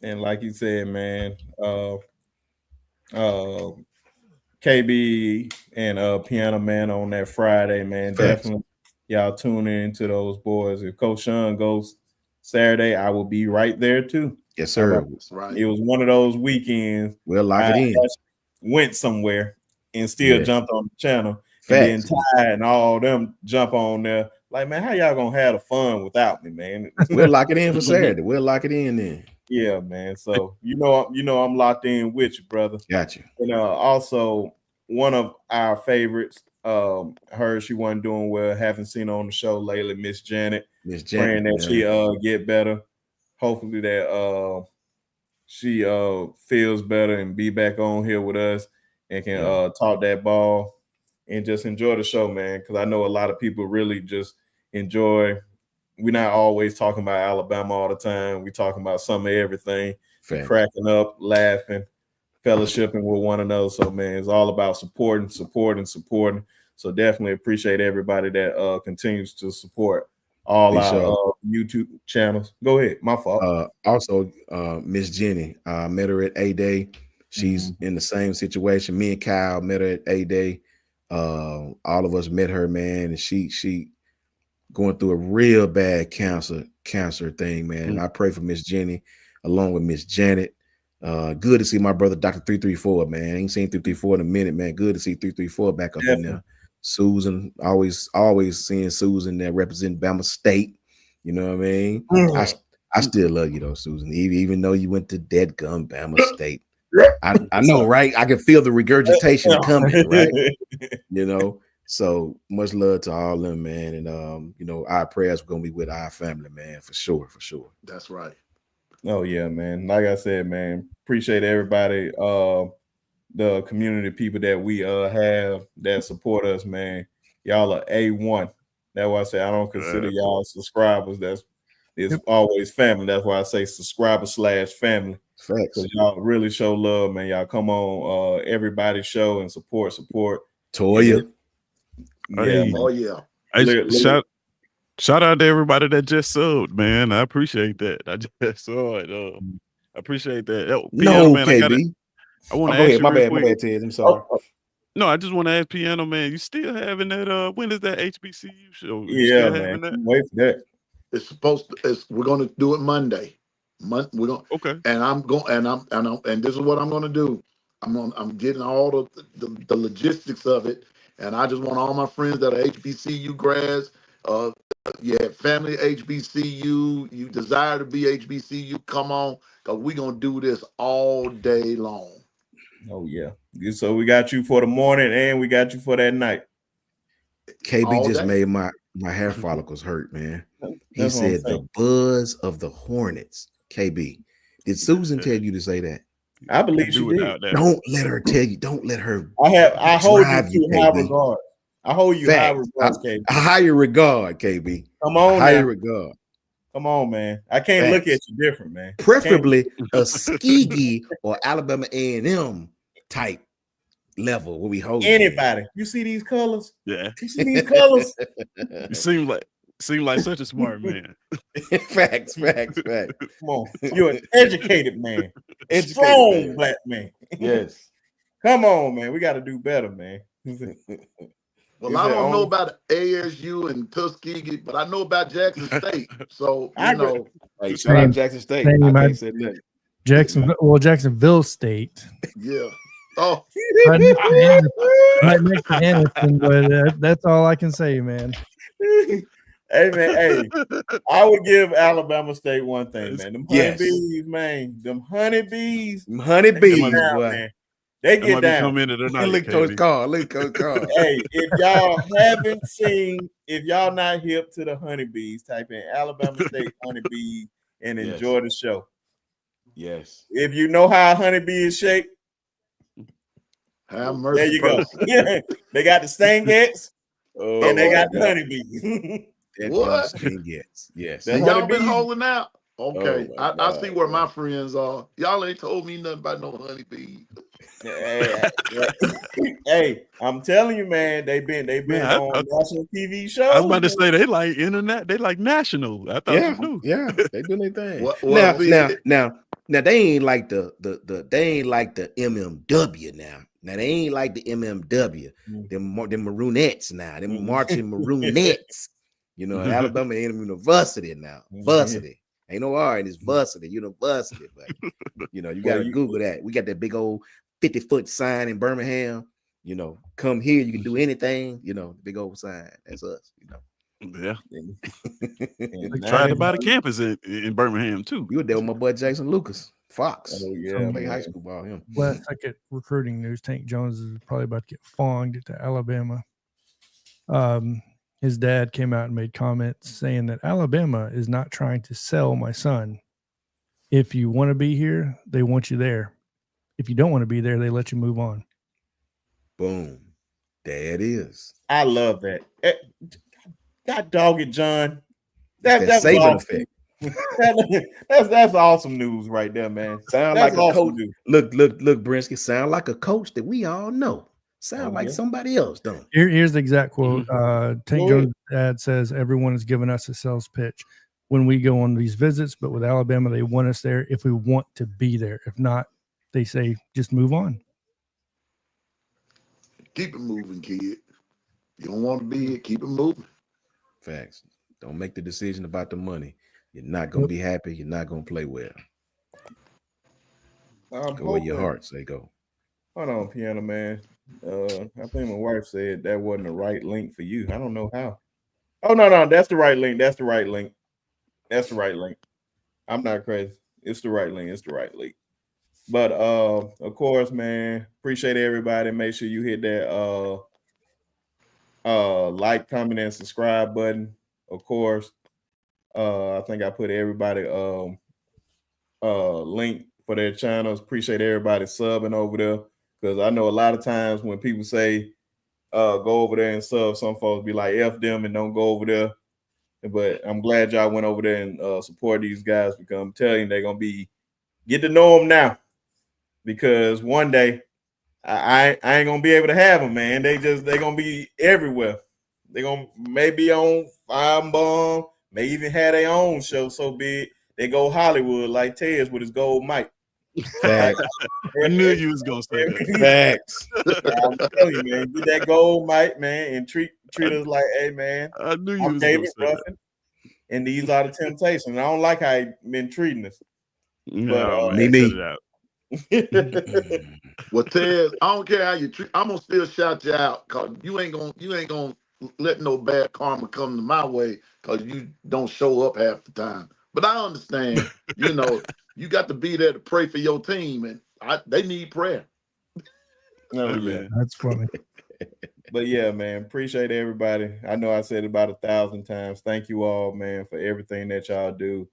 And like you said, man, KB and Piano Man on that Friday, man. Facts. Definitely y'all tune in to those boys. If Coach Sean goes Saturday, I will be right there too. Yes, sir. That's right. It was one of those weekends. We'll lock it in. Went somewhere and still jumped on the channel. Facts. And then Ty and all them jump on there. Like, man, how y'all gonna have the fun without me, man? We'll lock it in for Saturday. We'll lock it in then. Yeah, man. So you know I'm locked in with you, brother. Got you. And also one of our favorites, her, she wasn't doing well. Haven't seen her on the show lately, Miss Janet. Praying that she get better. Hopefully that she feels better and be back on here with us and can talk that ball and just enjoy the show, man. Because I know a lot of people really just enjoy. We're not always talking about Alabama all the time. We're talking about some of everything, cracking up, laughing, fellowshipping with one another. So, man, it's all about supporting. So definitely appreciate everybody that continues to support all our YouTube channels. Go ahead. My fault. Also, Miss Jenny, I met her at A-Day. She's in the same situation. Me and Kyle met her at A-Day. All of us met her, man, and she going through a real bad cancer thing, man. And I pray for Miss Jenny along with Miss Janet. Good to see my brother Dr. 334, man. I ain't seen 334 in a minute, man. Good to see 334 back up in there. Susan, always seeing Susan that represent Bama State. You know what I mean? I still love you though, Susan, even though you went to deadgum Bama State. I know, right? I can feel the regurgitation coming, right? You know. So much love to all of them, man. And you know, our prayers are gonna be with our family, man, for sure. That's right. Oh yeah, man. Like I said, man, appreciate everybody, the community people that we have that support us, man. Y'all are A1. That's why I say I don't consider y'all subscribers. It's always family. That's why I say subscriber/family. Facts. Y'all really show love, man. Y'all come on everybody's show and support. Toya. Yeah. Oh yeah. Shout Shout out to everybody that just subbed, man. I appreciate that. I just saw it. I appreciate that. Oh, Piano No, Man, KB. I want to Go ask ahead. you real My quick. bad, Ted. I'm sorry. No, I just want to ask Piano Man, you still having that? When is that HBCU show? You Yeah, still man. having that? Wait for that. It's supposed to. We're going to do it Monday. We're going. Okay. And I'm going. And this is what I'm going to do. I'm getting all the logistics of it. And I just want all my friends that are HBCU grads. Family HBCU. You desire to be HBCU? Come on, cause we're gonna do this all day long. Oh yeah. So we got you for the morning and we got you for that night. KB All just day. made my hair follicles hurt, man. He That's what I'm said the saying. buzz of the Hornets. KB, did Susan tell you to say that? I believe she Do did. without that. Don't let her tell you. Don't let her. I hold you drive to you, high KB. regard. I hold you high Facts. regard, KB. Higher regard, KB. Come on Higher now. regard. Come on, man. I can't look at you different, man. Preferably a Skeegee or Alabama A&M type level where we hold Anybody. You see these colors? Yeah. You see these colors? You seem like such a smart man. Facts. Come on. You're an educated man. Educated Strong man. black man. Yes. Come on, man. We got to do better, man. Well, I don't know about ASU and Tuskegee, but I know about Jackson State. So I you know, Hey, shout out Jackson State. I can't say nothing. Jacksonville State. yeah. Oh, Right next to Anderson, but that's all I can say, man. Hey, man. Hey, I would give Alabama State one thing, man. Them Yes. honeybees, man. Them honeybees. Honeybees, Down, boy. man. They That get might be down. coming into tonight. Look, Coach Carl. Look, Coach Carl. Hey, if y'all haven't seen, if y'all not hip to the honeybees, type in Alabama State honeybees and Yes. enjoy the show. Yes. If you know how a honeybee is shaped, have mercy. there you go. person. They got the stingettes Oh, and they got my the God. honeybees. What? Yes. The Y'all been honeybees. holding out. Okay, Oh, my I see God, where man. my friends are. Y'all ain't told me nothing about no honeybees. Hey, I'm telling you, man, they've been Man, on national TV shows. I was about to say they like internet, they like national. I thought you knew. Yeah, they do their thing. Well, Now they ain't like the they ain't like the MMW now. Now they ain't like the MMW. Them Maroonets now. Them marching Maroonets. You know, Alabama University now. Varsity. Ain't no R in this varsity, university. But you know, you gotta Google that. We got that big old 50-foot sign in Birmingham. You know, come here, you can do anything. You know, big old sign. That's us. You know. Yeah. Tried to buy the campus in Birmingham too. You were there with my boy Jason Lucas, Fox. Oh yeah, play high school ball. Him. Last second recruiting news: Tank Jones is probably about to get fonged to Alabama. His dad came out and made comments saying that Alabama is not trying to sell my son. If you want to be here, they want you there. If you don't want to be there, they let you move on. Boom. There it is. I love that. God dog it, John. That's Saban awesome. effect. That's awesome news right there, man. Sound That's like a awesome coach. news. Look, Brinsky. Sound like a coach that we all know. Sound like somebody else, don't it? Here's the exact quote. Tank Jones' dad says, everyone is giving us a sales pitch when we go on these visits, but with Alabama, they want us there if we want to be there. If not, they say, just move on. Keep it moving, kid. You don't want to be here, keep it moving. Facts. Don't make the decision about the money. You're not going to be happy. You're not going to play well. Go where your heart say go. Hold on, Piano Man. I think my wife said that wasn't the right link for you. I don't know how. Oh, no, that's the right link. That's the right link. I'm not crazy. It's the right link. But of course, man, appreciate everybody. Make sure you hit that like, comment, and subscribe button. Of course. I think I put everybody link for their channels. Appreciate everybody subbing over there. Because I know a lot of times when people say go over there and sub, some folks be like, F them and don't go over there. But I'm glad y'all went over there and support these guys, because I'm telling you, they're going to get to know them now. Because one day I ain't going to be able to have them, man. They're going to be everywhere. They're gonna maybe on Fire Bomb, may even have their own show so big they go Hollywood like Tez with his gold mic. Facts. I knew you was gonna say that. Facts. I'm telling you, man, get that gold mic, man, and treat us like, hey, man, I knew you I'm was David gonna say Ruffin, and these are the Temptations. I don't like how he been treating us. that. No, But, man, me. cut it out. Well, Ted, I don't care how you treat. I'm gonna still shout you out because you ain't gonna let no bad karma come to my way because you don't show up half the time. But I understand. You got to be there to pray for your team, and they need prayer. Oh, Hey, yeah. man. That's funny. But yeah, man, appreciate everybody. I know I said it about 1,000 times. Thank you all, man, for everything that y'all do.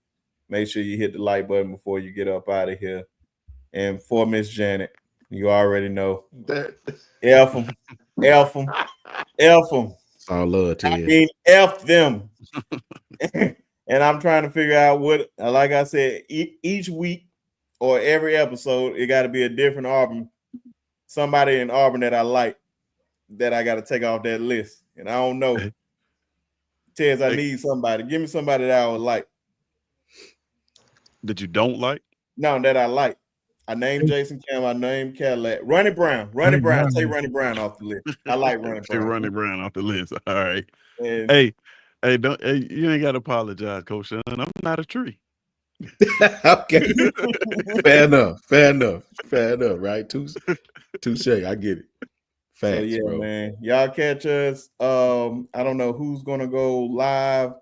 Make sure you hit the like button before you get up out of here. And for Miss Janet, you already know. F them. F them. F them. It's all love to I you. mean, F them. And I'm trying to figure out what, like I said, each week or every episode, it got to be a different Auburn. Somebody in Auburn that I like that I got to take off that list. And I don't know. Tez, I need somebody. Give me somebody that I would like. That you don't like? No, that I like. I named Jason Campbell. I named Cadillac. Ronnie Brown. Ronnie Brown. Take Ronnie Brown off the list. I like Ronnie Take Brown. Ronnie Brown off the list. All right. And Hey, don't. Hey, you ain't got to apologize, Coach Sean. I'm not a tree. Okay. Fair enough. Right? Touche. I get it. Facts, so yeah, bro. man. Y'all catch us. I don't know who's gonna go live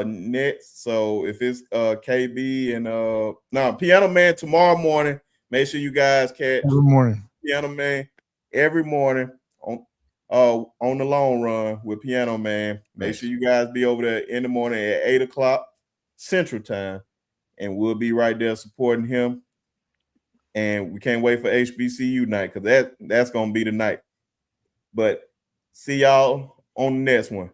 next. So if it's KB and Piano Man tomorrow morning, make sure you guys catch Every morning. Piano Man every morning on the long run with Piano Man. Make sure you guys be over there in the morning at 8:00 Central Time, and we'll be right there supporting him. And we can't wait for HBCU night because that's gonna be the night. But see y'all on the next one.